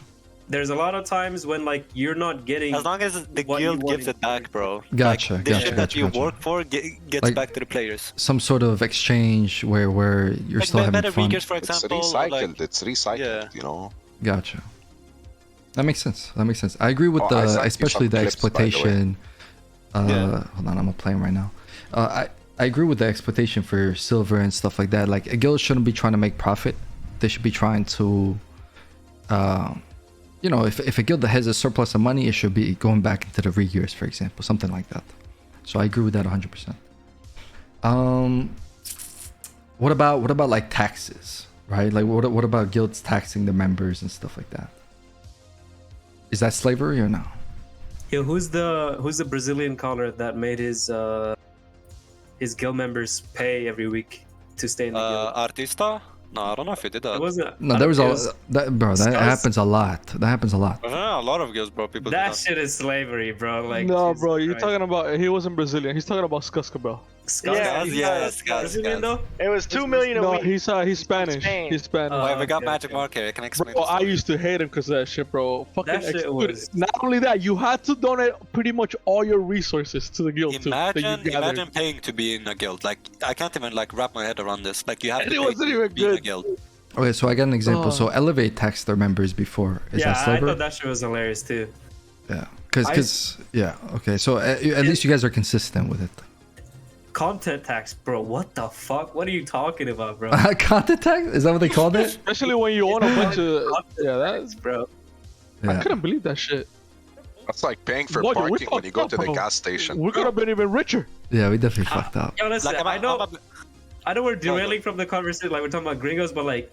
there's a lot of times when like you're not getting. As long as the guild gives it back, bro. Gotcha. Like, the shit that you work for gets like, back to the players. Some sort of exchange where you're like still having better fun. Riggers, for example, it's recycled. like, It's recycled. You know. Gotcha. That makes sense. I agree with especially the clips, exploitation. Hold on, I'm playing right now. I agree with the exploitation for silver and stuff like that. Like a guild shouldn't be trying to make profit. They should be trying to, you know, if a guild that has a surplus of money, it should be going back into the regears, for example, something like that. So I agree with that 100%. What about like taxes, right? Like what about guilds taxing the members and stuff like that? Is that slavery or no? Yo, who's the Brazilian caller that made his guild members pay every week to stay in the guild? Artista? No, I don't know if he did that. It wasn't. No, there was that happens a lot. That happens a lot. A lot of guilds, bro. People. That shit is slavery, bro. Like. No, bro, you're talking about. He wasn't Brazilian. He's talking about Skuskabel. Brazilian though? It was 2 million a week. He's Spanish. He's Spanish. Wait, we got Magicmark here. I can explain. Bro, I used to hate him because of that shit, bro. Fucking that shit was... Not only that, you had to donate pretty much all your resources to the guild. Imagine paying to be in a guild. Like I can't even like wrap my head around this. Like you have to pay to be in a guild. Okay, so I got an example. So Elevate taxed their members before. Is that slavery? I thought that shit was hilarious too. Yeah, because okay. So at least you guys are consistent with it. Content tax, bro. What the fuck? What are you talking about, bro? Content tax? Is that what they called it? Especially when you own a bunch of that's bro. I couldn't believe that shit. That's like paying for parking when you go to the gas station. We could have been even richer. Yeah, we definitely fucked up. Yo, listen, I know we're derailing from the conversation, like we're talking about Gringos, but like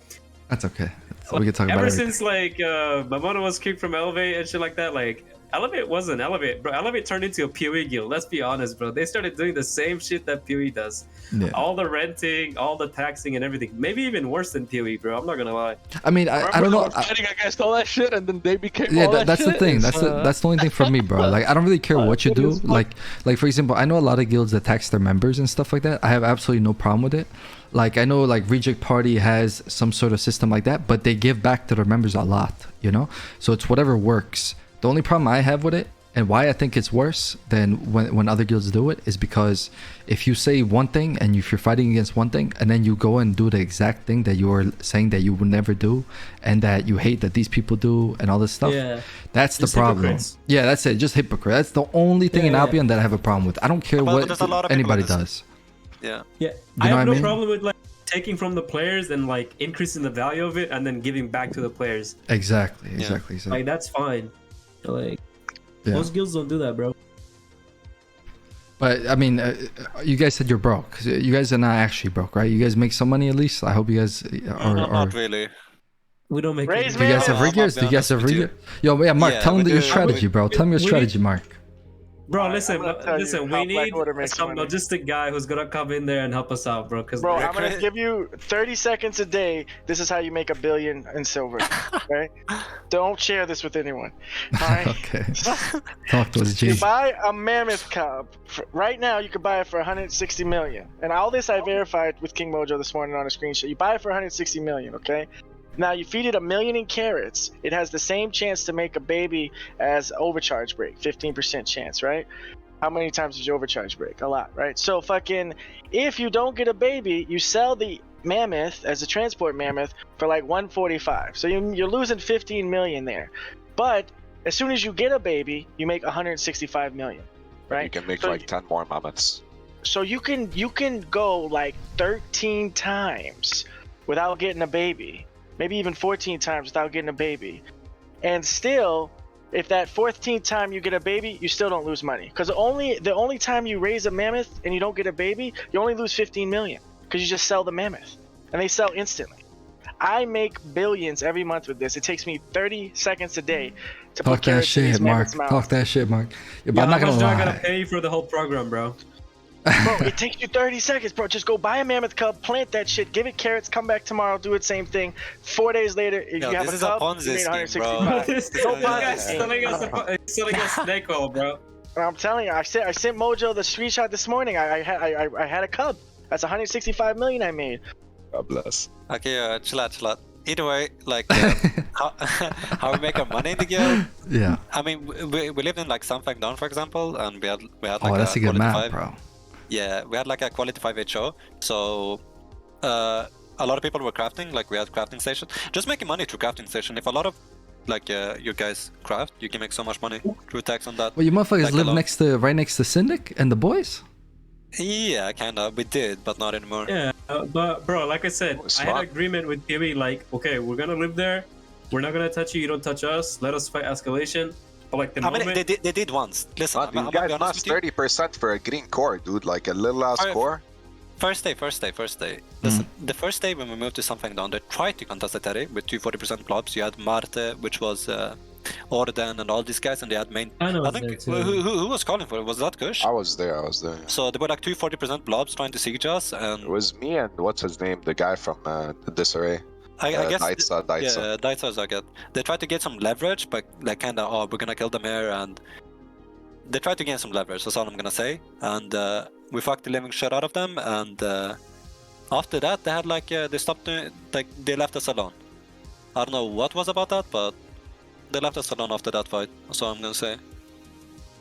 that's okay. We can talk about it. Ever since like Mamono was kicked from Elevate and shit like that, like Elevate wasn't Elevate, bro. Elevate turned into a PoE guild. Let's be honest, bro. They started doing the same shit that PoE does. Yeah. All the renting, all the taxing, and everything. Maybe even worse than PoE, bro. I'm not gonna lie. I mean, I don't know. Fighting against all that shit, and then they became. Yeah, all that that's shit. the thing. That's the only thing for me, bro. Like, I don't really care what you do. Like for example, I know a lot of guilds that tax their members and stuff like that. I have absolutely no problem with it. Like, I know like Reject Party has some sort of system like that, but they give back to their members a lot, you know. So it's whatever works. The only problem I have with it, and why I think it's worse than when other guilds do it, is because if you say one thing and if you're fighting against one thing and then you go and do the exact thing that you're saying that you would never do and that you hate that these people do and all this stuff, that's the problem. Hypocrites. Yeah, that's it. Just hypocrite. That's the only thing in Albion that I have a problem with. I don't care what anybody does. Yeah. I have no problem with like taking from the players and like increasing the value of it and then giving back to the players. Exactly. Like that's fine. Like most guilds don't do that, bro. But I mean, you guys said you're broke. You guys are not actually broke, right? You guys make some money at least. I hope you guys are. Not really. We don't make. Do you guys have riggers? Do you guys have riggers? Yo, yeah, Mark, tell them your strategy, bro. Tell them your strategy, Mark. Bro, listen. We need some logistic guy who's gonna come in there and help us out, bro. Bro, I'm gonna give you 30 seconds a day. This is how you make $1 billion in silver. Okay? Don't share this with anyone. All right? Okay. Talk to us, G. You buy a mammoth cub. Right now, you could buy it for 160 million. And all this I verified with King Mojo this morning on a screenshot. You buy it for 160 million. Okay. Now you feed it 1 million in carrots, it has the same chance to make a baby as overcharge break, 15% chance, right? How many times did your overcharge break? A lot, right? So fucking, if you don't get a baby, you sell the mammoth as a transport mammoth for like 145. So you're losing 15 million there. But as soon as you get a baby, you make 165 million, right? You can make so, like 10 more mammoths. So you can go like 13 times without getting a baby, maybe even 14 times without getting a baby, and still, if that 14th time you get a baby, you still don't lose money. Because the only time you raise a mammoth and you don't get a baby, you only lose 15 million because you just sell the mammoth, and they sell instantly. I make billions every month with this. It takes me 30 seconds a day to Talk put that carrots in these shit, Mark. mammoths' mouths. Talk that shit, Mark. Yeah, but Yeah, I'm not how much do gonna I gotta lie. pay you for the whole program, bro? Bro, it takes you 30 seconds, bro. Just go buy a mammoth cub, plant that shit, give it carrots, come back tomorrow, do it same thing. 4 days later, if you have a cub, you made 165. This guy's selling us snake oil, bro. I'm telling you, I sent Mojo the screenshot this morning. I had a cub. That's 165 million I made. God bless. Okay, chill out. Either way, like how we make our money in the guild. Yeah. I mean, we lived in like Sunfang Dawn, for example, and we had like That's a good quality map, 5. bro. Yeah, we had like a quality 5 HO. So a lot of people were crafting. Like we had crafting station. Just making money through crafting station. If a lot of like you guys craft, you can make so much money through tax on that. Well, you motherfuckers like, live right next to Syndic and the boys. Yeah, kinda. We did, but not anymore. Yeah, but bro, like I said, I had an agreement with Kiwi, like, okay, we're gonna live there. We're not gonna touch you. You don't touch us. Let us fight escalation. But like the I moment mean, they did once. Listen, You guys lost 30% for a green core, dude. Like a little ass core. First day. Listen, the first day when we moved to something down, they tried to contest the Terry with 240% blobs. You had Marte, which was Orden, and all these guys, and they had main. I think who was calling for it? Was that Kush? I was there. Yeah. So they were like 240% blobs trying to siege us, and it was me and what's his name, the guy from Disarray. I guess Daitsa. Yeah, Daitsa Zagat. They tried to get some leverage, but like kinda, we're gonna kill them here, and they tried to gain some leverage. That's all I'm gonna say. And we fucked the living shit out of them. And after that, they had like they stopped doing, like they left us alone. I don't know what was about that, but they left us alone after that fight. That's all I'm gonna say.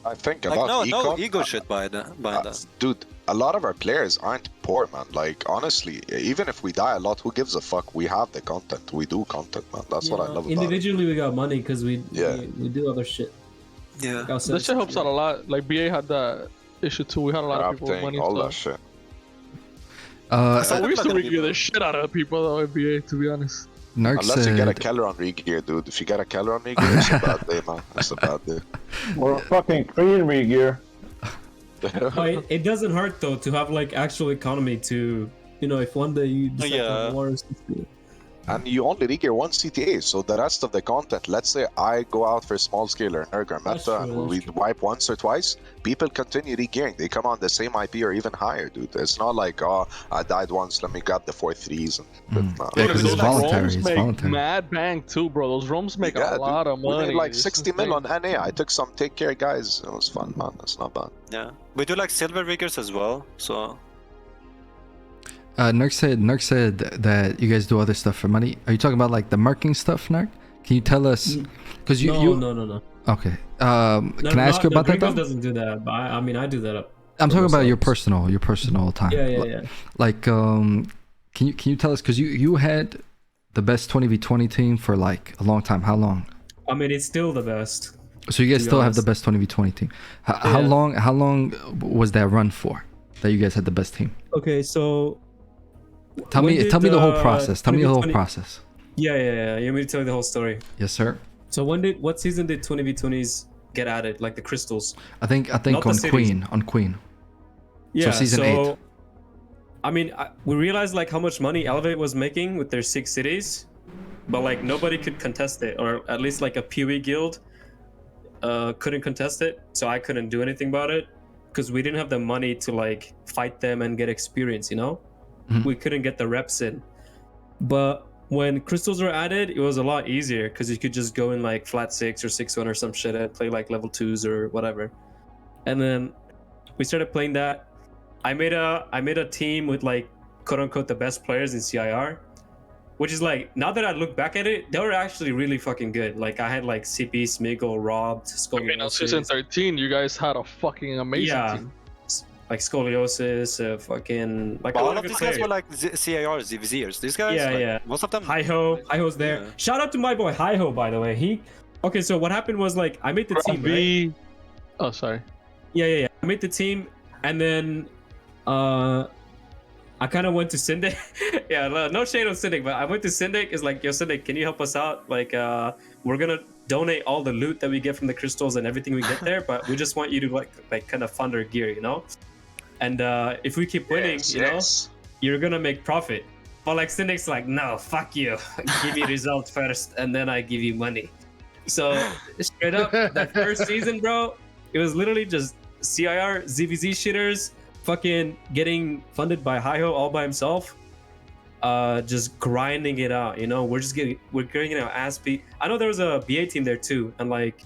I think like, about no ego shit behind that. Dude, a lot of our players aren't poor, man. Like honestly, even if we die a lot, who gives a fuck? We have the content. We do content, man. That's what I love about it. Individually, we got money because we do other shit. Yeah, that shit helps out a lot. Like BA had that issue too. We had a lot of people with money. All that shit. So we used to re-gear the shit out of people though in BA, to be honest. Unless you get a Keller on re-gear, dude. If you get a Keller on re-gear, it's a bad day, man. It's a bad day. Or a fucking Korean re-gear. It doesn't hurt though to have like actual economy to, if one day you decide to have wars. And you only re-gear one CTA, so the rest of the content, let's say I go out for small scaler, Nerg or Meta, and we wipe once or twice, people continue re-gearing. They come on the same IP or even higher, dude. It's not like, I died once, let me grab the 4-3s. Yeah, because it's voluntary. It's voluntary. Mad bang too, bro. Those roams make a lot of money. We made like 60 mil on NA. I took some take care guys. It was fun, man. It's not bad. Yeah, we do like silver riggers as well, so... Nerg said that you guys do other stuff for money. Are you talking about like the marking stuff, Nerg? Can you tell us? Because No. Okay. Can I ask you about that? Cringos doesn't do that, but I mean I do that. I'm talking about your personal time. Yeah. Like, can you tell us? Because you had the best 20v20 team for like a long time. How long? I mean, it's still the best. So you guys still have the best 20v20 team. How long was that run for? That you guys had the best team? Okay, so. Tell me the whole process. Tell me the whole process. Yeah. You want me to tell you the whole story? Yes, sir. So what season did 20v20s get added? Like the crystals? I think on Queen. Yeah. So season 8. I mean, we realized like how much money Elevate was making with their 6 cities, but like nobody could contest it, or at least like a PoE guild couldn't contest it. So I couldn't do anything about it because we didn't have the money to like fight them and get experience. We couldn't get the reps in. But when crystals were added, it was a lot easier because you could just go in like flat 6 or 6-1 or some shit and play like level 2s or whatever. And then we started playing that. I made a team with like quote unquote the best players in CIR. which is like, now that I look back at it, they were actually really fucking good. Like I had like CP, Smiggle, Robbed, Scoliosis. Okay, now season 13, you guys had a fucking amazing team. Like Scoliosis, fucking like all of these guys were like CIRs, ZVZers. These guys, like, most of them. Hi-Ho's there. Shout out to my boy Hi-Ho, by the way. Okay, so what happened was like I made the team, right? Oh, sorry. Yeah. I made the team, and then I kind of went to Syndic. Yeah, no shade on Syndic, but I went to Syndic. It's like, yo, Syndic, can you help us out? Like, we're gonna donate all the loot that we get from the crystals and everything we get there, but we just want you to like kind of fund our gear, you know? And if we keep winning, you're gonna make profit. But like Syndic's like, no, fuck you. Give me results first, and then I give you money. So straight up, that first season, bro, it was literally just CIR, ZVZ shitters, fucking getting funded by Hi-Ho all by himself, just grinding it out, you know? We're getting our ass beat. I know there was a BA team there too, and like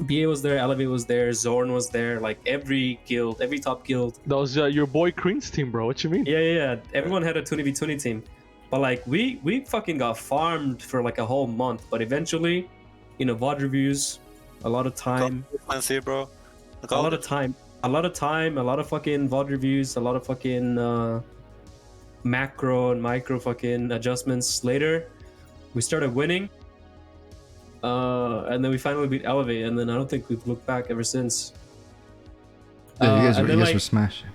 BA was there, Elevate was there, Zorn was there, like every guild, every top guild. That was your boy Crean's team, bro. What you mean? Yeah. Everyone had a 20v20 team. But like we fucking got farmed for like a whole month, but eventually, you know, VOD reviews, a lot of time. I see, bro. A lot of time, a lot of fucking VOD reviews, a lot of fucking macro and micro fucking adjustments. Later, we started winning. And then we finally beat Elevate, and then I don't think we've looked back ever since. Yeah, you guys were smashing.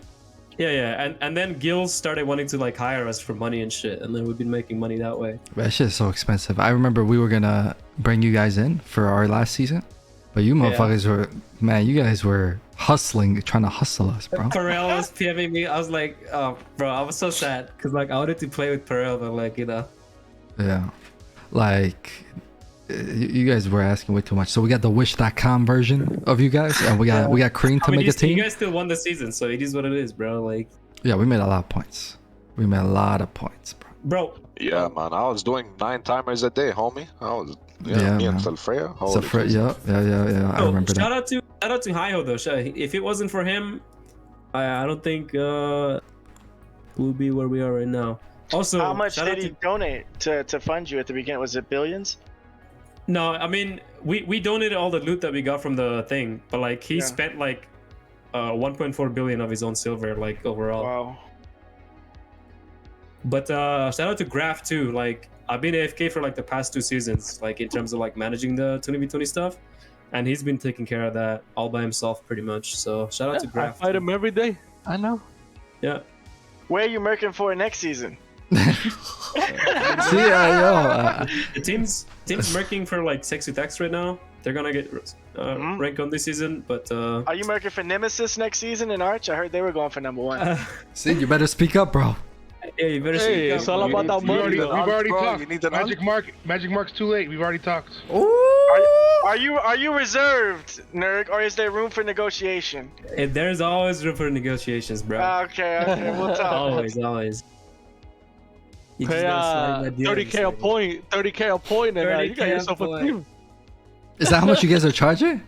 Yeah, and then guilds started wanting to like hire us for money and shit, and then we've been making money that way. That shit is so expensive. I remember we were gonna bring you guys in for our last season, but you motherfuckers were, man, you guys were hustling, trying to hustle us, bro. Perel was PMing me. I was like, oh, bro, I was so sad because like I wanted to play with Perel, but like, you know. Yeah, like you guys were asking way too much. So we got the Wish.com version of you guys, and we got Cream to make a team. You guys still won the season, so it is what it is, bro. Like, yeah, we made a lot of points. We made a lot of points, bro. Yeah, man, I was doing 9 timers a day, homie. I was me and Philfreya. Yeah. I remember that. Shout out to Hi-Ho though. If it wasn't for him, I don't think we'll be where we are right now. Also, how much did he donate to fund you at the beginning? Was it billions? No, I mean we donated all the loot that we got from the thing, but like he spent like 1.4 billion of his own silver, like overall. Wow. But shout out to Graph too. Like I've been AFK for like the past 2 seasons, like in terms of like managing the 20v20 stuff, and he's been taking care of that all by himself pretty much. So shout out to Graph. I fight him every day. I know. Yeah. Where are you merking for next season? The team's merking for like Sex with X right now. They're gonna get rank on this season, but are you merking for Nemesis next season in Arch? I heard they were going for #1. See, you better speak up, bro. Yeah, you better speak up. It's all about that money. We've already talked. Magicmark's too late. We've already talked. Are you reserved, Nerg, or is there room for negotiation? There's always room for negotiations, bro. Okay, we'll talk. Always. Pay 30k a point, and you got yourself a team. Is that how much you guys are charging?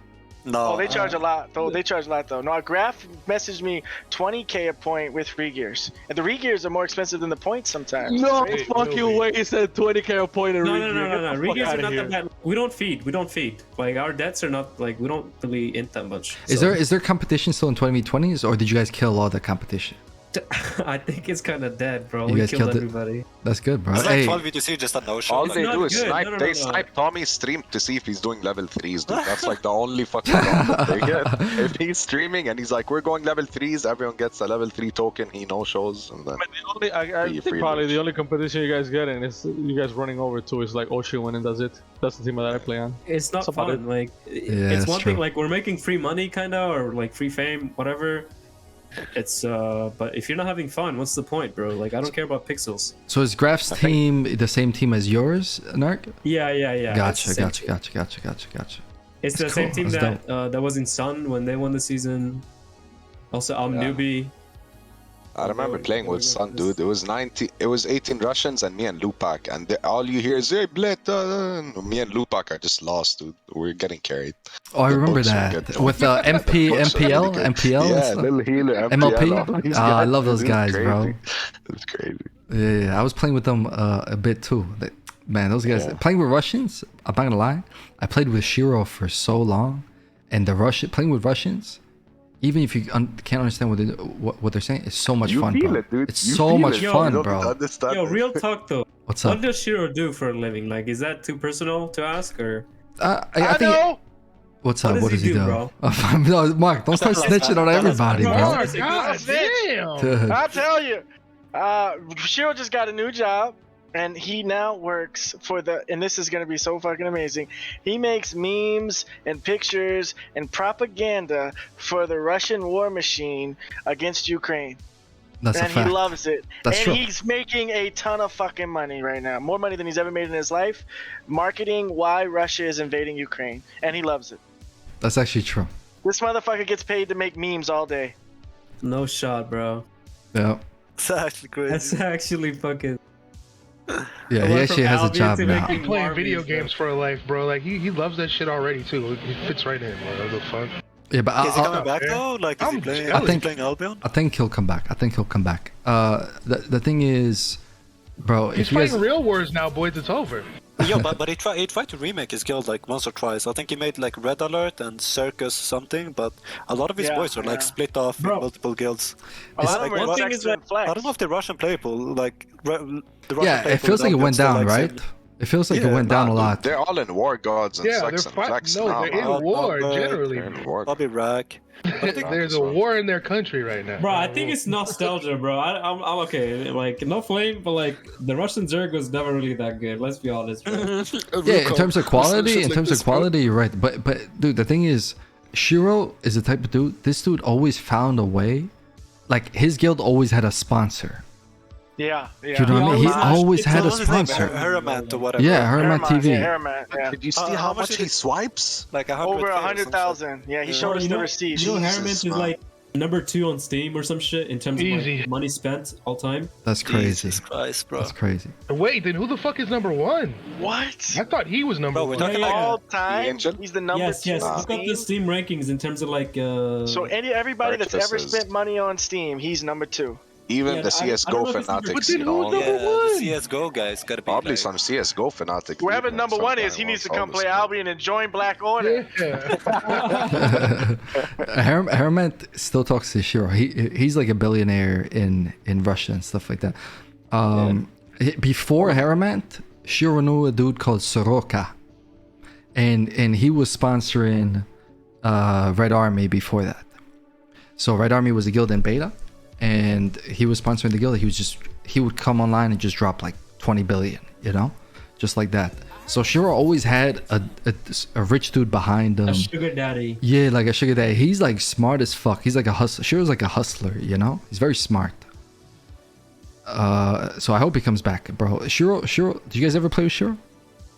No. Oh, they charge a lot. Though. No, Graph messaged me 20k a point with free gears, and the re-gears are more expensive than the points sometimes. No fucking way. He said 20k a point and no. Re-gears are not that bad. We don't feed. Like our debts are not like we don't really int that much. Is there competition still in 2020s, or did you guys kill all the competition? I think it's kind of dead, bro. You we guys killed killed everybody. It. That's good, bro. It's like 12v2c, just a no-show. All they do is good. snipe. They snipe Tommy's stream to see if he's doing level 3s, dude. That's like the only fucking problem they get. If he's streaming and he's like, we're going level 3s, everyone gets a level 3 token, he no-shows, and then... I think probably the only competition you guys get in is you guys running over to is like Ocean One, and that's it. That's the team that I play on. It's not fun. Like, it's one thing, like, we're making free money, kind of, or like free fame, whatever. It's but if you're not having fun, what's the point, bro? Like I don't care about pixels. So is Graph's team the same team as yours, Narc? Yeah. Gotcha. It's the same team that was in Sun when they won the season. Also, Newbie. I remember playing with Sun, dude. It was 18 Russians and me and Lupak, and all you hear is hey, Blet. Me and Lupak are just lost, dude. We're getting carried. Oh, I remember that with MPL. Yeah, little healer, MLP. I love those guys, bro. It's crazy. Yeah, I was playing with them a bit too. Man, those guys playing with Russians. I'm not gonna lie. I played with Shiro for so long, and playing with Russians, even if you can't understand what they're saying, it's so much fun, bro. It's so much fun, bro. Yo, real talk though. What's up? What does Shiro do for a living? Like, is that too personal to ask, or? I think. know. What's up? What does he do? bro? No, Mark, don't start snitching on everybody, bro. God damn. I'll tell you. Shiro just got a new job, and he now works for and this is gonna be so fucking amazing. He makes memes and pictures and propaganda for the Russian war machine against Ukraine. That's a and fact. he loves it. That's and true. he's making a ton of fucking money right now. More money than he's ever made in his life. Marketing why Russia is invading Ukraine. And he loves it. That's actually true. This motherfucker gets paid to make memes all day. No shot, bro. Yeah. That's actually crazy. That's actually fucking. Yeah, he actually has a job now. He playing video games for a life, bro. Like he loves that shit already too. He fits right in, bro. The fuck. Yeah, but Is he coming back though? Like, is he playing Albion? I think he'll come back. The thing is, bro, He's if you guys, fighting real wars now, boys. It's over. Yo, but he tried to remake his guild like once or twice. I think he made like Red Alert and Circus something, but a lot of his boys are like split off in multiple guilds. A lot of them are Sex and Flex. I don't know if the Russian playable like the Russian yeah, it feels like it went down, right? It feels like it went down a lot. They're all in war gods and sex and flex now. They're in war generally. I'll be rack. There's a war in their country right now. Bro, I think it's nostalgia, bro. I'm okay. Like, no flame, but like the Russian Zerg was never really that good. Let's be honest, bro. Yeah, in terms of quality, you're right. But dude, the thing is, Shiro is the type of dude. This dude always found a way. Like his guild always had a sponsor. Yeah. You know what I mean? He always had a sponsor. Hermant or whatever. Yeah, Hermant TV. Yeah. Did you see how much he swipes? Like over 100,000. Yeah, he showed us the receipts. You know, Hermant is like #2 on Steam or some shit in terms of like, money spent all time. That's crazy. Jesus Christ, bro. That's crazy. Wait, then who the fuck is #1? What? I thought he was number one. Talking all time. He's the number 2. Yes. Look up the Steam rankings in terms of like. So everybody that's ever spent money on Steam, he's number 2. Even the CSGO fanatics, you know. The CSGO guys gotta be probably like... some CSGO fanatics. Whoever number 1 is, he needs to come play Albion and join Black Order. Hermant still talks to Shiro. He's like a billionaire in Russia and stuff like that. Before Hermant, Shiro knew a dude called Soroka, and he was sponsoring Red Army before that. So Red Army was a guild in beta. And he was sponsoring the guild. He would come online and just drop like 20 billion, you know, just like that. So Shiro always had a rich dude behind him. A sugar daddy. Yeah, like a sugar daddy. He's like smart as fuck. He's like a hustler. Shiro's like a hustler, you know. He's very smart. So I hope he comes back, bro. Shiro. Did you guys ever play with Shiro?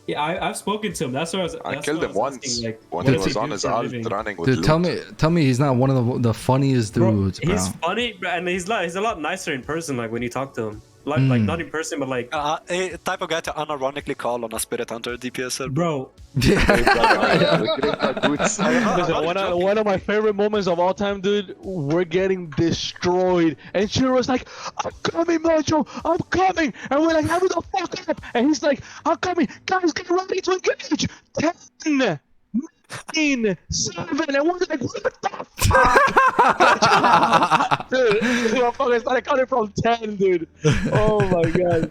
Yeah, I've spoken to him. That's what I killed him once when he was on his alt running with Dude, tell me he's not one of the funniest dudes, bro. He's funny, and he's a lot nicer in person. Like when you talk to him, like not in person, but like a type of guy to unironically call on a Spirit Hunter DPS server. Bro. One of my favorite moments of all time, dude. We're getting destroyed, and Shiro's like, "I'm coming, Mojo, I'm coming," and we're like, "Hurry the fuck up!" And he's like, "I'm coming, guys, get ready to engage." 10, 9, 7, and we're like, "What the fuck?" Dude, this motherfucker started coming from 10, dude. Oh my god.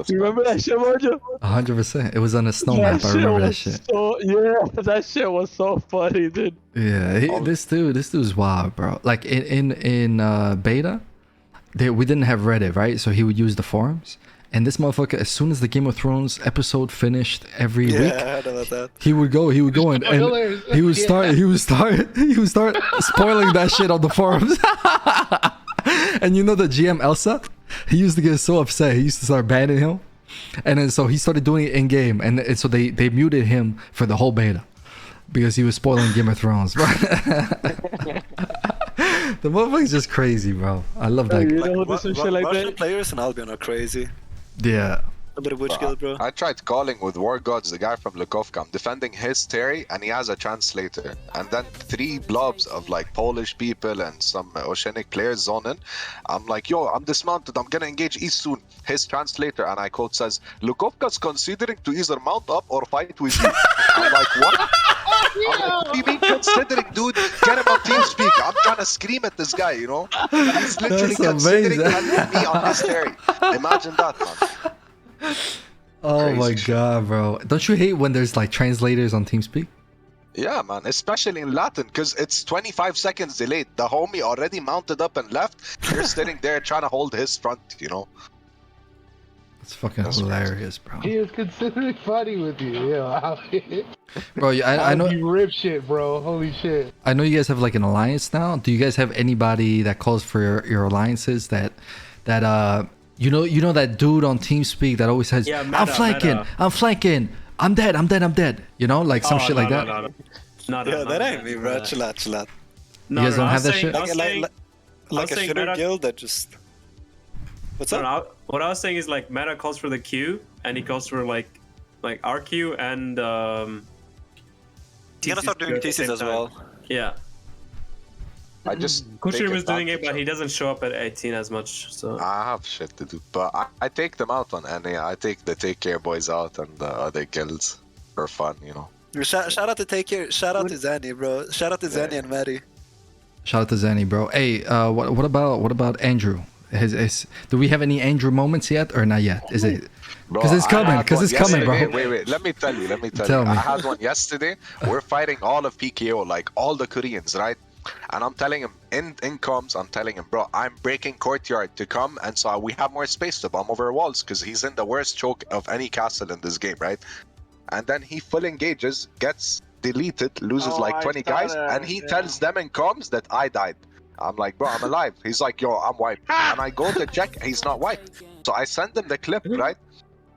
You remember that shit, Mojo? 100%. It was on a snow map. I remember that shit. That shit was so funny, dude. Yeah, this dude's wild, bro. Like in beta, we didn't have Reddit, right? So he would use the forums. And this motherfucker, as soon as the Game of Thrones episode finished every week, I heard about that. he would go and he would start spoiling that shit on the forums. And you know the GM Elsa, he used to get so upset. He used to start banning him, and then so he started doing it in game, and so they muted him for the whole beta because he was spoiling Game of Thrones. Bro. The motherfucker's just crazy, bro. I love that. You know, Russian players in Albion are crazy. Yeah. But which guild, bro? I tried calling with War Gods, the guy from Lukovka. I'm defending his Terry, and he has a translator. And then 3 blobs of like Polish people and some Oceanic players zone in. I'm like, yo, I'm dismounted. I'm gonna engage East soon. His translator, and I quote, says, Lukovka's considering to either mount up or fight with you. I'm like, what? What do you mean considering, dude? Get him on TeamSpeak. I'm trying to scream at this guy, you know? He's literally considering helping me on his Terry. Imagine that, man. Oh Crazy my shit. god, bro. Don't you hate when there's like translators on TeamSpeak? Yeah, man, especially in Latin, because it's 25 seconds delayed. The homie already mounted up and left. You're sitting there trying to hold his front, you know? It's fucking hilarious, bro. He is considerably funny with you, yeah. Bro, I know you rip shit, bro. Holy shit. I know you guys have like an alliance now. Do you guys have anybody that calls for your alliances that you know that dude on TeamSpeak that always says, I'm flanking, I'm dead. You know, like some shit like that. No, that ain't me, bro. Chill out. You guys don't have that shit? Like a shitter guild that just... What's up? What I was saying is like Meta calls for the Q, and he calls for like RQ and You gotta start doing TCs as well. Yeah. I just Kushir was doing it, but he doesn't show up at 18 as much. So I have shit to do, but I take them out on NA. I take the Take Care boys out and the other guilds for fun, you know. Shout out to Take Care. Shout out to Zanny, bro. Shout out to Zanny and Maddie. Shout out to Zanny, bro. Hey, what about Andrew? Do we have any Andrew moments yet or not yet? Is it? Because it's coming. Because it's coming, bro. Wait. Let me tell you. Tell me. I had one yesterday. We're fighting all of PKO, like all the Koreans, right? And I'm telling him in comms, I'm telling him, bro, I'm breaking courtyard to come, and so we have more space to bomb over walls because he's in the worst choke of any castle in this game, right? And then he full engages, gets deleted, loses like 20 guys, and he tells them in comms that I died. I'm like, bro, I'm alive. He's like, yo, I'm wiped. And I go to check, he's not wiped. So I send him the clip, right?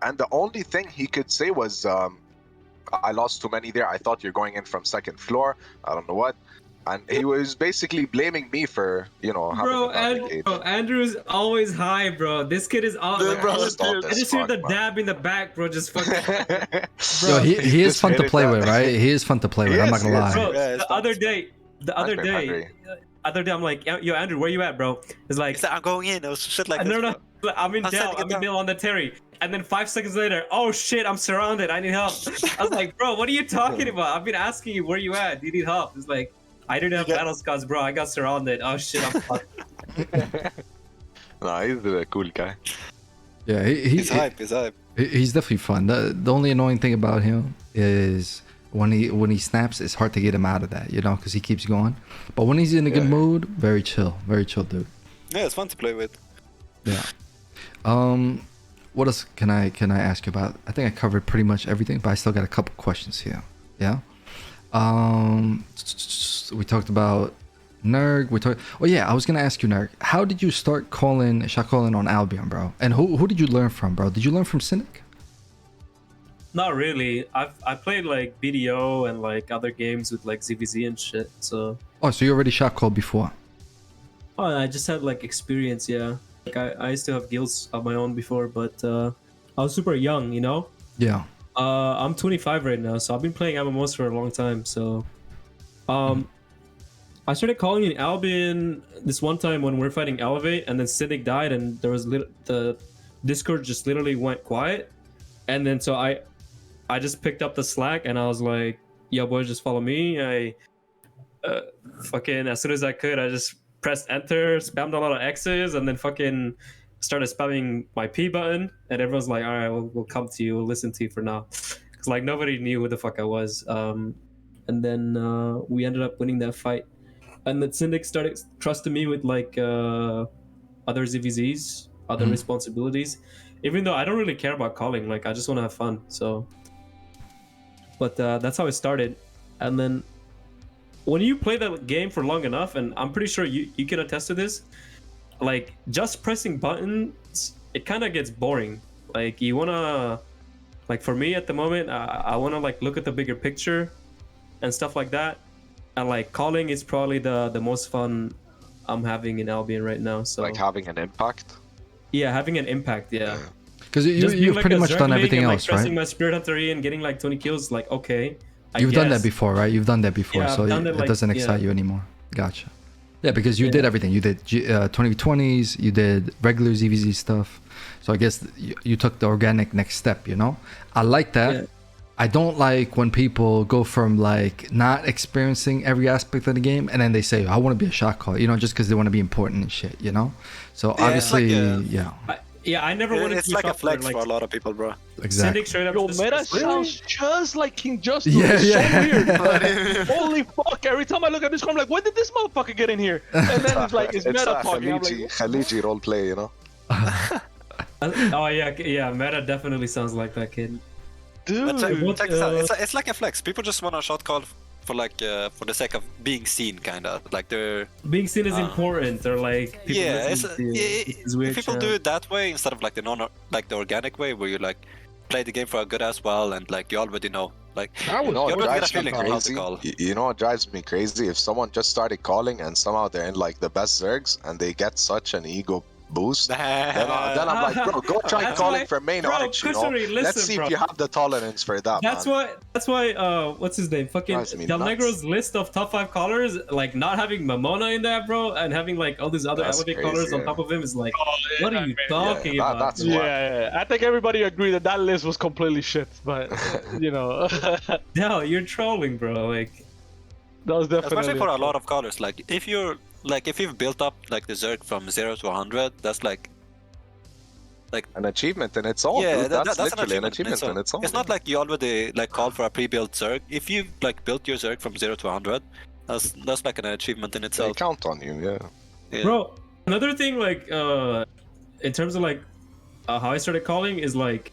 And the only thing he could say was, I lost too many there. I thought you're going in from second floor. I don't know what. And he was basically blaming me for, you know, having Andrew's always high, bro. This kid is all. Dude, bro, I just hear the dab in the back, bro. Just fucking. Yo, he is fun to play with, right? He is fun to play with. I'm not gonna lie. Bro, the other day, I'm like, yo, Andrew, where you at, bro? It's like, I'm going in. It was shit like this. No, I'm in Dell. I'm in Dell on the Terry. And then 5 seconds later, oh shit, I'm surrounded. I need help. I was like, bro, what are you talking about? I've been asking you where you at. Do you need help? It's like, I didn't have battle scars, bro. I got surrounded. Oh shit, I'm fucked. No, he's a cool guy. Yeah, he's hype. He's definitely fun. The only annoying thing about him is when he snaps, it's hard to get him out of that, you know, because he keeps going. But when he's in a good mood, very chill dude. Yeah, it's fun to play with. Yeah. What else can I ask you about? I think I covered pretty much everything, but I still got a couple questions here. Yeah. We talked about Nerg. Oh yeah, I was gonna ask you, Nerg. How did you start shot calling on Albion, bro? And who did you learn from, bro? Did you learn from Cynic? Not really. I played like BDO and like other games with like ZVZ and shit. So. Oh, so you already shot called before? Oh, I just had like experience, yeah. Like I used to have guilds of my own before, but I was super young, you know. Yeah. I'm 25 right now, so I've been playing MMOs for a long time. So, I started calling in Albion this one time when we were fighting Elevate, and then Cynic died, and there was the Discord just literally went quiet, and then so I just picked up the slack and I was like, "Yo, boys, just follow me." I fucking as soon as I could, I just pressed enter, spammed a lot of X's, and then fucking started spamming my P button, and everyone's like, all right, we'll come to you, we'll listen to you for now. Because like nobody knew who the fuck I was. And then we ended up winning that fight. And then Syndic started trusting me with like other ZVZs, other responsibilities. Even though I don't really care about calling, like I just want to have fun. So, but that's how it started. And then when you play that game for long enough, and I'm pretty sure you can attest to this, like just pressing buttons, it kind of gets boring. Like you wanna, like for me at the moment, I wanna like look at the bigger picture and stuff like that. And like calling is probably the most fun I'm having in Albion right now. So like having an impact. Yeah, having an impact. Yeah. Because you've like pretty a much done Zergling everything and, else, like, pressing right? my Spirit Hunter and getting like 20 kills, like okay. You've done that before, right? You've done that before, Yeah, so I've done it it, like, doesn't excite you anymore. Gotcha. Yeah, because you did everything. You did 20v20s, you did regular ZVZ stuff. So I guess you took the organic next step, you know? I like that. Yeah. I don't like when people go from like not experiencing every aspect of the game and then they say, I want to be a shot caller, you know, just because they want to be important and shit, you know? So obviously, I never wanted It's to be like a shot caller, flex for a lot of people, bro. Exactly. Sending straight up Yo, to the Meta surface. sounds just like King Justice. Yeah, It's yeah. so weird. Holy fuck! Every time I look at this, I'm like, when did this motherfucker get in here? And then it's like, it's Meta talking. I'm like, Khaliji roleplay, you know? Oh yeah, Meta definitely sounds like that kid. dude. Check this out. It's like a flex. People just want a shot call for like for the sake of being seen, kind of like they're Being seen is important, or like people listening to you. It's weird if people shit. do it that way instead of like the organic way where you like play the game for a good as well and like you already know like You know you what already get a drives me feeling for how to crazy? call. You know what drives me crazy? If someone just started calling and somehow they're in like the best Zergs and they get such an ego boost, then I'm like, bro, go try That's calling why- for main bro, arch, you know? Kushari, Let's listen, see bro. if you have the tolerance for that, That's man. why what's his name? Fucking Drives me Del nuts. Negro's list of top 5 callers, like not having Mamona in that, bro, and having like all these other That's elevate crazy, callers on yeah. top of him is like, what are you talking that- about? that's dude? why. Yeah, I think everybody agreed that that list was completely shit, but you know, No, you're trolling, bro. Like, that was definitely. Especially for a lot of callers. Like if you've built up like the Zerg from 0 to 100, that's like an achievement in its own. yeah, dude. That's literally an achievement in its own. It's not like you already like called for a pre-built Zerg. If you like built your Zerg from 0 to 100, that's like an achievement in They itself. count on you, yeah. Yeah. bro, another thing, like, in terms of like how I started calling is like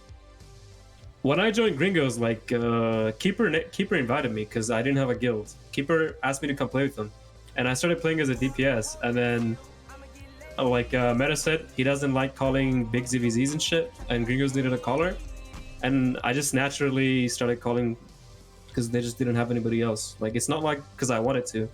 when I joined Gringos, like Keeper invited me because I didn't have a guild. Keeper asked me to come play with him, and I started playing as a DPS. And then Meta said he doesn't like calling big ZVZs and shit, and Gringos needed a caller, and I just naturally started calling because they just didn't have anybody else. Like, it's not like because I wanted to.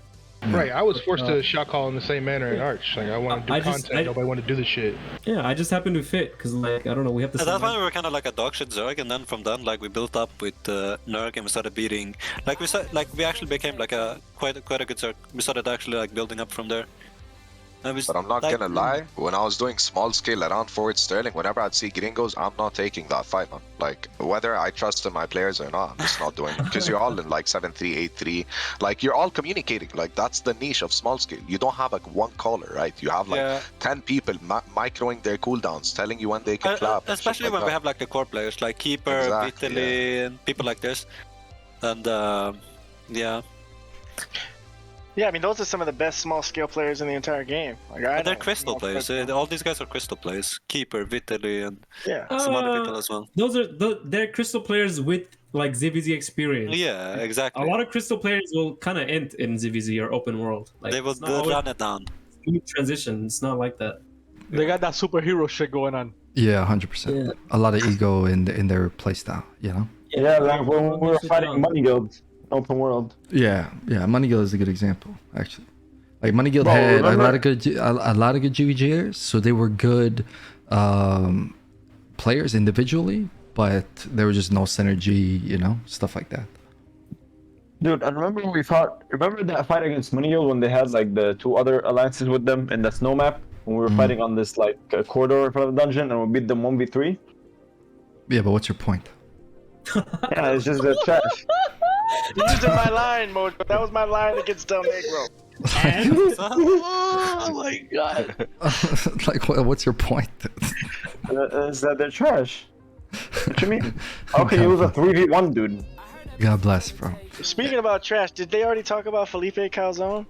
Right, I was forced to shot call in the same manner in Arch. Like, I want to do content, nobody want to do the shit. Yeah, I just happened to fit because, like, I don't know, we have the At same. that point, we were kind of like a dog shit Zerg, and then from then, like we built up with Nerg, and we started beating. We actually became like quite a good Zerg. We started actually like building up from there. But I'm not gonna lie, when I was doing small scale around Forward Sterling, whenever I'd see Gringos, I'm not taking that fight, man. Like, whether I trust in my players or not, I'm just not doing it. Because you're all in like 7-3, 8-3. Like, you're all communicating. Like, that's the niche of small scale. You don't have like one caller, right? You have like 10 people microing their cooldowns, telling you when they can clap. Especially when we have like the core players, like Keeper, Vitaly, and people like this. And yeah. Yeah, I mean, those are some of the best small-scale players in the entire game. Like, they're crystal players. All these guys are crystal players. Keeper, Vitaly, and some other people as well. They're crystal players with like ZVZ experience. Yeah, exactly. A lot of crystal players will kind of end in ZVZ or open world. Like, they will run it down. Smooth transition. It's not like that. They got that superhero shit going on. Yeah, 100%. A lot of ego in their playstyle, you know? Yeah, like when we were fighting Money Guild, open world. Yeah, Money Guild is a good example, actually. Like Money Guild had a lot of good GVGers, so they were good players individually, but there was just no synergy, you know, stuff like that. Dude, I remember when we fought. Remember that fight against Money Guild when they had like the 2 other alliances with them in the snow map when we were fighting on this like corridor in front of the dungeon and we beat them 1v3. Yeah, but what's your point? Yeah, it's just a trash. You just did my line, Mojo. That was my line against Del Negro. Oh my god. Like, what's your point? Is that they're trash. What you mean? How can you lose a 3v1, dude? God bless, bro. Speaking about trash, did they already talk about Felipe Calzone?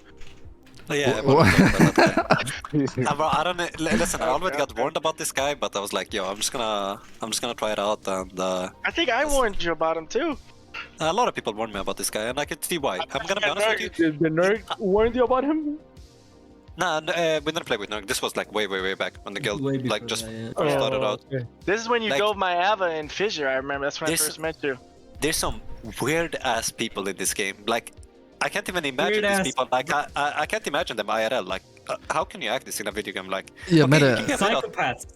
Yeah, bro, I don't know. Listen, I already got warned about this guy, but I was like, yo, I'm just gonna try it out, and I think I warned you about him too. A lot of people warned me about this guy, and I can see why. I'm gonna be honest with you. Did the Nerg warn you about him? Nah, we didn't play with Nerg. This was like way back when the guild like just started out. Okay. This is when you Like- dove my Ava in Fissure. I remember that's when I This- first met you. There's some weird ass people in this game. Like, I can't even imagine these people. Like, I can't imagine them IRL. Like, how can you act this in a video game? Like, yeah, Meta. Psychopaths.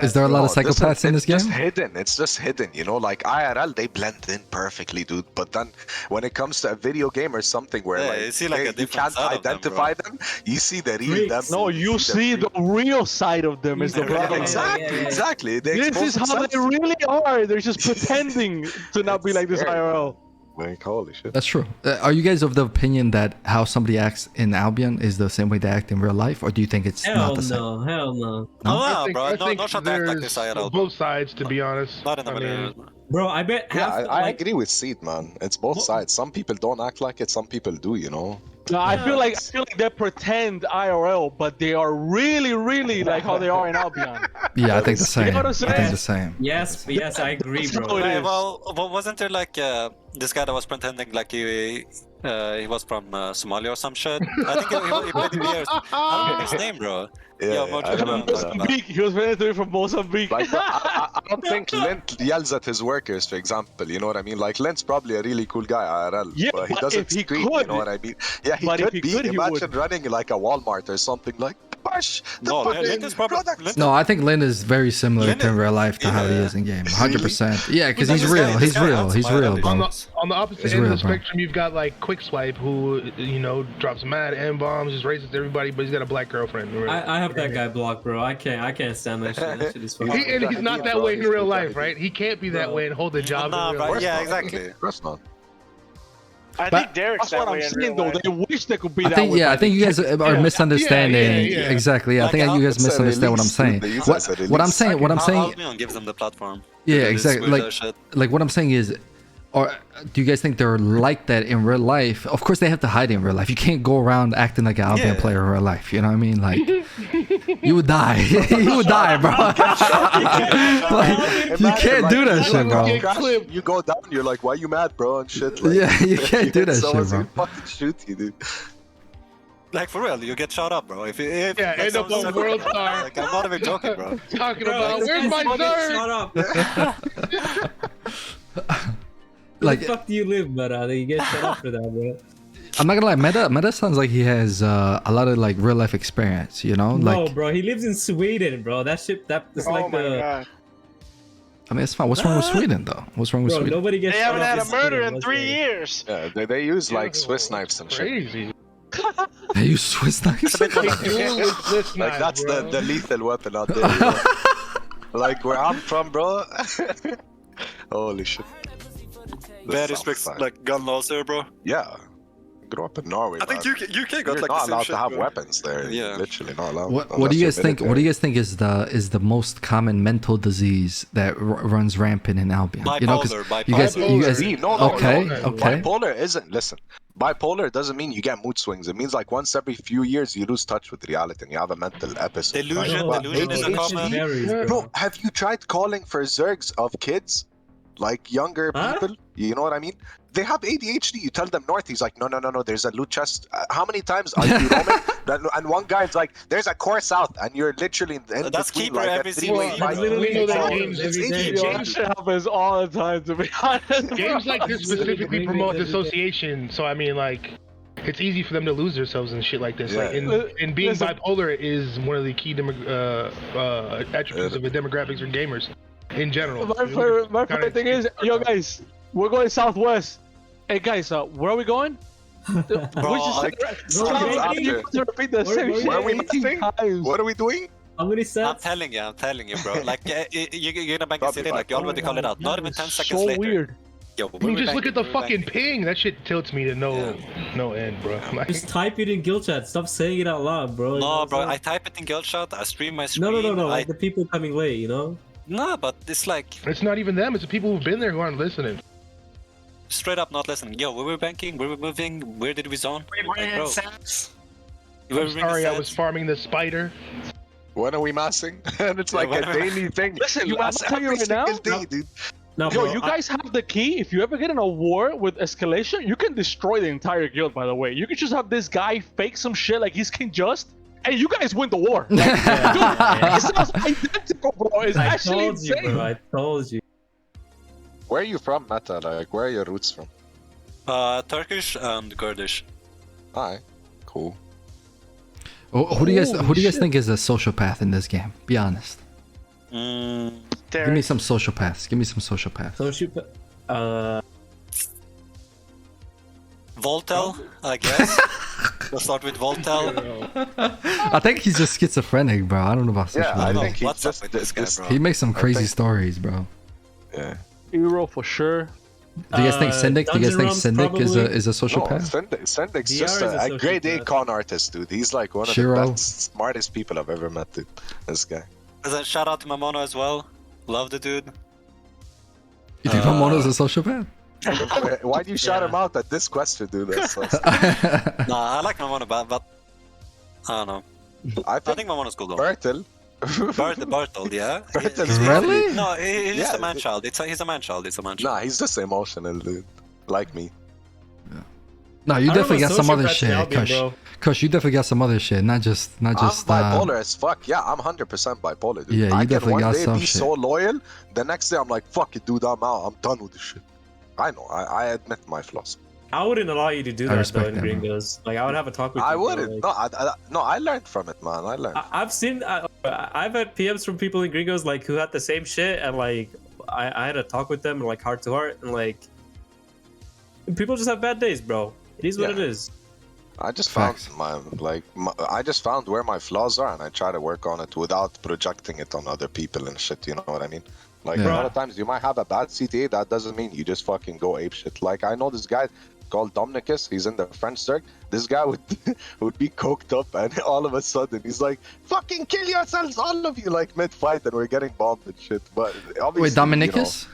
Is there a lot of psychopaths in this game? It's just hidden. It's just hidden. You know, like IRL, they blend in perfectly, dude. But then when it comes to a video game or something where you see like you can't identify them, you see the real them. No, you see the real side of them. Is the problem. Exactly. This is how they really are. They're just pretending to not be like this IRL. Like, holy shit. That's true. Are you guys of the opinion that how somebody acts in Albion is the same way they act in real life, or do you think it's not the same? Hell no. No, bro. No shot act like this IRL. Both sides, to be honest. Not in the middle. Bro, I bet half I agree with Seed, man. It's both sides. Some people don't act like it, some people do, you know? No, I feel like they pretend IRL, but they are really like how they are in Albion. Yeah, I think the same. You know what I'm I saying? think the same. Yes, I agree, bro. Well, wasn't there like this guy that was pretending like he was from Somalia or some shit? I think he played in the years. I don't know his name, bro. Yeah, I remember that. He was pretending from Mozambique. Like, I don't think Lint yells at his workers, for example. You know what I mean? Like, Lint's probably a really cool guy, IRL. Yeah, but he but doesn't if he scream, could, you know what I mean? Yeah, he but could if be. he could, he Imagine would. running like a Walmart or something like, push the fucking product. No, I think Lin is very similar to in real life to how he is in game. 100%. Yeah, because he's real. He's real. He's real, bro. On the opposite end of the spectrum, you've got like Quick Swipe, who drops mad M-bombs, is racist to everybody, but he's got a black girlfriend. I have that guy blocked, bro. I can't stand that shit. That shit is fucking. And he's not that way in real life, right? He can't be that way and hold a job. Nah, in real bro. life. Yeah, exactly. Of course not. I think Derek's That's that what way I'm in saying, real though. life. They wish they could be I that think way. I think you guys are misunderstanding. Yeah. Exactly. I think you guys misunderstand what I'm saying. What I'm saying. Albion gives them the platform. Yeah, exactly. Like what I'm saying is, or do you guys think they're like that in real life? Of course, they have to hide in real life. You can't go around acting like an Albion player in real life. You know what I mean? Like, you would die. You would die, bro. Like, you can't do that shit, bro. You go down, you're like, why you mad, bro? And shit. Like, Yeah, you can't do that shit, bro. Fucking shoot you, dude. Like, for real, you get shot up, bro. If end up on World Star. Like, I'm not even joking, bro. Talking about, where's my third? Shut up. Like, Where the fuck do you live, Meta? You get shut up for that, bro. I'm not gonna lie, Meta sounds like he has a lot of like real life experience, you know? No, Like, bro, he lives in Sweden, bro. That's like the. God. I mean, it's fine. What's wrong with Sweden, though? What's wrong with Bro, Sweden? nobody gets. They haven't shot had up a murder Sweden, in 3 years. Yeah, they use like Swiss knives and shit. Crazy. They use Swiss knives. They duel with Swiss Like, knives, that's bro. the lethal weapon out there. You know? Like, where I'm from, bro. Holy shit. Very strict, like, gun laws there, bro. Yeah. Grew up in Norway. I think man. UK got You're like not the same allowed shit, to have bro. weapons there. Yeah. Literally not allowed. What do you guys think? What do you guys think is the most common mental disease that runs rampant in Albion? You know, 'cause Bipolar. you guys. No, Okay. Bipolar isn't. Listen, bipolar doesn't mean you get mood swings. It means like once every few years you lose touch with reality and you have a mental episode. Delusion is a common. Bro, have you tried calling for zergs of kids? Like younger people? You know what I mean? They have ADHD. You tell them north. He's like, no. There's a loot chest. How many times are you roaming? And one guy's like, there's a core south, and you're literally in That's between keeper like every a single three-way week. fight. Literally know that games It's every day. ADHD. That shit happens all the time, to be honest. Games like this specifically promote dissociation, so I mean, like, it's easy for them to lose themselves and shit like this. Yeah. Like, and being bipolar is one of the key attributes of the demographics for gamers in general. My favorite thing is, yo guys, we're going southwest. Hey guys, where are we going? Repeat the same shit. Where are we missing? What are we doing? How many I'm sets? telling you, bro. Like, you're gonna bank a city, like, you already call it out. Not even 10 seconds So later. weird. Yo, I mean, just look at the fucking ping. That shit tilts me to no end, bro. Like, Just type it in guild chat. Stop saying it out loud, bro. No, bro, I type it in guild shot, I stream my screen. No. Like the people coming late, you know? No, but it's like, it's not even them. It's the people who've been there who aren't listening. straight up not listening. Yo, we were banking, we were moving, where did we zone? Like, bro. I'm sorry, I was farming the spider. When are we massing? And it's like a daily thing. Listen, you I'm mass telling you every right now. single day, dude. No, Yo, bro, you guys have the key. If you ever get in a war with escalation, you can destroy the entire guild, by the way. You can just have this guy fake some shit like he's King Just, and you guys win the war. Like, dude, it sounds identical, bro. It's actually told you, insane. bro. I told you. Where are you from, Meta? Like, where are your roots from? Turkish and Kurdish. Alright, cool. Who do you guys think is a sociopath in this game? Be honest. Give me some sociopaths. Give me some sociopaths. Voltel, I guess. We'll start with Voltel. I think he's just schizophrenic, bro. I don't know about sociopath. Yeah, I think he's just this guy, bro. He makes some crazy stories, bro. Yeah. Hero for sure. Do you guys think Syndic? Do you guys think Syndic is a sociopath? No, Syndic's DR just is a a grade A sociopath. con artist, dude. He's like one of Shiro. the best, smartest people I've ever met, dude. This guy. And then shout out to Mamono as well. Love the dude. You think Mamono's a sociopath? Why do you shout him out at this question, dude? That's Nah, I like Mamono, but I don't know. I I think Mamono's cool though. Bertel. Bertel, yeah. Bertel's Really? No, he's just Yeah, a man child. He's a man child. It's a man child. Nah, he's just emotional, dude. Like me. No, you I don't definitely know got some other sociopaths in shit, Albion, Kush. bro. Kush, you definitely got some other shit, not just. I'm bipolar as fuck. Yeah, I'm 100% bipolar, dude. Yeah, you I can definitely one got day some be shit. so loyal, the next day I'm like, fuck it, dude, I'm out. I'm done with this shit. I know. I admit my flaws. I wouldn't allow you to do I that though respect in that, man. Gringos. Like I would have a talk with you. I bro, wouldn't. like- No, I learned from it, man. I learned. I've seen. I've had PMs from people in Gringos like who had the same shit, and like I had a talk with them like heart to heart, and like people just have bad days, bro. It is what it is. I just Facts. found I just found where my flaws are, and I try to work on it without projecting it on other people and shit. You know what I mean? Like Yeah. a lot of times you might have a bad CTA, that doesn't mean you just fucking go ape shit. Like I know this guy called Dominicus. He's in the French circ. This guy would would be coked up, and all of a sudden he's like, "Fucking kill yourselves, all of you!" Like mid fight, and we're getting bombed and shit. But obviously, Wait, Dominicus?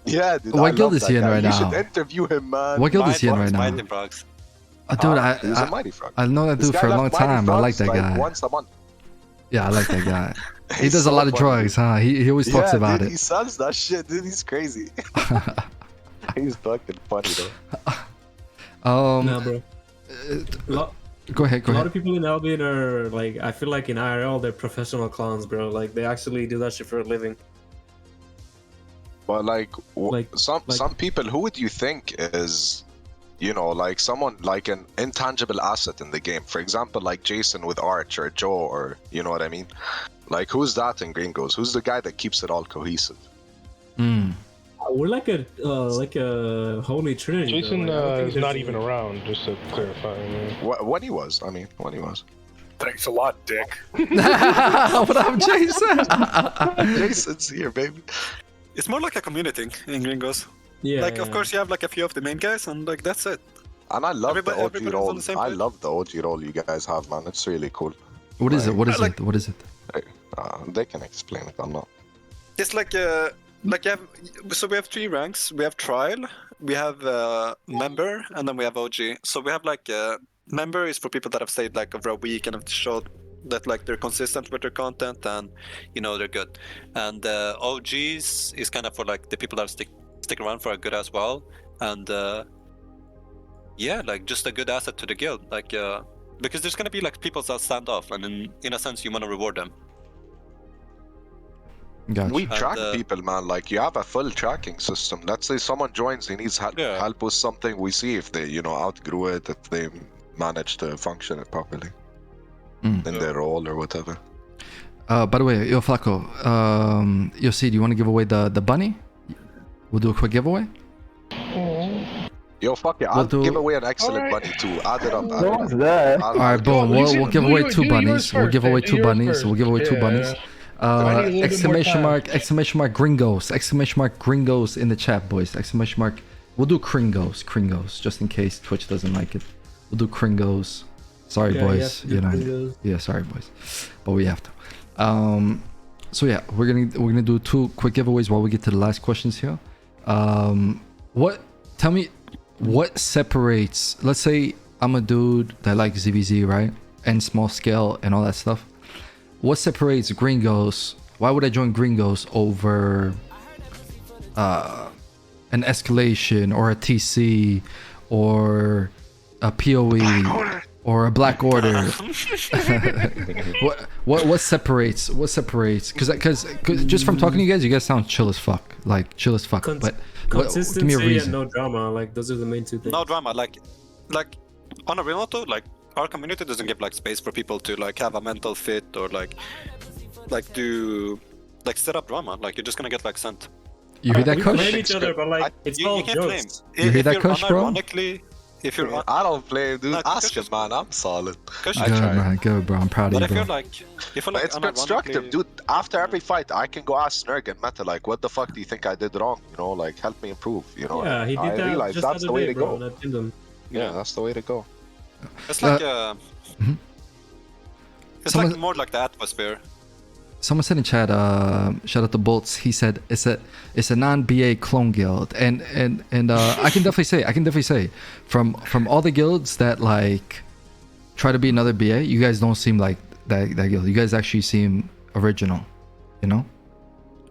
Yeah, dude. What I guild love is he that in guy. right You now? should interview him, man. What guild is he in right now? Mighty Frogs. Dude, He's a Mighty Frog. I know that This dude guy for a left long Mighty time. I like Frogs, that guy. Once a month. Yeah, I like that guy. He He's does a so lot of funny, drugs, huh? He always talks Yeah, about dude, it. He sells that shit, dude. He's crazy. He's fucking funny though. Nah, bro. Go ahead. A lot of people in Albion are like, I feel like in IRL they're professional clowns, bro. Like they actually do that shit for a living. But some people, who would you think is, you know, like someone like an intangible asset in the game? For example, like Jason with Arch or Joe, or you know what I mean? Like who's that in Gringos? Who's the guy that keeps it all cohesive? We're like a holy trinity. Jason though. Like, I don't think is there's not a- even around, just to clarify. When he was, I mean, when he was. Thanks a lot, Dick. What up, Jason? Jason's here, baby. It's more like a community in Gringos. Yeah. Like, of course, you have like a few of the main guys, and like that's it. And I love the OG everybody's on role. the same I page. love the OG role you guys have, man. It's really cool. What is it? What is it? What is it? They can explain it. I'm not. It's like you have. So we have 3 ranks. We have trial, we have member, and then we have OG. So we have like member is for people that have stayed like over a week and have showed that like they're consistent with their content and you know they're good. And OGs is kind of for like the people that stick around for a good as well. And yeah, like just a good asset to the guild. Like because there's gonna be like people that stand off, and in a sense you want to reward them. Gotcha. We track And, people, man. Like you have a full tracking system. Let's say someone joins, he needs help with something. We see if they, you know, outgrew it, if they manage to function it properly in their role or whatever. By the way, yo Flaco, yo C, do you want to give away the bunny? We'll do a quick giveaway. Yo, fuck it. We'll I'll do- give away an excellent bunny too. Add it up. Add it up. What's that? I'll- All right, boom. We'll give away 2 bunnies. We'll give away 2 bunnies. We'll give away 2 bunnies. Exclamation mark Gringos, exclamation mark Gringos in the chat, boys. Exclamation mark. We'll do Cringos, just in case Twitch doesn't like it. We'll do Cringos. Sorry, Yeah, boys. you You have to do know. Cringos. Yeah, sorry, boys. But we have to. So yeah, we're gonna do 2 quick giveaways while we get to the last questions here. Tell me what separates. Let's say I'm a dude that likes ZVZ, right? And small scale and all that stuff. What separates Gringos? Why would I join Gringos over an escalation or a TC or a PoE or a Black Order? what separates? Because just from talking to you guys sound chill as fuck, like chill as fuck. But consistency give me a reason. and no drama, like those are the main two things. No drama, like on a real note, like our community doesn't give like space for people to like have a mental fit or like do like set up drama. Like you're just gonna get like sent. You hear that, We Kush? blame each other, but like it's all you can't blame. jokes. You hear that, Kush, bro? If you're I don't blame, dude. No, Ask him, man. I'm solid. I Good, try. man. Good, bro. I'm proud of But you, if bro. you're But it's constructive, dude. After every fight, I can go ask Nerg and Meta, like, what the fuck do you think I did wrong? You know, like, help me improve. You know, Yeah, he did I that realize just that's the the other way day, to bro, go. and I pinned him. Yeah, that's the way to go. It's like it's Someone- like more like the atmosphere. Someone said in chat, shout out to Bolts. He said it's a non-BA clone guild, and I can definitely say from all the guilds that like try to be another BA, you guys don't seem like that guild. You guys actually seem original, you know?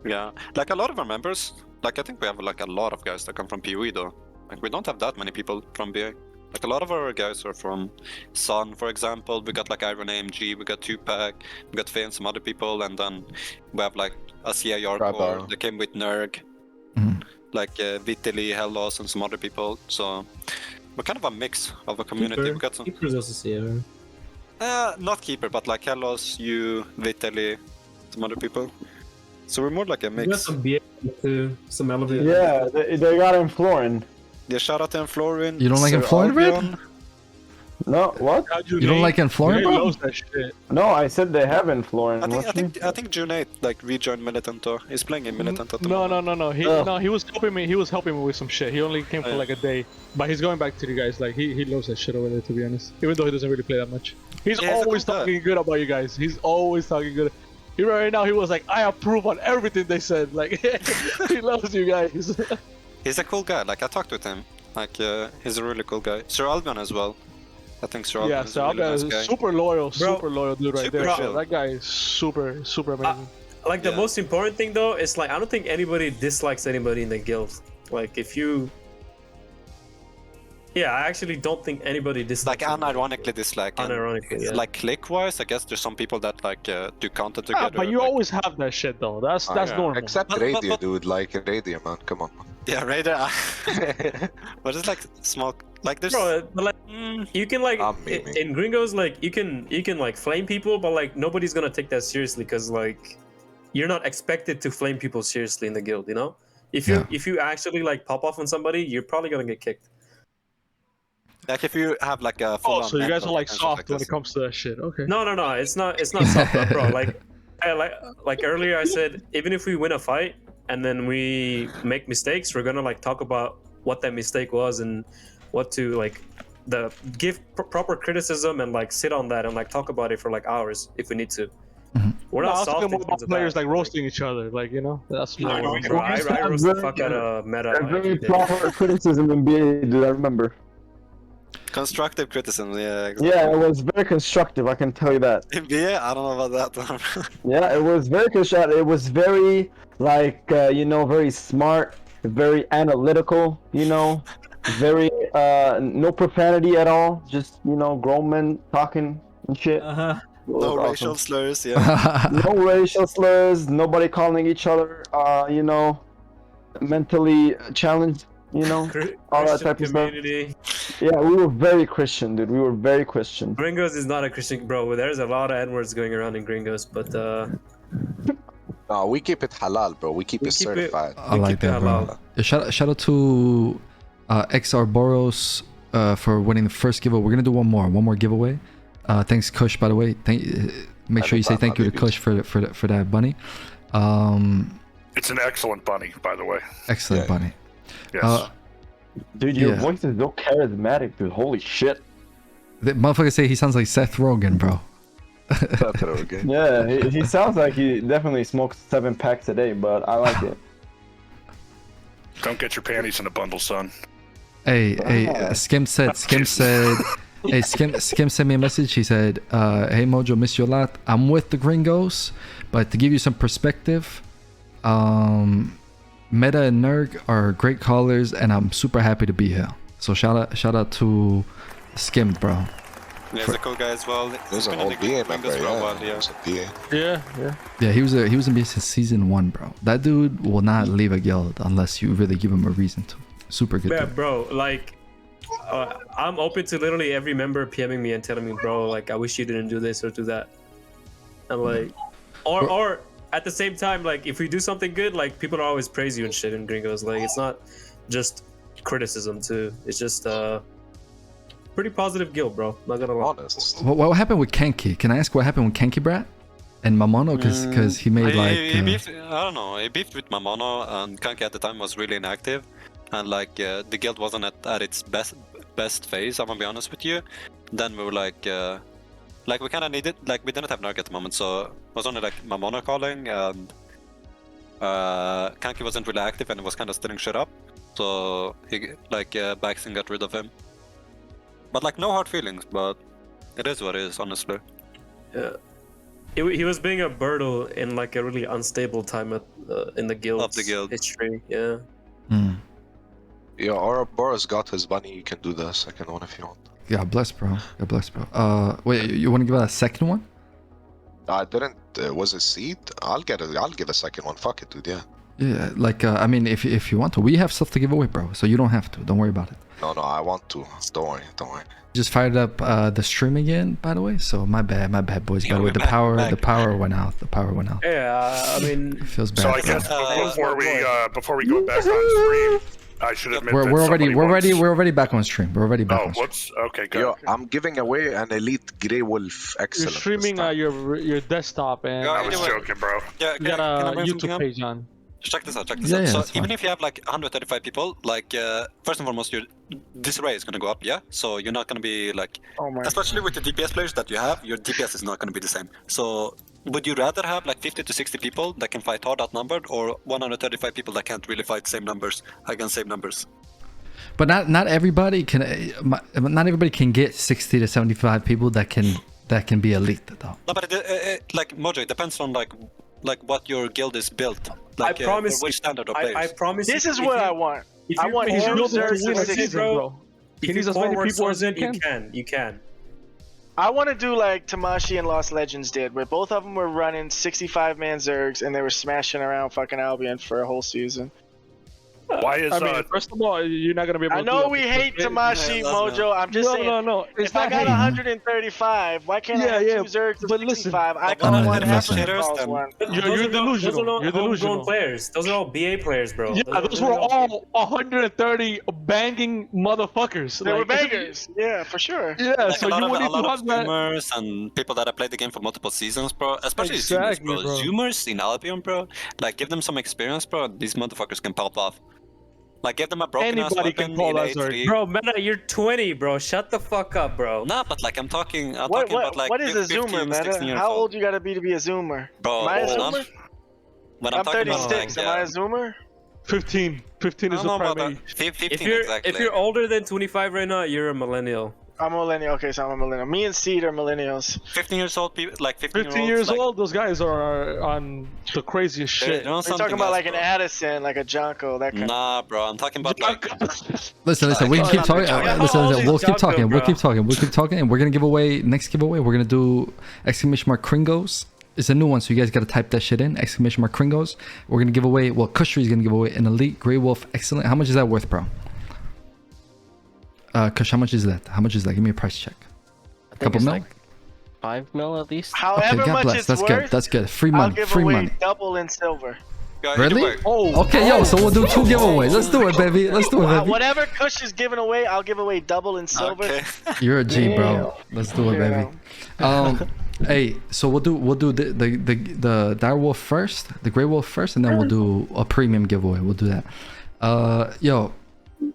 Yeah, like a lot of our members, like I think we have like a lot of guys that come from PoE though. Like we don't have that many people from BA. Like a lot of our guys are from Sun, for example. We got like Iron AMG, we got Tupac, we got Faye and some other people, and then we have like a CIR core that came with Nerg, like Vitali, Hellos, and some other people. So we're kind of a mix of a community. Keeper. We got some. Keeper's also CR. Not Keeper, but like Hellos, you, Vitali, some other people. So we're more like a We got mix. some BA too, some elevator. Yeah, they got him Florin. Yeah, shout out to Florin. You don't like him Florin, Red? No, what? You don't like him Florin, bro? No, I said they have in Florin. I think June 8 like rejoined Militanto. He's playing in Militanto. at the moment. No. He was helping me. He was helping me with some shit. He only came for like a day, but he's going back to you guys. Like he loves that shit over there, to be honest. Even though he doesn't really play that much. He's always talking good about you guys. He's always talking good. Even right now, he was like, "I approve on everything they said." Like he loves you guys. He's a cool guy. Like I talked with him. Like he's a really cool guy. Sir Albion as well. I think Sir Albion is a really nice guy. super loyal dude right there. chill. That guy is super amazing. Like the most important thing though is like I don't think anybody dislikes anybody in the guild. Like if you, I actually don't think anybody dislikes. Like unironically dislike. Unironically, yeah. Like click-wise, I guess there's some people that like do content together. But you always have that shit though. That's normal. Except Radio, dude. Like Radio, man. Come on. Yeah, Raider. But it's like small. Like there's. Bro, but like you can like in Gringos like you can like flame people, but like nobody's gonna take that seriously because like you're not expected to flame people seriously in the guild, you know? If you actually like pop off on somebody, you're probably gonna get kicked. Like if you have like a full. So you guys are like soft when it comes to that shit. Okay. No, it's not soft, bro. Like earlier I said, even if we win a fight and then we make mistakes, we're gonna like talk about what that mistake was and what to like give proper criticism and like sit on that and like talk about it for like hours if we need to. We're not soft in about terms of players that. like roasting each other, like, you know. That's I roast the fuck out of Meta. Very proper criticism in BA, dude. I remember. Constructive criticism, yeah. Exactly. Yeah, it was very constructive. I can tell you that. In BA, I don't know about that. Yeah, it was very constructive. It was very like very smart, very analytical. Very no profanity at all. Just grown men talking and shit. No racial slurs, yeah. No racial slurs. Nobody calling each other mentally challenged. All that type of community. stuff. Yeah, we were very Christian, dude. We were very Christian. Gringos is not a Christian, bro. There's a lot of N-words going around in Gringos, but No, we keep it halal, bro. We keep it certified. I like that, bro. Shout out to XR for winning the first giveaway. We're gonna do one more giveaway. Thanks, Kush, by the way. Make sure you say thank you to Kush for that bunny. It's an excellent bunny, by the way. Excellent bunny. Yes. Dude, your voice is so charismatic, dude. Holy shit. The motherfucker say he sounds like Seth Rogen, bro. Seth Rogen. Yeah, he sounds like he definitely smokes 7 packs a day, but I like it. Don't get your panties in a bundle, son. Hey, Skim said, hey, Skim sent me a message. He said, hey, Mojo, miss you a lot. I'm with the Gringos, but to give you some perspective, Meta and Nerg are great callers, and I'm super happy to be here. So shout out to Skim, bro. Yeah, he's a cool guy as well. He's an old BA member, yeah. He's a BA. Yeah. He was in BA since season 1, bro. That dude will not leave a guild unless you really give him a reason to. Super good. Yeah, dude. bro. Like, I'm open to literally every member PMing me and telling me, bro, like, I wish you didn't do this or do that. And like, or at the same time, like, if we do something good, like, people always praise you and shit in Gringos. Like, it's not just criticism too. It's just pretty positive guild, bro. Not gonna lie. Honest. What happened with Kenki? Can I ask what happened with Kenki Brat and Mamono? Because he made He beefed, I don't know. He beefed with Mamono, and Kanki at the time was really inactive, and like the guild wasn't at its best phase. I'm gonna be honest with you. Then we were like we kind of needed, like, we didn't have Nerg at the moment, so it was only like Mamono calling, and Kanki wasn't really active and was kind of stirring shit up. So he Baxing got rid of him. But like, no hard feelings, but it is what it is, honestly. Yeah. He was being a Birtle in like a really unstable time in the guild. Of the guild. History, yeah. Yeah, Ouroboros got his bunny. You can do the second one if you want. God bless, bro. God bless, bro. Wait, you want to give it a second one? I didn't. Was it seed? I'll give a second one. Fuck it, dude. Yeah. Yeah, like I mean, if you want to, we have stuff to give away, bro. So you don't have to. Don't worry about it. No, I want to. Don't worry. Just fired up the stream again, by the way. So my bad, boys. By the way, the power went out. The power went out. Yeah, I mean, It feels bad. So I guess before we go back on stream, I should admit we're already back on stream. We're already back on stream. Whoops. Okay, good. Yo, I'm giving away an elite Grey Wolf excellent. You're streaming your desktop, and I was joking, bro. Yeah, you got a YouTube page on. Check this out. Yeah, So that's even fine. if you have like 135 people, like first and foremost, your disarray is gonna go up, yeah. So you're not gonna be like, especially with the DPS players that you have, your DPS is not gonna be the same. So would you rather have like 50 to 60 people that can fight hard outnumbered, or 135 people that can't really fight same numbers against same numbers? But not everybody can. Not everybody can get 60 to 75 people that can be elite though. No, but like Mojo, it depends on like what your guild is built. Like, I promise. which standard of players. I promise. This is what I want. I want If two you Zergs and 60, bro. If He needs as many people as he can. You can. I want to do like Tamashi and Lost Legends did, where both of them were running 65-man Zergs and they were smashing around fucking Albion for a whole season. Why is first of all, you're not gonna be able to I know do we that. hate Tamashi, Mojo. I'm just saying. No. If I got 135, why can't I have two Zergs and 65? I got one half of one. You're delusional. You're delusional. Players. Those are all BA players, bro. Yeah, those were all 130 banging motherfuckers. They were bangers. Yeah, for sure. Yeah, Like so a lot you of would need to have that. Zoomers and people that have played the game for multiple seasons, bro. Especially Exactly, Zoomers, bro. Zoomers in Albion, bro. Like, give them some experience, bro. These motherfuckers can pop off. Like, give them a broken ass Anybody weapon can call in that A3. Bro, Meta, you're 20, bro. Shut the fuck up, bro. Nah, but like, I'm talking about like. What is a 15, Zoomer, 16 man? years How old. old you gotta be a Zoomer? Bro, Am I a hold on. Zoomer? When I'm talking about, 36. like, Am I a Zoomer? 15 is I don't the know about primary. that. 15 If you're older than 25 right now, you're a millennial. I'm a millennial. Okay, so I'm a millennial. Me and Seed are millennials. 15 years old people, like 15 years old, those guys are on the craziest shit. We're talking about like an Addison, like a Jonko, that kind Nah, bro, I'm talking about like. Listen. We can keep talking. Listen. We'll keep talking. We'll keep talking. And we're gonna give away next giveaway. We're gonna do exclamation mark Cringos. It's a new one, so you guys gotta type that shit in. Exclamation mark Cringos. We're gonna give away. Well, Kushri is gonna give away an elite Grey Wolf excellent. How much is that worth, bro? Kush, how much is that? How much is that? Give me a price check. A couple mil? Like 5 mil at least. However God much bless. it's That's worth, good. That's good. Free I'll money. give Free away money. double in silver. Really? Okay, yo. So we'll do 2 giveaways. Let's do it, baby. Let's do it, baby. Whatever Kush is giving away, I'll give away double in silver. Okay. You're a G, bro. Let's do it, baby. Hey, so we'll do the dire wolf first, the Grey Wolf first, and then we'll do a premium giveaway. We'll do that. Yo,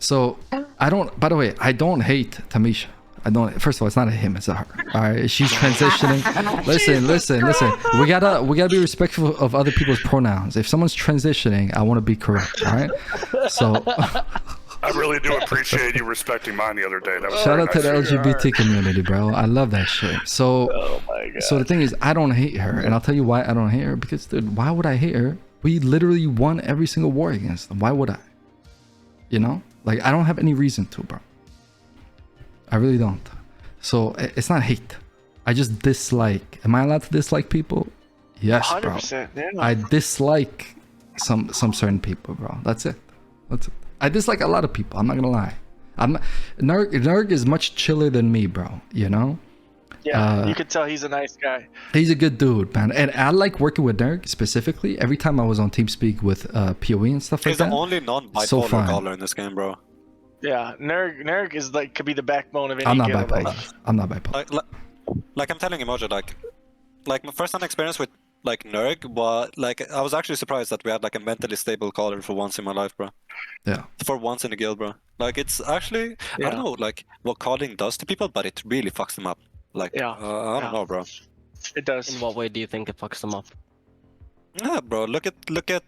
so I don't. By the way, I don't hate Tamisha. I don't. First of all, it's not a him. It's a her. All right, she's transitioning. Listen. We gotta be respectful of other people's pronouns. If someone's transitioning, I want to be correct. All right. So. I really do appreciate you respecting mine the other day. That was Shout very out to the nice of you. LGBT community, bro. I love that shit. So, so the thing is, I don't hate her, and I'll tell you why I don't hate her. Because, dude, why would I hate her? We literally won every single war against them. Why would I? You know, like I don't have any reason to, bro. I really don't. So it's not hate. I just dislike. Am I allowed to dislike people? Yes, bro. 100%. Yeah. I dislike some certain people, bro. That's it. I dislike a lot of people. I'm not gonna lie. Nerg is much chiller than me, bro. You know. Yeah, you could tell he's a nice guy. He's a good dude, man. And I like working with Nerg specifically. Every time I was on TeamSpeak with PoE and stuff like that. He's the only non-bipolar caller in this game, bro. Yeah, Nerg is like could be the backbone of any I'm not guild. bipolar. I'm not bipolar. Like I'm telling you, Mojo, like my first-hand experience with like Nerg was like I was actually surprised that we had like a mentally stable caller for once in my life, bro. Yeah. For once in the guild, bro. Like it's actually I don't know like what calling does to people, but it really fucks them up. Like I don't know, bro. It does. In what way do you think it fucks them up? Yeah, bro. Look at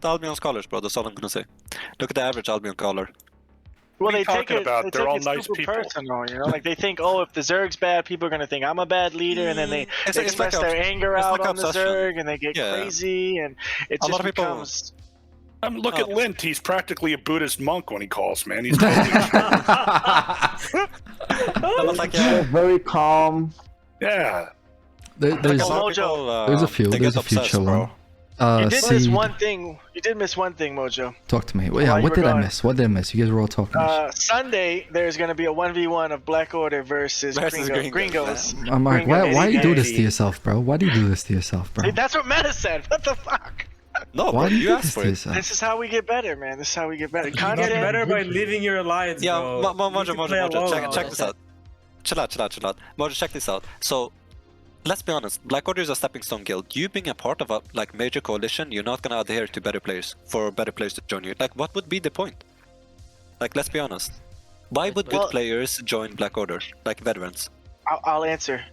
Albion scholars, bro. That's all I'm gonna say. Look at the average Albion caller. Well, they take it. About? They They're take all it nice super people. personal, you know. Like they think, oh, if the Zerg's bad, people are gonna think I'm a bad leader, and then they express their anger out on the Zerg, and they get crazy, and it just becomes. Look at Lint. He's practically a Buddhist monk when he calls, man. He's totally They're very calm. Yeah. There's a few chill ones. You did miss one thing. You did miss one thing, Mojo. Talk to me. Well, yeah, what did I miss? What did I miss? You guys were all talking. Sunday, there's going to be a 1v1 of Black Order versus Gringos. Mark, why you do this to yourself, bro? Why do you do this to yourself, bro? Hey, that's what Meta said. What the fuck? No, why do you ask for it? This is how we get better, man. This is how we get better. You get better by living your alliance, bro. Yeah, Mojo, check this out. Chill out. Mojo, check this out. So, let's be honest, Black Order is a stepping stone guild. You being a part of a like major coalition, you're not gonna adhere to better players for better players to join you. Like, what would be the point? Like, let's be honest. Why would good players join Black Order, like veterans? I'll answer.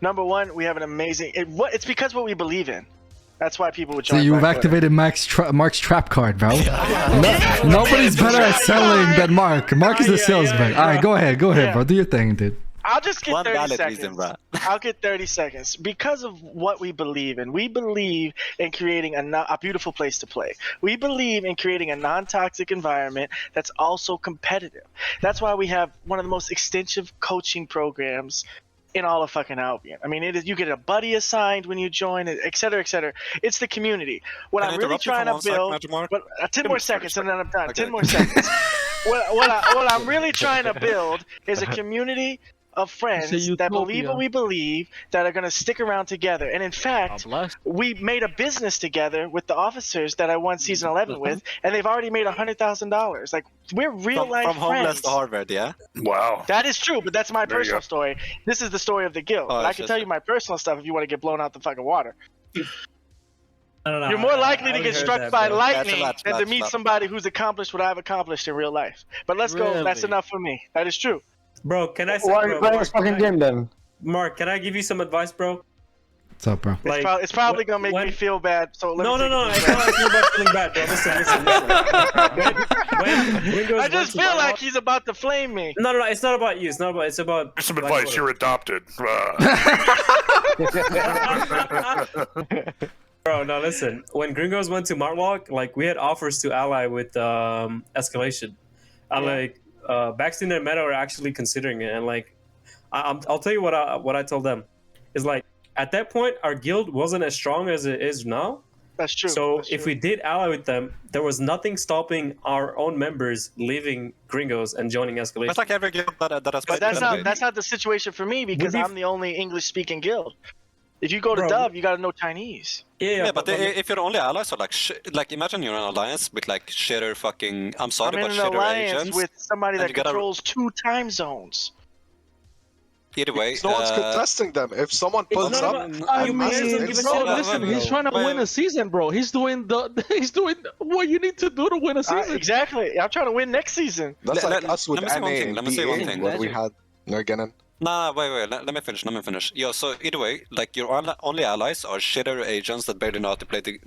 Number one, we have an amazing. It's because what we believe in. That's why people would join. So you've Black activated Mark's trap card, bro. Nobody's better at selling than Mark. Mark is the salesman. All right, go ahead, bro. Do your thing, dude. I'll just get 30 seconds. Reason, bro. I'll get 30 seconds. Because of what we believe in. We believe in creating a beautiful place to play. We believe in creating a non-toxic environment that's also competitive. That's why we have one of the most extensive coaching programs in all of fucking Albion. I mean, you get a buddy assigned when you join, et cetera, et cetera. It's the community. What I'm really trying to build. 10 more seconds and then I'm done. 10 more seconds. What I'm really trying to build is a community of friends that believe what we believe, that are going to stick around together. And in fact, we made a business together with the officers that I won season 11 with, and they've already made $100,000. Like, we're real life from friends. homeless to Harvard, yeah. Wow. That is true, but that's my personal story. This is the story of the guild. Oh, I can tell you my personal stuff if you want to get blown out the fucking water. No, You're more likely to get struck by lightning than to meet that's somebody who's accomplished what I've accomplished in real life. But let's go. That's enough for me. That is true. Bro, can I say, Why are you playing this fucking game then? Mark, can I give you some advice, bro? What's up, bro? Like, it's probably gonna make me feel bad. So let me no. It's not like you're about feeling bad, bro. Listen. I just feel like he's about to flame me. No. It's not about you. It's about. Here's some advice. You're adopted. Bro, no, listen. When Gringos went to Martlock, like we had offers to ally with escalation, and like Baxton and Meta are actually considering it. And like, I'll tell you what I told them is like at that point our guild wasn't as strong as it is now. That's true. So That's if true. we did ally with them, there was nothing stopping our own members leaving Gringos and joining escalation. That's like every guild that has. But that's not the situation for me because I'm the only English-speaking guild. If you go to Dove, you gotta know Chinese. Yeah, but if you're only allies, or like imagine you're in an alliance with like shitter fucking. I'm sorry, but I'm in an shitter alliance agents. with somebody that you gotta- controls 2 time zones. Either way, No one's contesting them. If someone pulls not up, about- Listen, he's trying to win a season, bro. He's doing what you need to do to win a season. Exactly. I'm trying to win next season. that's like us with let me say NA one thing, and let me say one BA thing. when we had Nergigante. Nah, wait. Let me finish. Yo, so either way, like your only allies are shitter agents that barely know how to play the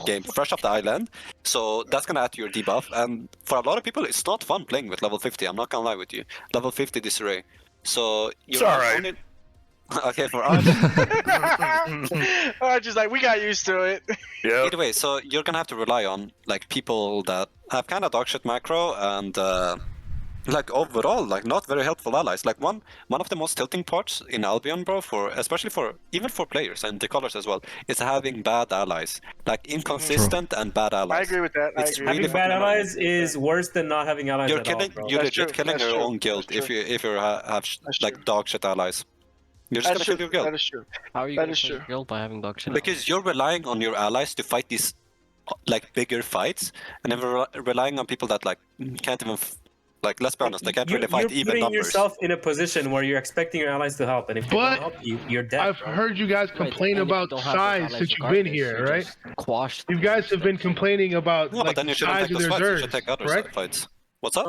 game fresh off the island. So that's gonna add to your debuff. And for a lot of people, it's not fun playing with level 50. I'm not gonna lie with you. Level 50 disarray. So you're only. Okay, for us. Just like we got used to it. Yeah. Either way, so you're gonna have to rely on like people that have kind of dogshit macro and like overall, like not very helpful allies. Like one of the most tilting parts in Albion, bro, especially for players and the colors as well, is having bad allies, like inconsistent and bad allies. I agree with that. Having bad allies is worse than not having allies You're at killing, all, bro. you're legit killing your own guild if you have like dog shit allies. You're just gonna kill your guild. That is true. How are you gonna kill your guild by having dog shit? Because you're relying on your allies to fight these like bigger fights, and then relying on people that like can't even like, let's be honest, they can't really fight even numbers. You're putting yourself in a position where you're expecting your allies to help, and if they don't help you, you're dead. I've heard you guys complain about size since you've been here, right? Quashed. You guys have been complaining about but then you shouldn't size take of those their fights. You should zergs, take other right? fights. What's up?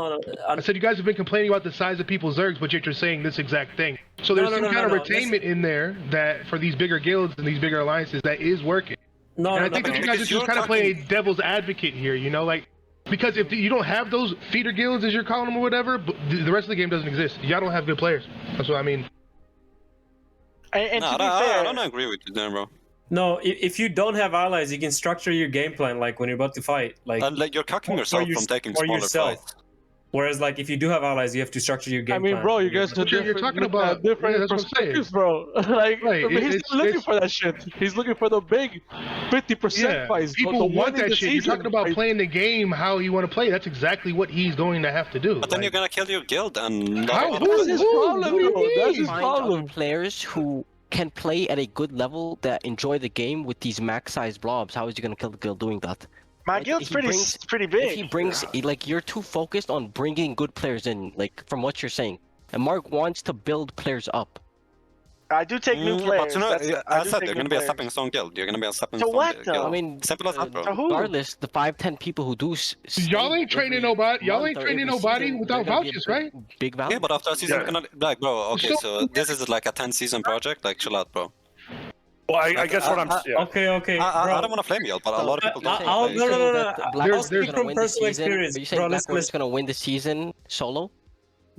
I said you guys have been complaining about the size of people's zergs, but yet you're saying this exact thing. So there's some kind of retainment in there that for these bigger guilds and these bigger alliances that is working. And I think that you guys are just kind of playing devil's advocate here, you know, like, because if you don't have those feeder guilds, as you're calling them or whatever, but the rest of the game doesn't exist. Y'all don't have good players. That's what I mean. And no, to be I fair, don't agree with you there, bro. No, if you don't have allies, you can structure your game plan like when you're about to fight, like you're cocking yourself from taking smaller fights. Whereas, like, if you do have allies, you have to structure your game plan. Bro, you guys are different. You're talking about different perspectives, bro. Like, he's looking for that shit. He's looking for the big 50% fights. People want that shit. You're talking about playing the game how you want to play. That's exactly what he's going to have to do. But then you're gonna kill your guild and. That's his problem, bro. That's his problem. Players who can play at a good level that enjoy the game with these max-sized blobs. How is he gonna kill the guild doing that? My guild's pretty big. If he brings, like, you're too focused on bringing good players in, like, from what you're saying. And Mark wants to build players up. I do take new players. But you know, I said you're gonna be a stepping stone guild. You're gonna be a stepping stone guild. I mean, simple as that, bro. Regardless, the 5-10 people who do. Y'all ain't training nobody. Y'all ain't training nobody without vouchers, right? Big value. Yeah, but after a season, you're gonna like, bro. Okay, so this is like a 10-season project. Like, chill out, bro. Well, I guess what I'm. Okay. I don't want to flame y'all, but a lot of people don't. No. I'll speak from personal experience. Are you saying Blackboard's gonna win the season solo?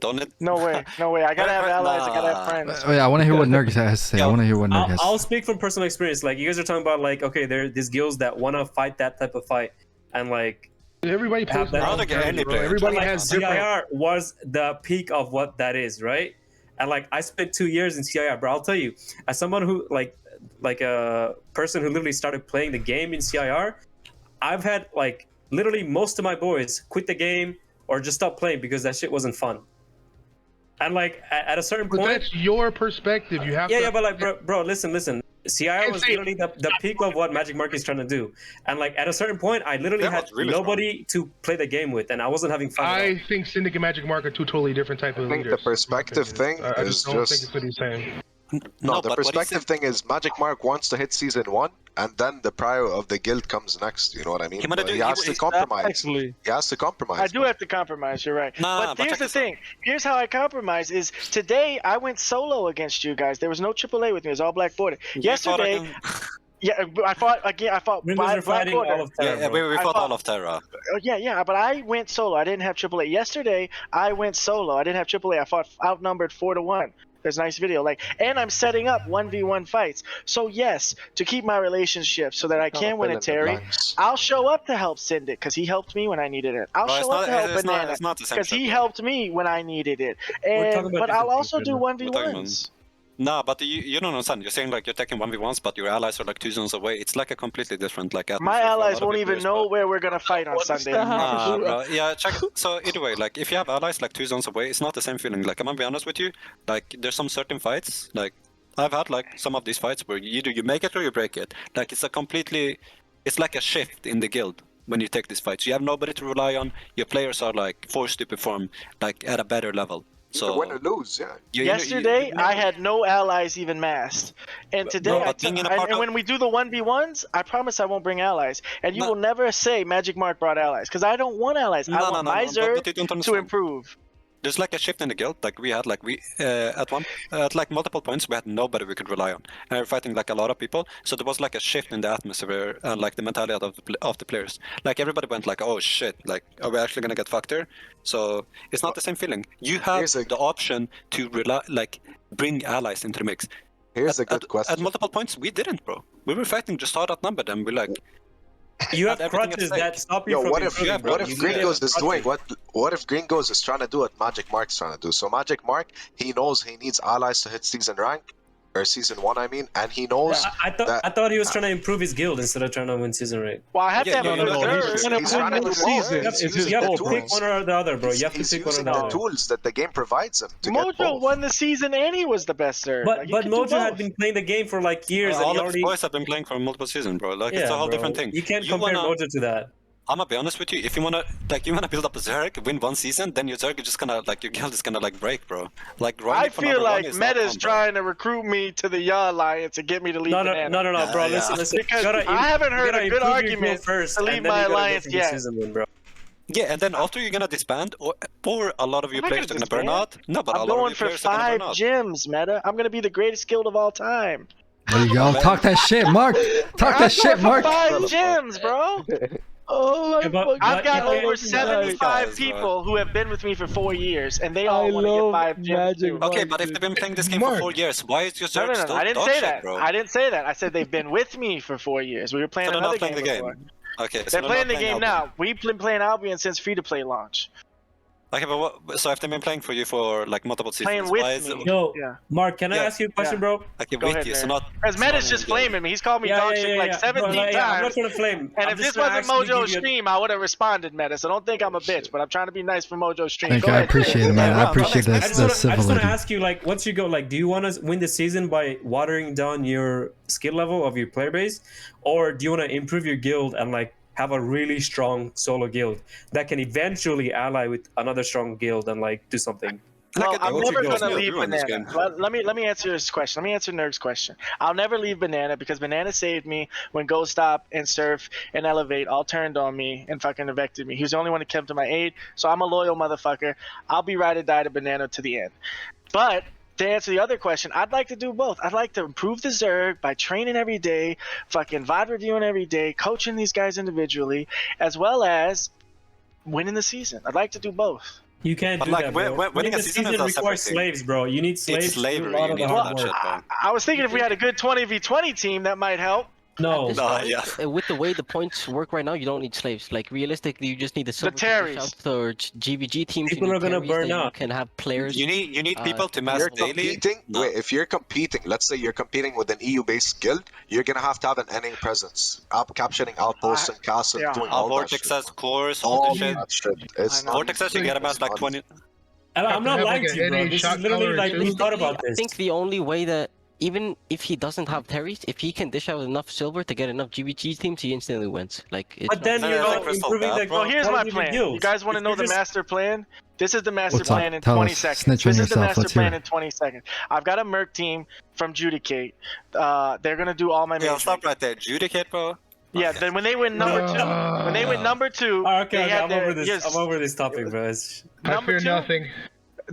Don't it? No way. I gotta have allies. I gotta have friends. Oh yeah, I want to hear what Nerg has to say. I want to hear what Nerg has. I'll speak from personal experience. Like, you guys are talking about, like, okay, there are these guilds that want to fight that type of fight, and like everybody plays that. I don't think any player. Everybody like, has CIR was the peak of what that is, right? And like, I spent 2 years in CIR, bro. I'll tell you, as someone who like a person who literally started playing the game in CIR, I've had like literally most of my boys quit the game or just stop playing because that shit wasn't fun. And like at a certain point, that's your perspective. You have but like, bro, listen. CIR was literally the peak of what Magicmark is trying to do, and like at a certain point, I literally had nobody to play the game with, and I wasn't having fun. I think Syndicate and Magicmark are two totally different type of leaders. I think the perspective thing I is don't think it's what he's saying. No, the perspective thing is Magicmark wants to hit season 1, and then the prior of the guild comes next. You know what I mean? He has to compromise. He has to compromise. I do have to compromise. You're right. But here's the thing. Here's how I compromise: is today I went solo against you guys. There was no AAA with me. It was all Black Border. Yesterday. Yeah, I fought again. I fought Black Border. All of Terra, we fought all of Terra. Yeah, but I went solo. I didn't have AAA. Yesterday, I went solo. I didn't have AAA. I fought outnumbered 4-1. There's a nice video, and I'm setting up 1v1 fights. So yes, to keep my relationship so that I can win a Terry, I'll show up to help Syndic because he helped me when I needed it. I'll show up to help Banana because he helped me when I needed it. But I'll also do 1v1s. No, but you don't understand. You're saying like you're taking 1v1s, but your allies are like 2 zones away. It's like a completely different like atmosphere. My allies won't even know where we're gonna fight on Sunday. Bro. Yeah, check. So either way, like if you have allies like 2 zones away, it's not the same feeling. Like I'm gonna be honest with you. Like there's some certain fights. Like I've had like some of these fights where either you make it or you break it. Like it's like a shift in the guild when you take these fights. You have nobody to rely on. Your players are like forced to perform like at a better level. So win or lose, yeah. Yesterday, I had no allies even masked, and today, and when we do the 1v1s, I promise I won't bring allies, and you will never say Magicmark brought allies, because I don't want allies. I want my Zerg to improve. There's like a shift in the guild. Like we had, at like multiple points, we had nobody we could rely on, and we were fighting like a lot of people. So there was like a shift in the atmosphere and like the mentality of the players. Like everybody went like, "Oh shit! Like, are we actually gonna get fucked here?" So it's not the same feeling. You have the option to bring allies into the mix. Here's a good question. At multiple points, we didn't, bro. We were fighting just hard outnumbered, and we like. You have crutches that stop you from. What if Cringos is doing What if Kringos is trying to do what Magicmark's trying to do? So Magicmark, he knows he needs allies to hit season rank, or season 1, I mean, and he knows. I thought he was trying to improve his guild instead of trying to win season rank. Well, I have to have He's trying to do season. You have to pick one or the other, bro. You have to pick one or the other. Tools that the game provides him to get Mojo both. won the season and he was the best Zerg. But Mojo had been playing the game for like years. All and of his boys have been playing for multiple seasons, bro. Like it's a whole different thing. You can't compare Mojo to that. I'm gonna be honest with you. If you wanna build up a Zerg, win one season, then your Zerg is just gonna your guild is gonna break, bro. Like I feel like Meta's trying to recruit me to the Ya Alliance and get me to leave. No, bro. Listen. Because I haven't heard a good argument to leave my alliance yet. Yeah, and then after you're gonna disband, or a lot of your players are gonna burn out. No, but I'm going for 5 gems, Meta. I'm gonna be the greatest guild of all time. There you go. Talk that shit, Mark. Talk that shit, Mark. 5 gems, bro. Oh my God. I've got over 75 people who have been with me for 4 years, and they all want to get 5 gems too. Okay, but if they've been playing this game for 4 years, why is your Zerg still I didn't dog say shit, that. bro? I didn't say that. I said they've been with me for 4 years. We were playing So another they're not playing game the before. game. Okay, so They're playing the game Albion. now. We've been playing Albion since free-to-play launch. Okay, but so if they've been playing for you for like multiple seasons, Playing with why is me. it... Yo, Mark, can I ask you a question, bro? Okay, Go with ahead, you, so man. not... Because Meta's just flaming me. He's called me dog shit like 17 times. I'm not trying to flame. And I'm if just this trying to wasn't actually Mojo's give you stream, I would have responded, Meta. So don't think I'm a bitch, but I'm trying to be nice for Mojo's stream. Thank Go you. I ahead. appreciate it, man. I appreciate I that just want to civility. ask you, like, once you go, like, do you want to win the season by watering down your skill level of your player base, or do you want to improve your guild and like have a really strong solo guild that can eventually ally with another strong guild and like do something? Well, I'm never going gonna leave Banana. Let me answer this question. Let me answer Nerg's question. I'll never leave Banana because Banana saved me when Ghost Stop and Surf and Elevate all turned on me and fucking evicted me. He was the only one that came to my aid, so I'm a loyal motherfucker. I'll be ride or die to Banana to the end. But to answer the other question, I'd like to do both. I'd like to improve the Zerg by training every day, fucking VOD reviewing every day, coaching these guys individually, as well as winning the season. I'd like to do both. You can't do that, bro. Winning a season requires slaves, bro. You need slaves to do a lot of the hard work. I was thinking if we had a good 20v20 team, that might help. No, with the way the points work right now, you don't need slaves. Like realistically, you just need the silver Terries. or GVG teams. People are gonna burn out. You can have players. You need people to mass daily. If you're competing, let's say you're competing with an EU-based guild, you're gonna have to have an ending presence, capturing outposts and castles, doing all that shit. Vortexes, cores, All all the that shit. It's Vortexes, you get amass like 20. And I'm not lying to you, bro. This is literally like we thought about this. I think the only way that even if he doesn't have Terries, if he can dish out enough silver to get enough GVG teams, he instantly wins. Like, it's but then you're not improving the. Well, here's my plan. You guys want to know the master plan? This is the master plan in 20 seconds. This is the master plan in 20 seconds. I've got a Merc team from Judicate. They're gonna do all my. Yeah, stop right there. Judicate, bro. Yeah, then when they win number two, okay, I'm over this. I'm over this topic, bro. I fear nothing.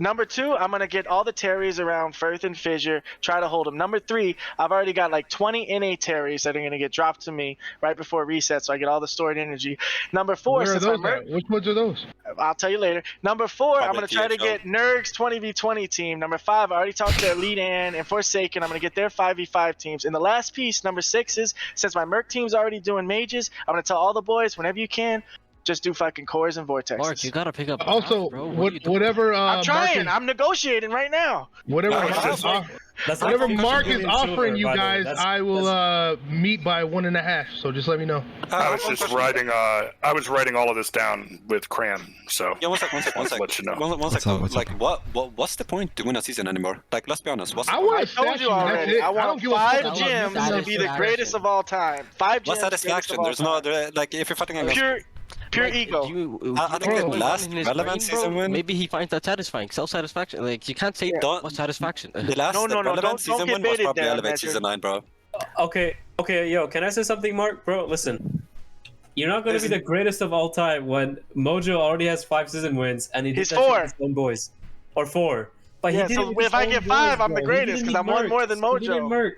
Number 2, I'm going to get all the Terries around Firth and Fissure, try to hold them. Number 3, I've already got like 20 NA Terries that are going to get dropped to me right before reset, so I get all the stored energy. Number 4, since which ones are those? I'll tell you later. Number 4, I'm going to try to get Nerg's 20v20 team. Number 5, I already talked to Elite Ann and Forsaken. I'm going to get their 5v5 teams. And the last piece, number 6, is since my Merc team's already doing mages, I'm going to tell all the boys, whenever you can, just do fucking cores and vortexes. Mark, you gotta pick up. Also, whatever. I'm trying. I'm negotiating right now. Whatever Mark is offering you guys, I will meet by 1.5. So just let me know. I was just writing. I was writing all of this down with Cram. So yeah, one sec. Let you know. One sec. Like, what's the point doing a season anymore? Like, let's be honest. I told you already. I want 5 gems to be the greatest of all time. 5 gems. What's satisfaction? There's no like if you're fighting against pure ego. I think the last relevant season win. Maybe he finds that satisfying. Self-satisfaction. Like you can't say what's satisfaction. The last relevant season win was probably Elevate season 9, bro. Okay, yo, can I say something, Mark? Bro, listen. You're not going to be the greatest of all time when Mojo already has 5 season wins and he did that shit with his own boys. Or 4. But he did it with if I get 5, I'm the greatest because I'm one more than Mojo.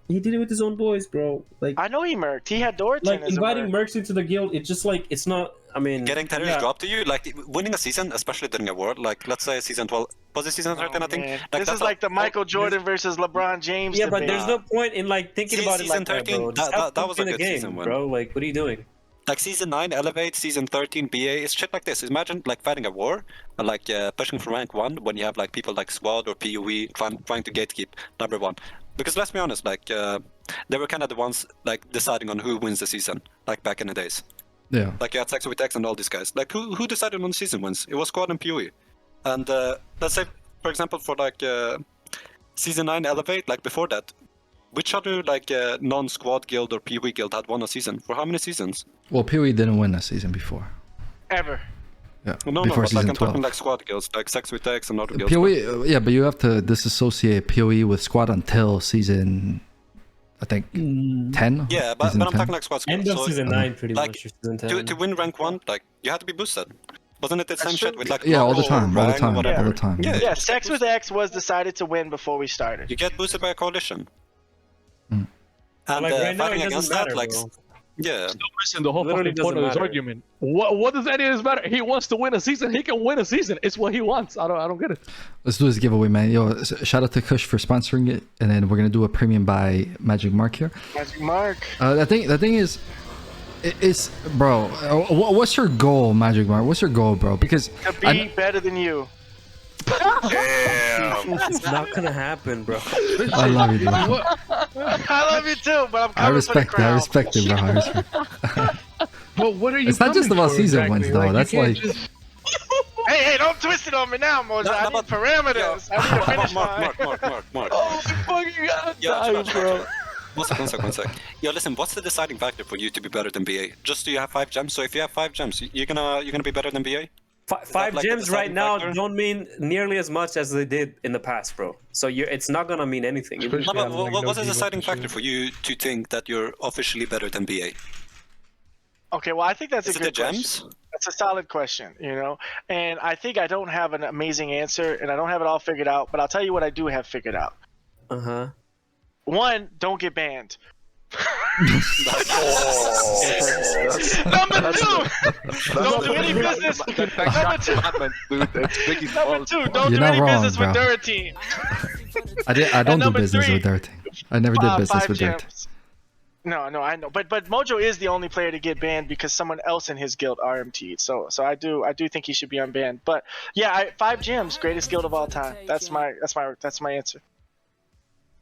He did it with his own boys, bro. Like I know he merked. He had Dorton. Like inviting mercs into the guild, it's just like it's not. I mean, getting Terries dropped to you, like winning a season, especially during a world, like let's say season 12, was it season 13? I think. Like, this is like the Michael Jordan versus LeBron James. Yeah, but there's no point in like thinking about it like 13, that, bro. That was a good game, season win, bro. Like, what are you doing? Like Season 9, Elevate, Season 13, BA, it's shit like this. Imagine like fighting a war, and like pushing for rank 1 when you have like people like Squad or PoE trying to gatekeep number 1. Because let's be honest, like they were kind of the ones like deciding on who wins the season, like back in the days. Yeah. Like you had Sex with X and all these guys. Like who decided on the season wins? It was Squad and PoE. And let's say, for example, for like Season 9 Elevate, like before that, which other like non-Squad guild or PoE guild had won a season? For how many seasons? Well, PoE didn't win a season before. Ever. Yeah. No, before but like season I'm 12. talking like Squad guilds, like Sex with X and other guilds. PoE, yeah, but you have to disassociate PoE with Squad until season, I think, 10? Yeah, but I'm 10? talking like Squad End guilds. of So, season 9, pretty like, much. Season 10. to win rank 1, like you had to be boosted. Wasn't it the same shit with like Yeah, all the Marvel or time, all the Rang or time, whatever? all the time. Yeah, Yeah, Sex with X was decided to win before we started. you get boosted by a coalition. Mm. And Like, right now, fighting it against doesn't that, matter, like, bro. yeah. Listen, the whole Literally fucking point of doesn't his matter. argument. What does any of this matter? He wants to win a season. He can win a season. It's what he wants. I don't get it. Let's do this giveaway, man. Yo, shout out to Kush for sponsoring it, and then we're gonna do a premium by Magicmark here. Magicmark. The thing is, bro. What's your goal, Magicmark? What's your goal, bro? Because To be better than you. Damn. It's not gonna happen, bro. I love you, bro. I love you too, but I'm I coming respect for the it. I crown. respect it, bro. I respect. But what are you? It's not just coming about for season exactly? wins, though. You That's can't like. just- Hey, don't twist it on me now, Mojo. I need parameters. I need a finish line. Mark. Oh my fucking god, Yeah, bro. One sec. Yo, listen, what's the deciding factor for you to be better than BA? Just do you have 5 gems? So if you have 5 gems, you're gonna be better than BA? Five like the gems right deciding now factor? don't mean nearly as much as they did in the past, bro. So it's not gonna mean anything. Especially No, but having, like, what's no the deciding devotion. factor for you to think that you're officially better than BA? Okay, well, I think that's Is a it the good question. gems? That's a solid question, you know? And I think I don't have an amazing answer, and I don't have it all figured out, but I'll tell you what I do have figured out. Uh-huh. One, don't get banned. Number two, don't do any business. Number two, don't You're do not any wrong, business bro. with Duratine. I don't do number business three, with their team. I never did business 5 with their team. gems. No, I know, but Mojo is the only player to get banned because someone else in his guild RMT'd. So I do think he should be unbanned. But yeah, 5 gems, greatest guild of all time. That's my answer.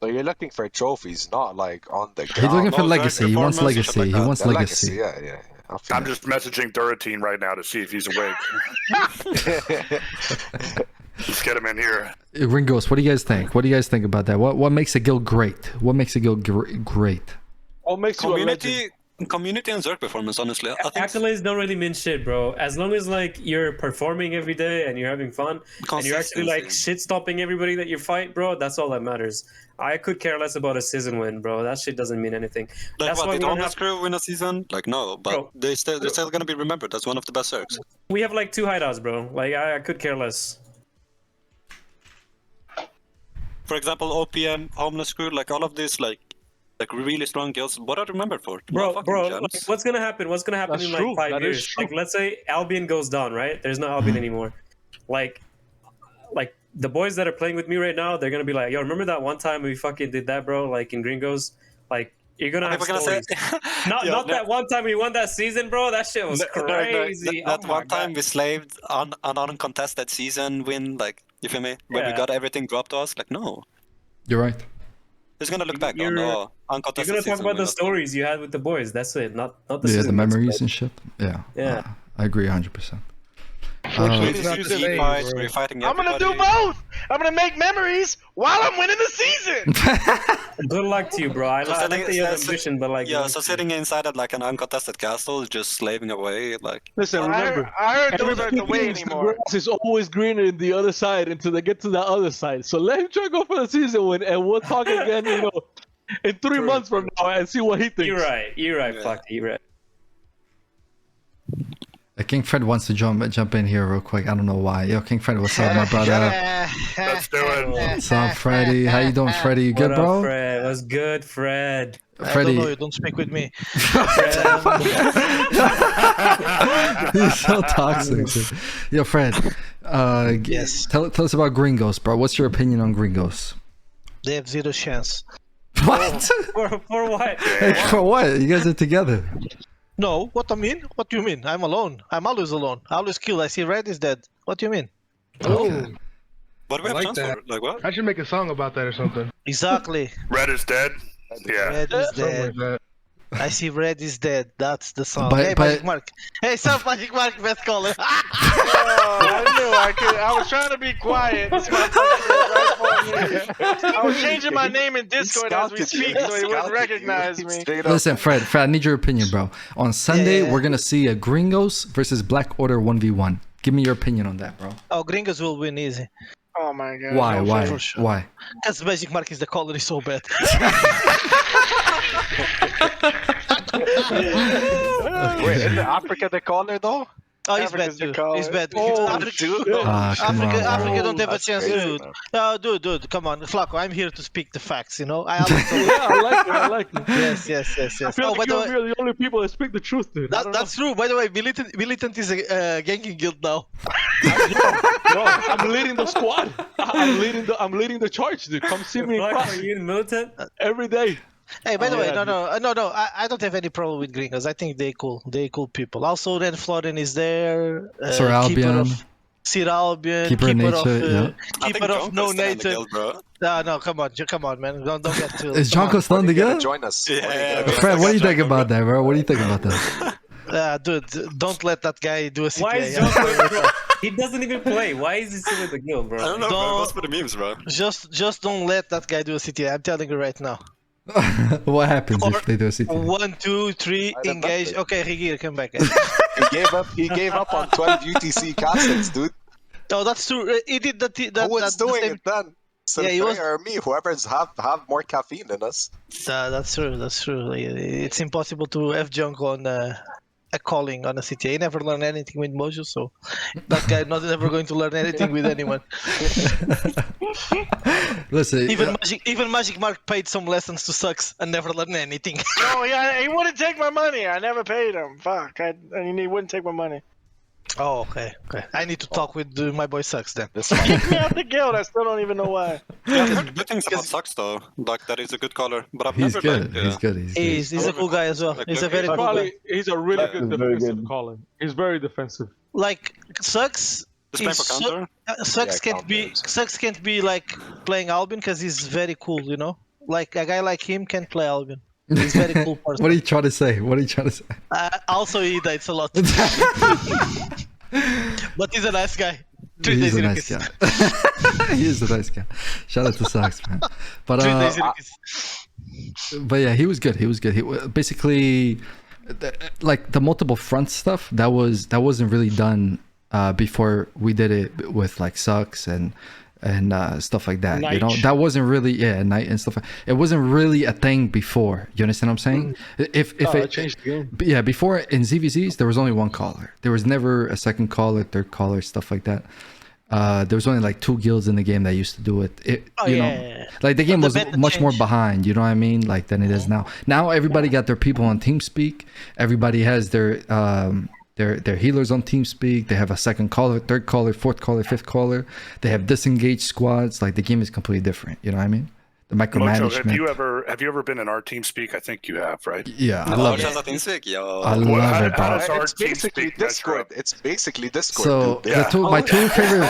So you're looking for trophies, not like on the He's ground. looking for No, legacy. He wants performance, shit legacy. like He wants The legacy. Yeah. I feel I'm just messaging Duratine right now to see if he's awake. Let's get him in here. Ringos, what do you guys think? What do you guys think about that? What makes a guild great? What makes a guild great? What makes you a legend? Community and Zerg performance, honestly. I think Accolades don't really mean shit, bro. As long as like you're performing every day and you're having fun and you're actually like shit stopping everybody that you fight, bro, that's all that matters. I could care less about a season win, bro. That shit doesn't mean anything. Like That's what, why we did don't Honest have. Crew win a season? Like no, but Bro. they're still gonna be remembered as one of the best Zergs. We have like 2 hideouts, bro. Like I could care less. For example, OPM, Homeless Crew, like all of these like really strong guilds, what are they remembered for? Bro, Motherfucking like, gems. what's gonna happen? What's gonna happen That's in true. like 5 That is years? true. Like, let's say Albion goes down, right? There's no Albion anymore. Like the boys that are playing with me right now, they're gonna be like, "Yo, remember that one time we fucking did that, bro? Like in Gringos, like you're gonna have People gonna say- stories." Not Yeah, that one time we won that season, bro. That shit was crazy. That Oh my one time God. we slaved on an uncontested season win, like you feel me? When we Yeah. got everything dropped to us, like no. You're right. He's gonna look back on You're uncontested gonna talk season about win. the stories you had with the boys. That's it. Not the Yeah, season the wins, memories but- and shit. Yeah. Yeah. I agree 100%. Unfortunately, it's These not the usually same, fights bro. where you're fighting I'm gonna do everybody. both. I'm gonna make memories while I'm winning the season. Good luck to you, bro. I So like sitting- that you have so- ambition, but like, Yeah, so sitting inside of like an uncontested castle, just slaving away, like Listen, remember. I heard those aren't the way The anymore. grass is always greener in the other side until they get to the other side. So let him try to go for the season win, and we'll talk again, in 3 months from now and see what he thinks. You're right, fuck, you're right. Kingfred wants to jump in here real quick. I don't know why. Yo, Kingfred, what's up, my brother? Let's do it. What's up, Freddy? How you doing, Freddy? You good, What up, bro? Fred? What's good, Fred? Freddy. I don't know, you don't speak with me. He's so toxic. Dude. Yo, Fred. Yes. Tell us about Gringos, bro. What's your opinion on Gringos? They have 0 chance. What? For what? For what? You guys are together. No, what I mean? What do you mean? I'm alone. I'm always alone. I always kill. I see red is dead. What do you mean? Okay. What do we have like chance that. for? Like what? I should make a song about that or something. Exactly. Red is dead. Yeah. Red is Something dead. like that. I see red is dead. That's the song. But- Hey, but- Magicmark. Hey, sup, Magicmark, best caller. I knew I could. I was trying to be quiet. This motherfucker did right for me. I was changing my name in Discord as we speak so he wouldn't recognize me. Listen, Fred, I need your opinion, bro. On Sunday, we're gonna see a Gringos versus Black Order 1v1. Give me your opinion on that, bro. Oh, Gringos will win easy. Oh my god. Why? no, Why? for sure. Why? Because Magicmark is the caller is so bad. Wait, isn't Africa the caller though? Oh, he's bad Africa's the too. caller. He's bad. Oh, Africa, dude. Come on, bro. Africa don't have a That's chance crazy, to. man. Dude, come on, Flacco. I'm here to speak the facts. You know, I I like it. Yes. I feel Oh, like by the way, you're the only people that speak the truth, dude. that's true. By the way, Militant is a ganking guild now. No, I'm leading the squad. I'm leading the charge, dude. Come see me Black, across are you in militant? every day. Hey, by the Oh, way, yeah, no. I don't have any problem with Gringos. I think they cool. They cool people. Also, then Florian is there. Sir Albion. Sir Albion. Keeper of Nature, yeah. Keeper of No Nature. bro. No, come on, man. Don't get too. Is Jonko still in the guild? Join us. Yeah. Fred, what do you think about that, bro? What do you think about that? Dude, don't let that guy do a CTA. Why is John He doesn't even play. Why is he still in the guild, bro? I don't know, bro. What's for the memes, bro? Just don't let that guy do a CTA. I'm telling you right now. What happens if they do a CT? 1, 2, 3, engage. Okay, Rigir, come back. He gave up on 12 UTC castles, dude. Oh, that's true. He did that. Who was doing it then? Yeah, he was. Or me, whoever's have more caffeine than us. That's true. It's impossible to have junk on a calling on a CTA. He never learned anything with Mojo, so that guy not ever going to learn anything with anyone. Listen, Even Magicmark paid some lessons to Sucks and never learned anything. No, he wouldn't take my money. I never paid him. Fuck. He wouldn't take my money. Oh, okay. I need to talk with my boy Sucks then. Kick me out the guild. I still don't even know why. Yeah, I've heard good things about Sucks though. Like that is a good caller, but I've he's never good. like. He's good. He's a cool guy as well. He's a very cool guy. He's a really good defensive caller. He's very defensive. Like Sucks. Just playing for counter. Sucks can't be like playing Albion because he's very cool. You know, like a guy like him can't play Albion. He's very cool person. What are you trying to say? Also, he dates a lot. But he's a nice guy. He's a nice guy. He is a nice guy. Shout out to Sox, man. But but yeah, he was good. He basically like the multiple front stuff that wasn't really done before we did it with like Sucks and stuff like that. Night. You know, that wasn't really night and stuff. It wasn't really a thing before. You understand what I'm saying? If it changed the game. yeah, before in ZVZs there was only one caller. There was never a second caller, third caller, stuff like that. There was only like 2 guilds in the game that used to do it. You know, like the game was much more behind. You know what I mean? Like than it is now. Now everybody got their people on TeamSpeak. Everybody has their healers on TeamSpeak. They have a second caller, third caller, fourth caller, fifth caller. They have disengaged squads. Like the game is completely different. You know what I mean? The micromanagement. Mojo, have you ever been in our TeamSpeak? I think you have, right? Yeah, I love it. I love it, bro. It's basically Discord. It's basically Discord. So dude. my two favorite.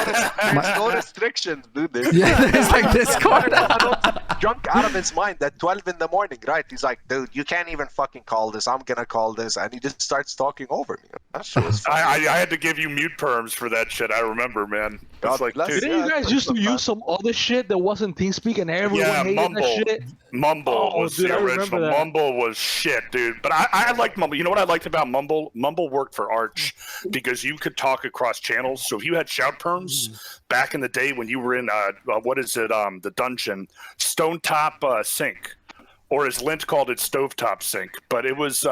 There's no restrictions, dude. Yeah, it's like Discord. Drunk out of his mind at 12 in the morning, right? He's like, dude, you can't even fucking call this. I'm gonna call this, and he just starts talking over me. That shit was funny. I had to give you mute perms for that shit. I remember, man. It's like, dude, Didn't you guys used to use some other shit that wasn't TeamSpeak and everyone hated Mumble. that shit? Mumble was dude, the I remember original. that. Mumble was shit, dude. But I liked Mumble. You know what I liked about Mumble? Mumble worked for Arch because you could talk across channels. So if you had shout perms back in the day when you were in the dungeon, Stone Top Sink, or as Lint called it, Stovetop Sink. But it was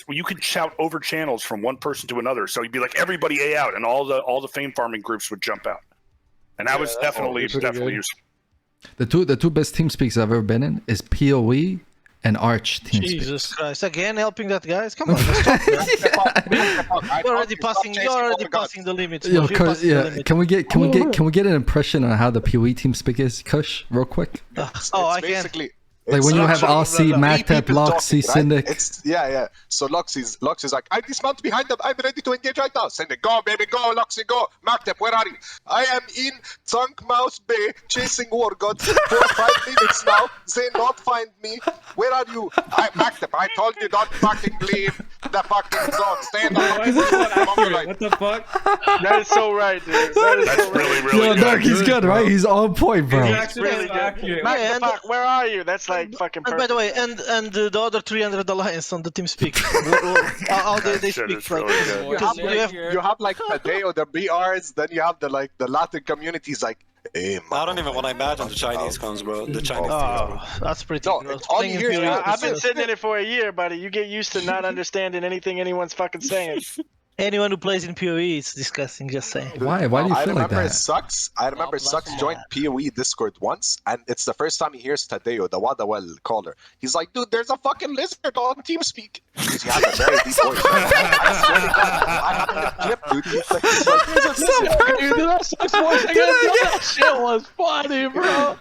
you could shout over channels from one person to another. So you'd be like, everybody A out, and all the fame farming groups would jump out. And that was definitely useful. The two best TeamSpeaks I've ever been in is PoE and Arch TeamSpeak. Jesus Christ! Again, helping that guys. Come on, let's talk. You're already passing the limits. Yo, can we get an impression on how the PoE TeamSpeak is, Kush, real quick? I can. Like when you have RC, Mactep, Loxy, Syndic. Yeah. So Loxy's like, I dismount behind them. I'm ready to engage right now. Syndic, go, baby, go. Loxy, go. Mactep, where are you? I am in Sunk Mouse Bay chasing War Gods for 5 minutes now. They not find me. Where are you? Mactep, I told you don't fucking leave the fucking zone. Stay in the What the fuck? That is so right, dude. That is so really, right. really Yo, Dark, he's good, right? He's on point, bro. He's actually really good. Where are you? That's like fucking perfect. And by the way, and the other 300 alliance on the team speak. How they speak like you have like Tadeo, the BRs, then you have the Latin communities like. Hey, I don't even want to imagine the Chinese cons, bro. The Chinese Oh, that's pretty gross. I've been sitting in it for a year, buddy. You get used to not understanding anything anyone's fucking saying. Anyone who plays in PoE is disgusting, just saying. Why? Why do you feel like that? I remember Sucks joined PoE Discord once, and it's the first time he hears Tadeo, the Wadawel caller. He's like, dude, there's a fucking lizard on TeamSpeak. Because he has a very deep voice. I have a clip, dude. He's like, there's a lizard. Dude, that Sucks voice again. That shit was funny, bro.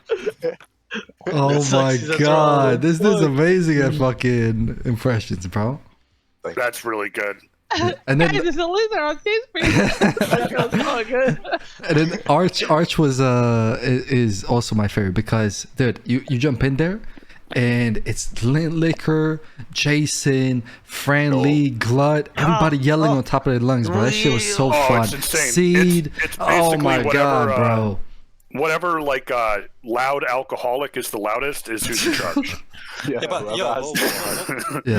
Oh my god, this is amazing at fucking impressions, bro. That's really good. And then, there's a lizard on TeamSpeak. and then Arch was is also my favorite because, dude, you jump in there and it's Liquor, Jason, Friendly, Glut, everybody yelling on top of their lungs, bro. That shit was so fun. It's insane. Seed, it's oh my whatever, god, bro. Whatever loud alcoholic is the loudest is who's in charge. You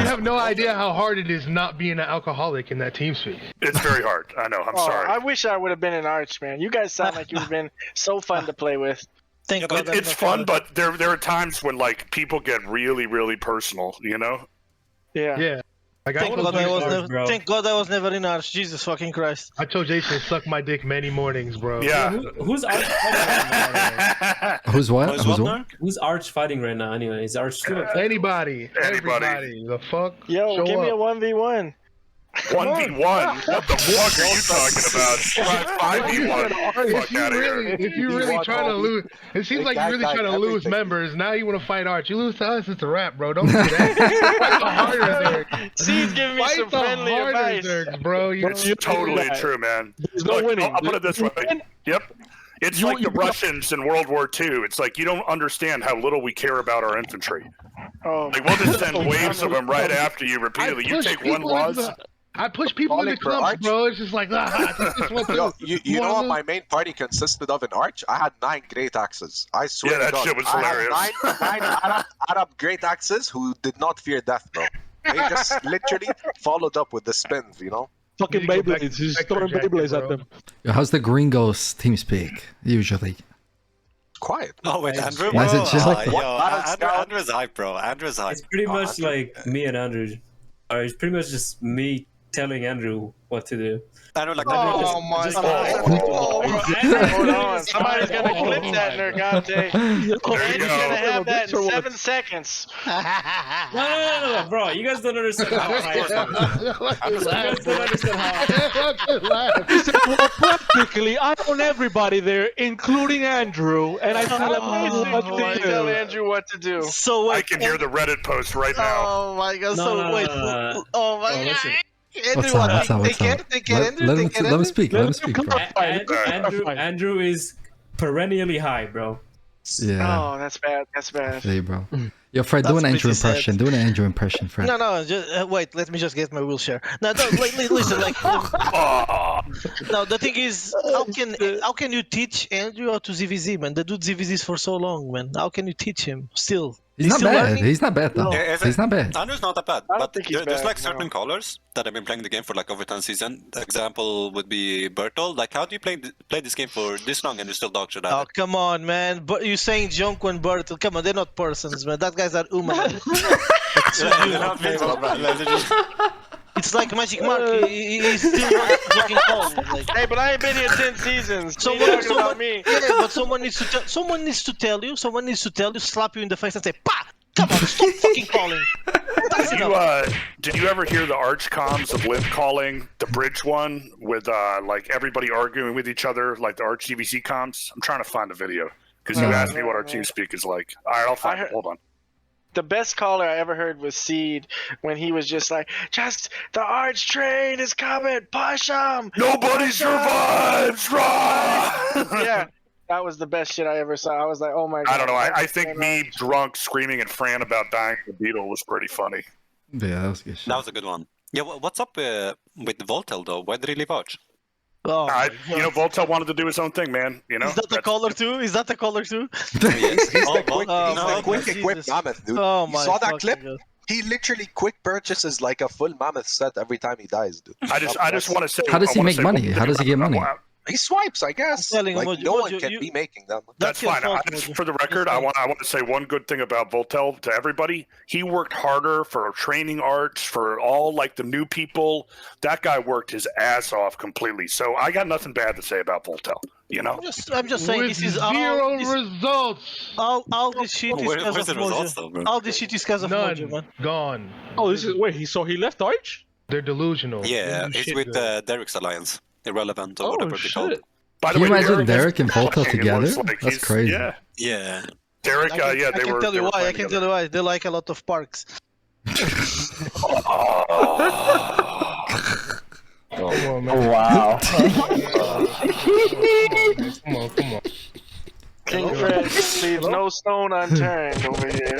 have no idea how hard it is not being an alcoholic in that TeamSpeak. It's very hard. I know. I'm sorry. I wish I would have been an Arch, man. You guys sound like you've been so fun to play with. Thank God. It's fun, but there are times when like people get really, really personal. You know? Yeah. Like, Thank God I was never in Arch. Jesus fucking Christ. I told Jason to suck my dick many mornings, bro. Yeah. Who's Arch fighting right now? Who's what? Who's Arch fighting right now? Anyway, is Arch still Anybody. Everybody. The fuck? Yo, give me a 1v1. 1v1? What the fuck are you talking about? 5v1. Fuck out of here. If you're really trying to lose, it seems like you're really trying to lose members. Now you want to fight Arch. You lose to us, it's a wrap, bro. Don't do that. Fight the harder there. She's giving me some friendly advice, bro. It's totally true, man. Look, I'll put it this way. Yep. It's like the Russians in World War II. It's like you don't understand how little we care about our infantry. Like we'll just send waves of them right after you repeatedly. You take one loss. I push people in the clubs, bro. It's just like, you know what my main party consisted of in Arch? I had 9 great axes. I swear to God. Shit was hilarious. I had 9 Arab great axes who did not fear death, bro. They just literally followed up with the spins, you know? Fucking Beyblades. He's throwing Beyblades at them. How's the Gringos team speak, usually? Quiet. Oh, wait, Andrew? Why is it chill? Andrew's hype, bro. Andrew's hype. It's pretty much like me and Andrew. It's pretty much just me telling Andrew what to do. Andrew, like, my God. Hold on. Somebody's going to clip that, Nergigante. Andrew's going to have that in 7 seconds. No, bro. You guys don't understand how high it is. You guys don't understand how Well, practically, I own everybody there, including Andrew, and I tell him what to do. Tell Andrew what to do. So I can hear the Reddit post right now. Oh my God! Oh my God! What's up? Let him speak. Let him speak, bro. Andrew is perennially high, bro. Yeah. Oh, that's bad. That's bad. Hey, bro. Yo, Fred, do an Andrew impression. Do an Andrew impression, Fred. No, just, wait. Let me just get my wheelchair. No, listen. Like, no, the thing is, how can you teach Andrew how to ZVZ, man? The dude ZVZs for so long, man. How can you teach him still? He's not bad. Learning? He's not bad, though. He's not bad. Andrew's not that bad. I don't But think he's there's bad, like certain callers that have been playing the game for like over 10 seasons. Example would be Bertel. Like, how do you play this game for this long and you still dog shit at Oh, it? come on, man. But you're saying Jonko and Bertel. Come on, they're not persons, man. That guys are human. It's like Magicmark. He's still fucking calm. Like, hey, but I ain't been here 10 seasons. Someone, me. Yeah, but someone needs to tell you. Someone needs to tell you. Slap you in the face and say, "Pa! Come on, stop fucking calling." Did you ever hear the Arch comms of Lib calling the bridge one with like everybody arguing with each other, like the Arch GVC comms? I'm trying to find the video because you asked me what our team speak is like. All right, I'll find it. Hold on. the best caller I ever heard was Seed when he was just like, just the arch train is coming, push him. Nobody survives, run! Yeah, that was the best shit I ever saw. I was like, oh my god. I don't know. I think me drunk screaming at Fran about dying from the beetle was pretty funny. Yeah, that was good shit. That was a good one. Yeah, what's up with Voltel though? Why did he leave Arch? Oh, Voltel wanted to do his own thing, man. You know. Is that the caller too? Is that the caller too? He's the quick equipped mammoth, dude. Oh you my saw that clip? God. He literally quick purchases like a full mammoth set every time he dies, dude. I just want to say. How does he make money? How does he get money? He swipes, I guess. telling Like, Mojo, no one Mojo, can be making them. That's your fine. fault, For the record, I want to say one good thing about Voltel to everybody. He worked harder for training Arch, for all like the new people. That guy worked his ass off completely. So I got nothing bad to say about Voltel. You know. I'm just saying With this is zero results. all this shit is because where's of the results though, Mojo. bro? All this shit is because of None. Mojo, man. Gone. Oh, this is wait. So he left Arch? They're delusional. Yeah, They do he's shit with good. Derek's alliance. Irrelevant or Oh whatever they called. shit! By Can you imagine Derek Derek and Voltel together? like That's he's- crazy. Yeah, Yeah. Derek. I can, Yeah, I they can were. tell they you were why. I playing can together. tell you why. They like a lot of parks. Come on, man. Wow. Come on. Kingfred leaves no stone unturned over here.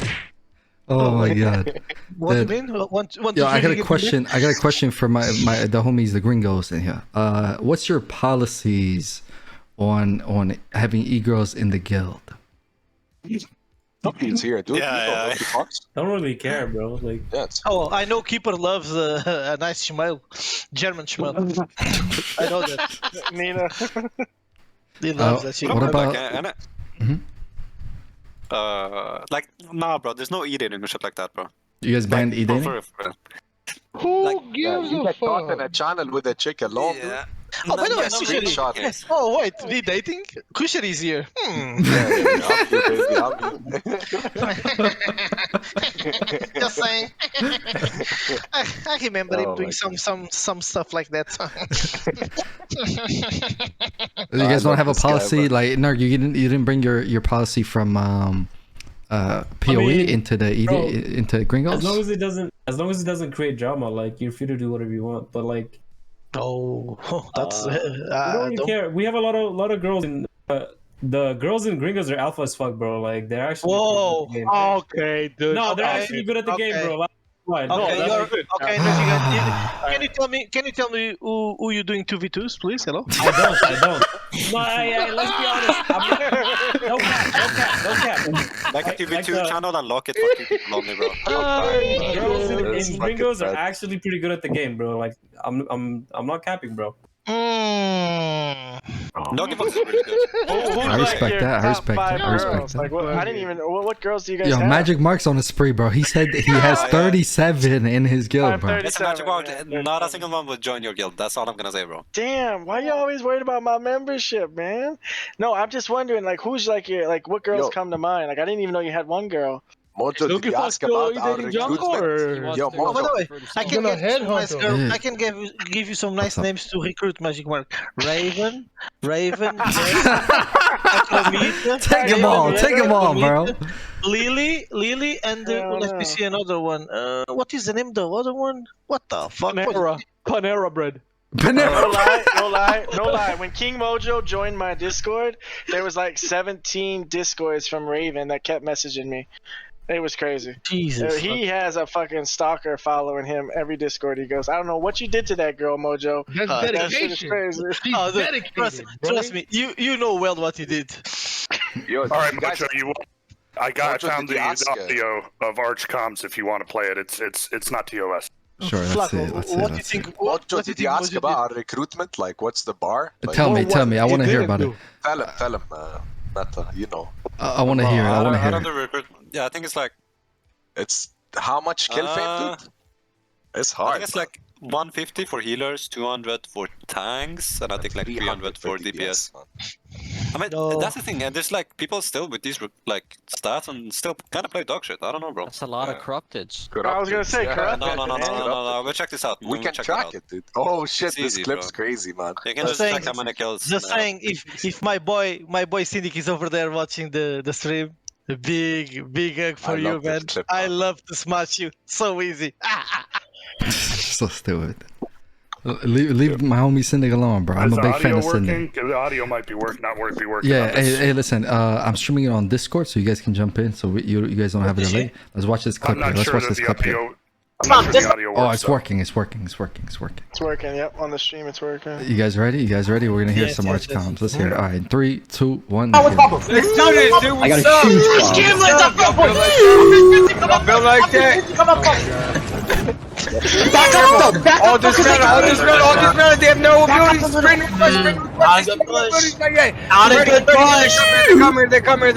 Oh my god. What do you That- mean? Want Yo, to I got really a question. I got a question for the homies, the Gringos in here. What's your policies on having e-girls in the guild? He's here, dude. Yeah, You don't know yeah. the fucks. Don't really care, bro. Like, Yeah, it's- Oh, I know Keeper loves a nice schmel, German schmel. I know that. Nina. He loves that shit. What about? Like, like, nah, bro. There's no eating and shit like that, bro. You guys banned e-dating? Who gives you a get caught in fuck? a channel with a chick alone, dude. Yeah. Oh, by the way, Yes, Kushari. screenshot. Yes. Oh, wait, we dating? Kushari is here. Just saying. I remember him doing some stuff like that. You guys don't have a this guy, policy bro. like Nerg? You didn't bring your policy from PoE into the bro, into Gringos? as long as it doesn't create drama, like you're free to do whatever you want. But like, that's. we don't really care. We have a lot of girls in. The girls in Gringos are alpha as fuck, bro. Like they're actually. Whoa. Good at the game. Okay, dude. No, they're Okay. actually good at the game, Okay. bro. Like, right. No, Okay, that's- okay, Nergigante, can you tell me who you doing 2v2s, please? Hello? I don't. No, let's be honest. No cap. Like a TV2 channel and lock it for 2 people only, bro. Girls in That's Gringos fucking are bad. actually pretty good at the game, bro. Like I'm not capping, bro. No give us really good. I respect that. I respect that. I respect that. Like, I didn't even. What girls do you guys Yo, have? Magicmark's on a spree, bro. He said he has 37 in his guild, bro. It's a Magicmark. Not a single one would join your guild. That's all I'm gonna say, bro. Damn, why you always worried about my membership, man? No, I'm just wondering, like, who's like your, like, what girls Yo. come to mind? Like, I didn't even know you had one girl. Mojo, Don't did you give ask us about your our dating jungle, recruitment? or- Yo, Oh, by the Mojo, way, I can Gonna give you some nice headhunt girl. him. I can give you some nice What's up? names to recruit Magicmark. Raven, Acromita, Take 'em all, take 'em all, bro. Lily, and let me see another one. What is the name of the other one? What the fuck? Panera bread. No lie. When King Mojo joined my Discord, there was like 17 Discords from Raven that kept messaging me. It was crazy. Jesus. He has a fucking stalker following him every Discord he goes. I don't know what you did to that girl, Mojo. That's That shit is dedication. crazy. She's Oh, dude, dedicated, trust me, you know well what you did. Yo, All right, you guys- Mojo, I found did the you ask, audio of Arch Comms if you want to play it. It's not TOS. Sure, let's see. Let's see. What do you Let's see. think? Mojo, What did do you think ask Mojo about did? our recruitment? Like, what's the bar? Like, Tell me. I want to hear about it. Tell him, Meta, you know. I want to hear it. I want to hear it. Yeah, I think it's like. It's how much kill fame, dude? It's I hard. think it's like 150 for healers, 200 for tanks, and I think like 300 for DPS. I mean, that's the thing, and there's like people still with these like stats and still kind of play dog shit. I don't know, bro. That's a lot of corrupted. I was gonna say corrupted. No. Go check this out. We can check track it, dude. Oh shit, It's this easy, clip's bro. crazy, man. You can just check how many kills. Just saying, if my boy Cynic is over there watching the stream, A big hug for you, man. I love to smash you. So easy. So stupid. Leave my homie Cindy alone, bro. I'm a big fan of Cindy. The audio might be not working. Yeah, hey, listen. I'm streaming it on Discord, so you guys can jump in. So you guys don't have a delay. Let's watch this clip. Let's watch this clip here. Oh, it's working. It's working. It's working. Yep, on the stream, it's working. You guys ready? We're gonna hear some Arch comms. Let's hear it. All right, 3, 2, 1. Let's do this, dude. I got What's up? Don't build like that. Back up, though. Back up. All this metal. They have no abilities. Spring push. On a good push. They're coming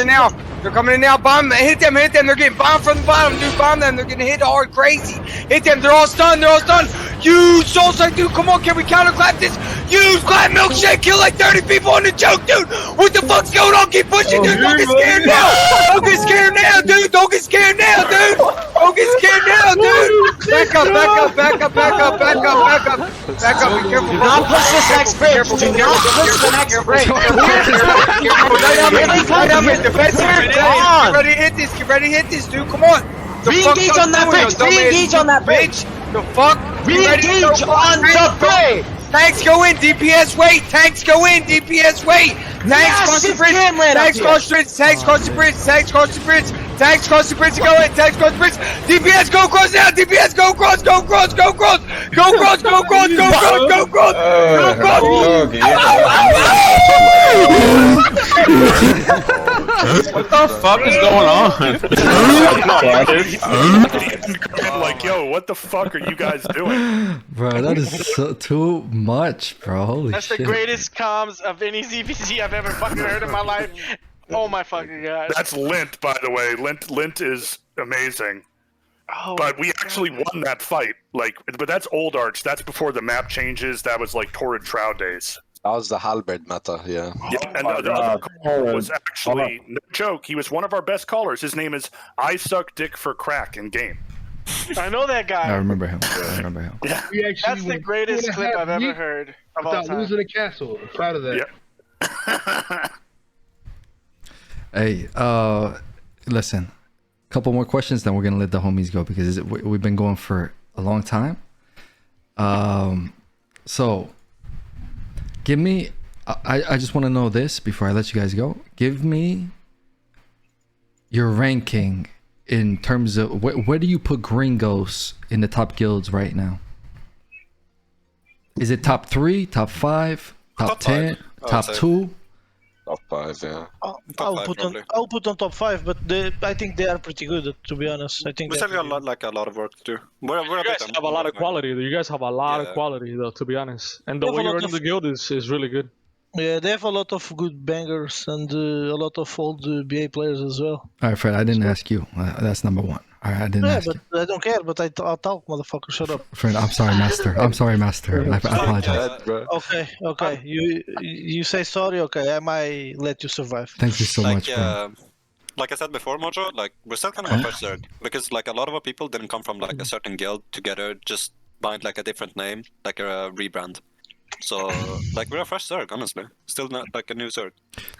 now. They're coming in now. Bomb. Hit them. They're getting bombed from the bottom, dude. Bomb them. They're getting hit hard, crazy. Hit them. They're all stunned. Huge Soulstrike, dude. Come on, can we counterclap this? Huge clap milkshake. Kill like 30 people on the choke, dude. What the fuck's going on? Keep pushing, dude. Don't get scared now. Don't get scared now, dude. Back up. Be careful. Do not push this next bridge. Do not push the next bridge. Get ready to hit this, dude. Come on. Re-engage on that bridge. The fuck? Re-engage on the bridge. Tanks go in. DPS wait. Tanks cross the bridge. Tanks cross the bridge. Go in. DPS go cross now. Go cross. What the fuck is going on? Like, yo, what the fuck are you guys doing? Bro, that is too much, bro. Holy That's shit. the greatest comms of any ZVZ I've ever fucking heard in my life. Oh my fucking god. That's Lint, by the way. Lint is amazing. Oh, but we actually won that fight. But that's old Arch. That's before the map changes. That was like Torrid Shroud days. That was the Halberd meta, yeah. And the other caller was actually, no joke, he was one of our best callers. His name is I Suck Dick for Crack in game. I know that guy. I remember him. Yeah. That's the greatest clip I've ever heard of all Without time. losing a castle. I'm proud of that. Hey, listen. Couple more questions, then we're gonna let the homies go because we've been going for a long time. So give me. I just want to know this before I let you guys go. Give me your ranking in terms of where do you put Cringos in the top guilds right now? Is it top 3, top 5, top 10, top 2? Top 5, yeah. I'll put on top 5, but I think they are pretty good. To be honest, I think we still got a lot of work to do. We're you guys have a lot of quality. You guys have a lot of quality, though. To be honest, and the way you're running the guild is really good. Yeah, they have a lot of good bangers and a lot of old BA players as well. All right, Fred, I didn't ask you. That's number 1. All right, I didn't ask you. I don't care, but I'll talk, motherfucker. Shut up. Fred, I'm sorry, master. I apologize. Okay. You say sorry. Okay, I might let you survive. Thank you so much, bro. Like I said before, Mojo, we're still kind of a fresh Zerg because a lot of our people didn't come from a certain guild together, just bind a different name, like a rebrand. So, we're a fresh Zerg, honestly. Still not a new Zerg.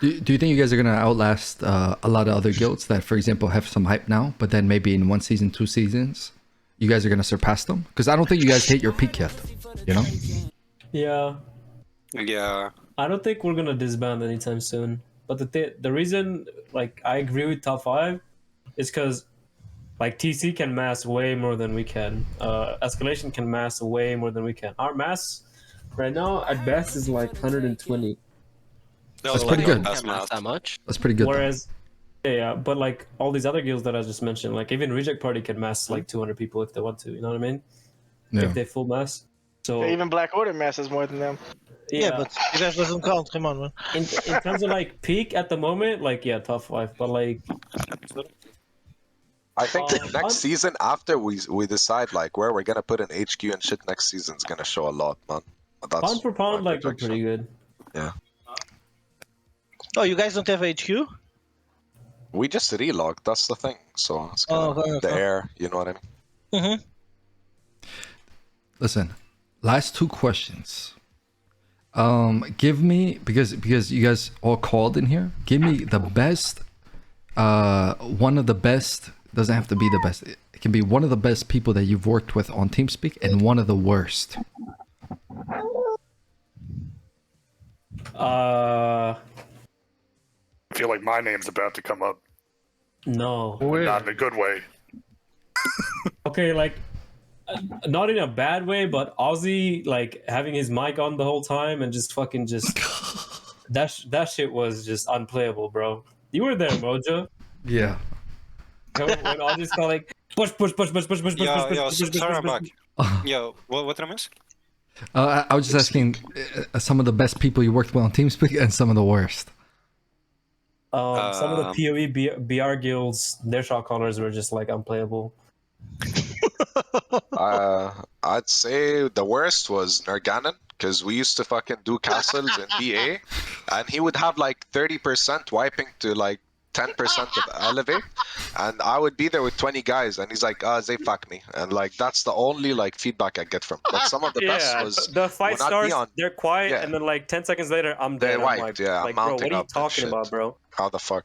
Do you think you guys are gonna outlast a lot of other guilds that, for example, have some hype now, but then maybe in 1 season, 2 seasons, you guys are gonna surpass them? Because I don't think you guys hit your peak yet. You know? Yeah. Yeah. I don't think we're gonna disband anytime soon. But the reason, I agree with top 5, is because, TC can mass way more than we can. Escalation can mass way more than we can. Our mass right now, at best, is 120. That's pretty good. That much? That's pretty good. Whereas, but all these other guilds that I just mentioned, even Reject Party can mass 200 people if they want to. You know what I mean? Yeah. If they full mass. So even Black Order masses more than them. Yeah, but that doesn't count. Come on, man. In terms of peak at the moment, top 5. But I think next season, after we decide where we're gonna put an HQ and shit, next season's gonna show a lot, man. Pound for pound, we're pretty good. Yeah. Oh, you guys don't have HQ? We just relogged. That's the thing. So it's kind of the air. You know what I mean? Mm-hmm. Listen, last 2 questions. Give me because you guys all called in here. Give me the best one of the best, doesn't have to be the best. It can be one of the best people that you've worked with on TeamSpeak and one of the worst. I feel like my name's about to come up. No. Not in a good way. Okay, like, not in a bad way, but Ozzy, like, having his mic on the whole time and just fucking that shit was just unplayable, bro. You were there, Mojo. Yeah. Yo, sorry, I'm back. Yo, what did I miss? I was just asking some of the best people you worked with on TeamSpeak and some of the worst. Some of the PoE BR guilds, their shot callers were just like unplayable. I'd say the worst was Nergigante, because we used to fucking do castles in BA, and he would have like 30% wiping to like 10% of elevate, and I would be there with 20 guys, and he's like, they fuck me, and like that's the only like feedback I get from. But some of the best was the fight starts, they're quiet, Yeah. and then like 10 seconds later, I'm dead. They I'm wiped, like, yeah, like, bro, what mounting are you up and talking shit. about, bro? How the fuck?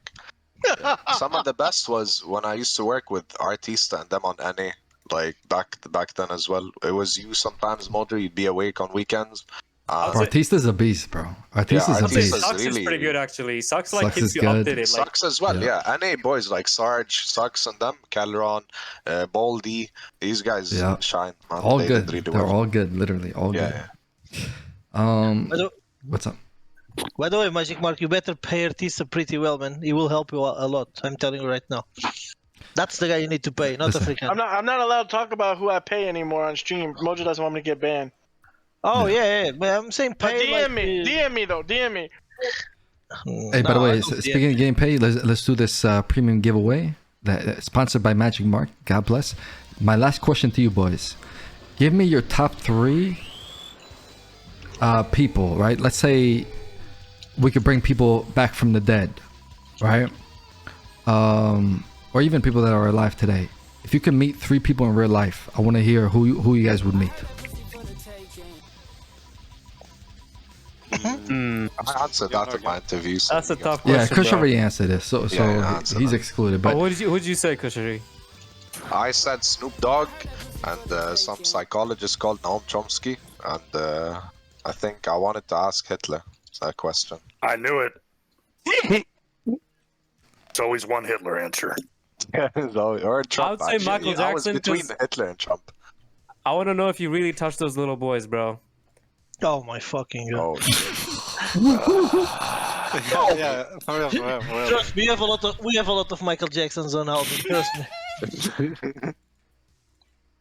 Yeah. Some of the best was when I used to work with Artista and them on NA, like back then as well. It was you sometimes, Mojo, you'd be awake on weekends. Artista's a beast, bro. Artista's a beast. Sucks is pretty good, actually. Sucks like Sucks keeps is you good. updated. Like, Sucks as well, yeah. NA boys like Sarge, Sucks and them, Calderon, Baldy, these guys shine. Man. All They good. did really They're well. all good, literally all good. What's up? By the way, Magicmark, you better pay Artista pretty well, man. He will help you a lot. I'm telling you right now. That's the guy you need to pay, not the freaking. I'm not allowed to talk about who I pay anymore on stream. Mojo doesn't want me to get banned. Oh yeah. But I'm saying But pay. DM me though. DM me. Hey, by the way, speaking of game pay, let's do this premium giveaway that sponsored by Magicmark. God bless. My last question to you boys: give me your top 3 people. Right? Let's say we could bring people back from the dead, right? Or even people that are alive today. If you can meet 3 people in real life, I want to hear who you guys would meet. I answered that in my interview. So that's a tough question. Yeah, Kush bro. already answered this, so he's excluded. But what did you say, Kushari? I said Snoop Dogg and some psychologist called Noam Chomsky, and I think I wanted to ask Hitler that question. I knew it. It's always one Hitler answer. Or Trump. I would say Michael Jackson. I was between Hitler and Trump. I want to know if you really touched those little boys, bro. Oh my fucking god! Yeah, for real. Trust me, we have a lot of Michael Jacksons on Albion. Trust me.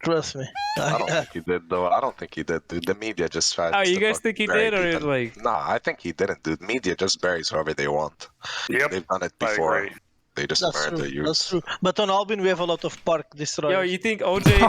Trust me. I don't think he did, though. I don't think he did, dude. The media just tried. Oh, you guys think he did, or is like? Nah, I think he didn't, dude. Media just buries whoever they want. Yep, they've done it before. They just murder the youth. That's true. But on Albion, we have a lot of park destroyers. Yo, you think OJ?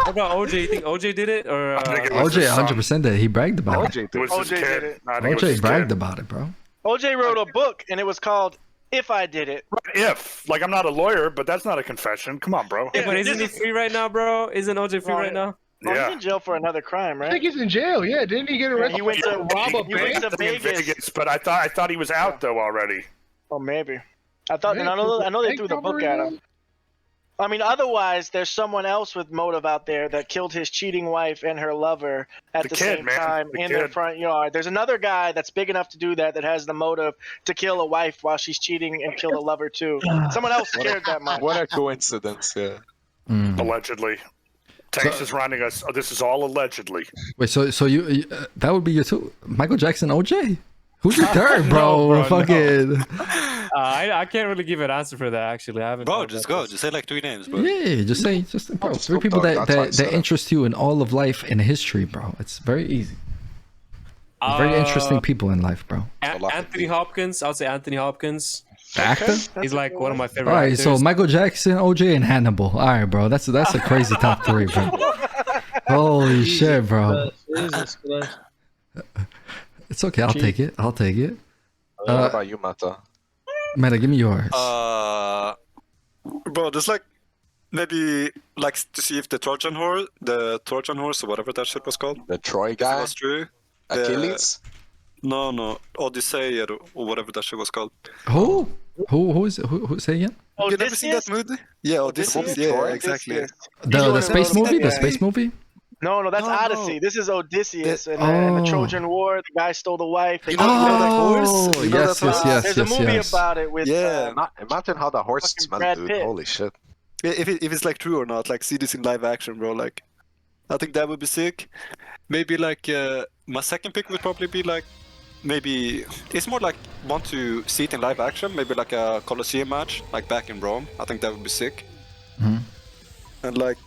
What about OJ? You think OJ did it, or OJ 100% did. He bragged about it. OJ did it. OJ bragged about it, bro. OJ wrote a book, and it was called "If I Did It." If, like, I'm not a lawyer, but that's not a confession. Come on, bro. Yeah, but isn't he free right now, bro? Isn't OJ free right now? Oh, he's in jail for another crime, right? I think he's in jail. Yeah, didn't he get arrested? He went to rob a he went bank. to Vegas. But I thought he was out though already. Oh, maybe. I know they threw the book at him. I mean, otherwise, there's someone else with motive out there that killed his cheating wife and her lover at the same time in their front yard. There's another guy that's big enough to do that has the motive to kill a wife while she's cheating and kill a lover too. Someone else cared that much. What a coincidence, yeah. Allegedly. Tanks is running us. Oh, this is all allegedly. Wait, so you that would be your 2? Michael Jackson, OJ? Who's your third, bro? No, bro, fucking. I can't really give an answer for that. Actually, I haven't. Bro, just go. Just say like 3 names, bro. Yeah, just bro. 3 people that interest you in all of life and history, bro. It's very easy. Very interesting people in life, bro. Anthony Hopkins. I would say Anthony Hopkins. The actor? He's like one of my favorite All right, actors. so Michael Jackson, OJ, and Hannibal. All right, bro. That's a crazy top 3, bro. Holy shit, bro. Jesus Christ. It's okay. I'll take it. What about you, Mata? Meta, give me yours. Bro, just like maybe like to see if the Trojan horse, or whatever that shit was called, the Troy guy, was true. Achilles. No, Odyssey or whatever that shit was called. Who? Who is it? Who say again? You never seen that movie? Yeah, Odyssey. Yeah, exactly. The space movie? The space movie? No, that's Odyssey. No. This is Odysseus and the Trojan War. The guy stole the wife. They Oh, yes. There's a movie about it with Imagine how the horse smelled, Brad dude. Pitt. Holy shit. If it's like true or not, like see this in live action, bro. Like, I think that would be sick. Maybe like my second pick would probably be like maybe it's more like want to see it in live action. Maybe like a Colosseum match, like back in Rome. I think that would be sick. Mhm. And like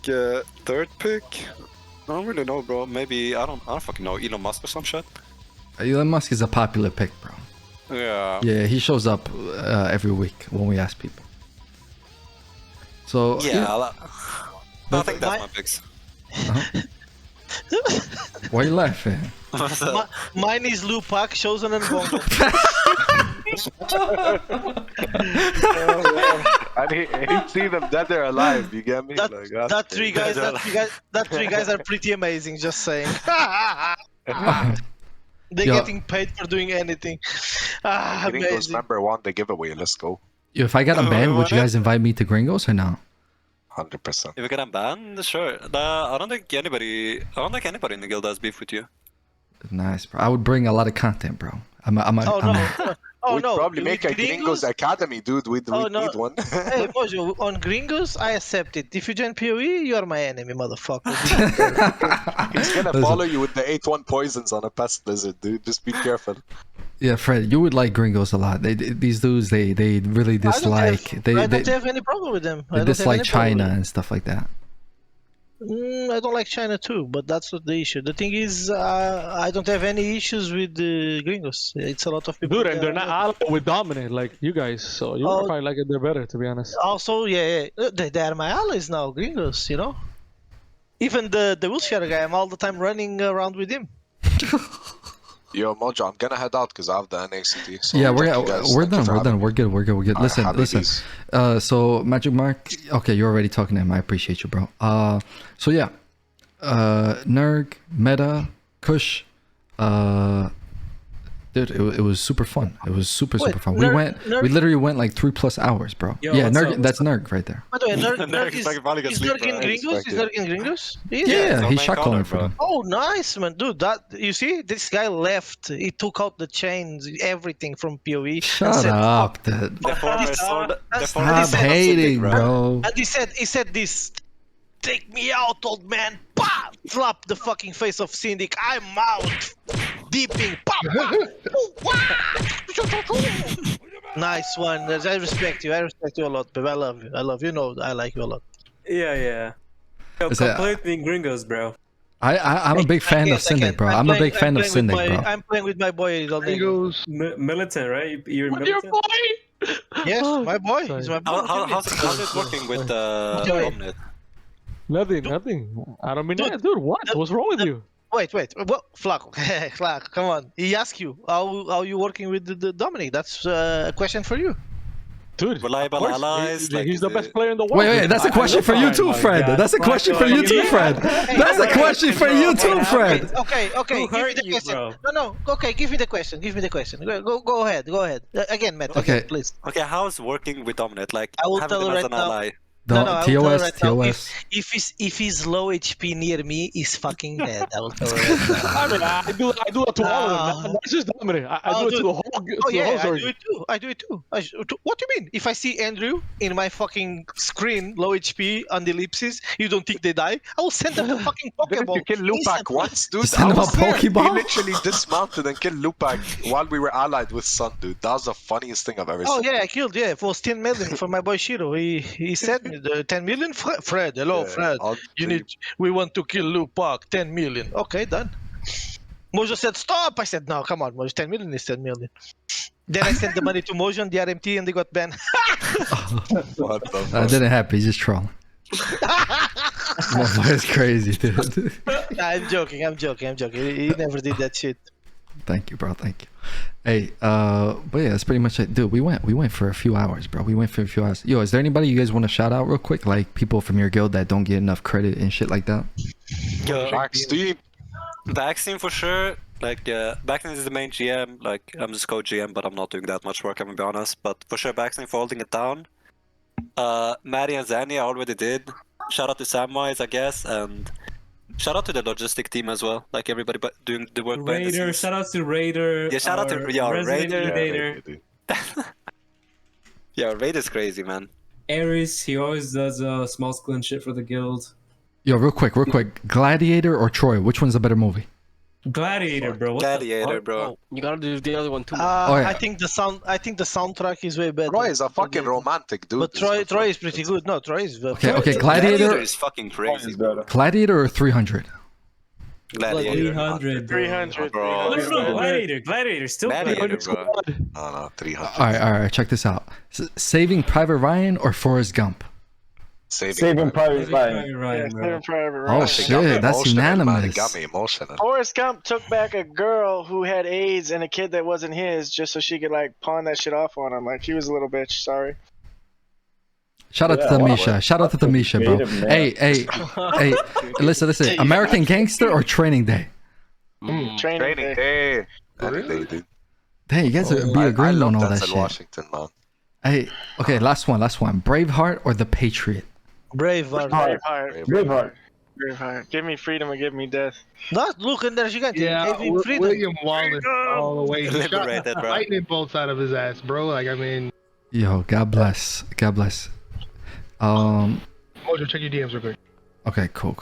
third pick, I don't really know, bro. Maybe I don't fucking know. Elon Musk or some shit. Elon Musk is a popular pick, bro. Yeah. Yeah, he shows up every week when we ask people. So Yeah, I think that's my picks. Why are you laughing? Mine is Lupac, Chosen and Bongo. And he see them dead or alive, you get me? That three guys are pretty amazing, just saying. They're getting paid for doing anything. Gringos #1, the giveaway, let's go. Yo, if I got a band, would you guys invite me to Gringos or no? 100%. If we get a ban, sure. I don't think anybody in the guild has beef with you. Nice, bro. I would bring a lot of content, bro. We'd probably make a Gringos Academy, dude. We'd need one. Hey, Mojo, on Gringos, I accept it. If you join PoE, you are my enemy, motherfucker. He's gonna follow you with the 8-1 poisons on a pest lizard, dude. Just be careful. Yeah, Fred, you would like Gringos a lot. These dudes, they really dislike. I don't have any problem with them. They dislike China and stuff like that. I don't like China too, but that's not the issue. The thing is, I don't have any issues with the Gringos. It's a lot of people. Dude, and they're not allied with Dominant like you guys, so you probably like it. They're better, to be honest. Also, yeah, they are my allies now, Gringos. You know, even the wheelchair guy, I'm all the time running around with him. Yo, Mojo, I'm gonna head out because I have the NACT. So Yeah, we're done. We're good. Listen. So Magicmark. Okay, you're already talking to him. I appreciate you, bro. So yeah, Nerg, Meta, Kush, dude, it was super fun. It was super fun. We literally went like 3+ hours, bro. Yo, yeah, Nerg, that's Nerg right there. By the way, Nerg is Nerg in Gringos? Is Nerg in Gringos? Yeah, he's shotgunning for them. Oh, nice, man, dude. That you see, this guy left. He took out the chains, everything from PoE. Shut up, dude. Stop hating, bro. And he said this. Take me out, old man. Bah! Slap the fucking face of Syndic. I'm out. Deeping. Nice one. I respect you. I respect you a lot, babe. I love you. I love you. You know, I like you a lot. Yeah. Yo, complete me Gringos, bro. I'm a big fan of Syndic, bro. I'm a big fan of Syndic, bro. I'm playing with my boy. Gringos. Militant, right? You're militant? Your boy. Yes, my boy. He's my boy. How's it working with Omnet? Nothing. I don't mean that. Dude, what? What's wrong with you? Wait. What? Flak, come on. He asked you how you working with the Dominic. That's a question for you. Dude, reliable allies. He's the best player in the world. Wait, that's a question for you too, Fred. That's a question for you too, Fred. That's a question for you too, Fred. Okay. Give me the question. No. Okay, give me the question. Go ahead. Again, Matt. Okay, please. Okay, how's working with Dominate? Like I will having tell them as right an now. ally. TOS. If he's low HP near me, he's fucking dead. I will tell you right now. I mean, I do it to all of them. Not just Dominic. I do it to the whole. I do it too. What do you mean? If I see Andrew in my fucking screen, low HP on the ellipses, you don't think they die? I will send them a fucking Pokeball. You kill Lupac once, dude. Send him a Pokeball? He literally dismounted and killed Lupac while we were allied with Sun, dude. That was the funniest thing I've ever seen. Oh yeah, I killed. Yeah, it was 10 million for my boy Shiro. He said me the 10 million. Fred, hello, Fred. We want to kill Lupac. 10 million. Okay, done. Mojo said stop. I said no. Come on, Mojo. 10 million is 10 million. Then I sent the money to Mojo and the RMT, and they got banned. What the fuck? That didn't happen. He's just trolling. It's crazy, dude. I'm joking. He never did that shit. Thank you, bro. Thank you. Hey, but yeah, that's pretty much it, dude. We went for a few hours, bro. Yo, is there anybody you guys want to shout out real quick, like people from your guild that don't get enough credit and shit like that? Vaccine for sure. Like, Baxton is the main GM. Like, I'm just co-GM, but I'm not doing that much work, I'm gonna be honest. But for sure, Baxton for holding it down. Maddie and Zanny I already did. Shout out to Samwise, I guess, and shout out to the logistic team as well. Like, everybody doing the work. Raider, shout out to Raider. Yeah, shout out to Raider. Yeah, Raider's crazy, man. Ares, he always does small scale and shit for the guild. Yo, real quick. Gladiator or Troy? Which one's the better movie? Gladiator, bro. Gladiator, bro. You gotta do the other one too. I think the soundtrack is way better. Troy is a fucking romantic dude. But Troy is pretty good. No, Troy is very Okay, Gladiator is fucking crazy, bro. Gladiator or 300? Gladiator. 300. Bro. No, Gladiator, still Gladiator, bro. No, 300. All right, check this out. Saving Private Ryan or Forrest Gump? Saving Private Ryan. Oh shit, that's unanimous. Got me emotional. Forrest Gump took back a girl who had AIDS and a kid that wasn't his just so she could like pawn that shit off on him. Like, he was a little bitch. Sorry. Shout out to Tamisha. Shout out to Tamisha, bro. Hey, listen. American Gangster or Training Day? Training Day. Dude. Dang, you guys be agreeing on all that shit. Washington, man. Hey, okay, last one. Braveheart or The Patriot? Braveheart. Give me freedom or give me death. Not look in there, you got freedom. William Wallace all the way. He shot Liberated, bro. lightning bolts out of his ass, bro. Like, I mean. Yo, God bless. Mojo, check your DMs real quick. Okay, cool.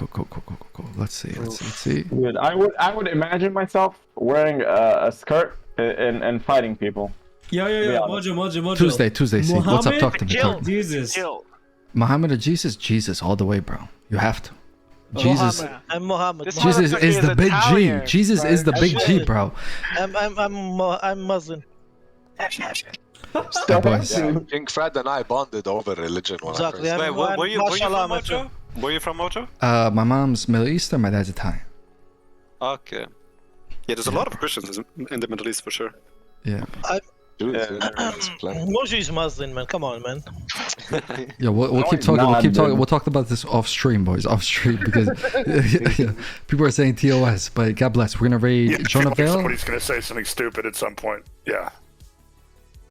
Let's see. Dude, I would imagine myself wearing a skirt and fighting people. Yo, Mojo. Tuesday. See, what's up? Talk to me. Jesus. Muhammad or Jesus? Jesus, all the way, bro. You have to. Jesus. I'm Muhammad. Jesus is the big G. Jesus is the big G, bro. I'm Muslim. Kingfred and I bonded over religion when Exactly. Wait, were you from Mojo? Were you from Mojo? My mom's Middle Eastern, my dad's Italian. Okay. Yeah, there's a lot of Christians in the Middle East for sure. Yeah. Mojo is Muslim, man. Come on, man. Yeah, we'll keep talking. We'll talk about this off stream, boys. Off stream, because people are saying TOS, but God bless. We're gonna raid Jonah Vale. Somebody's gonna say something stupid at some point. Yeah.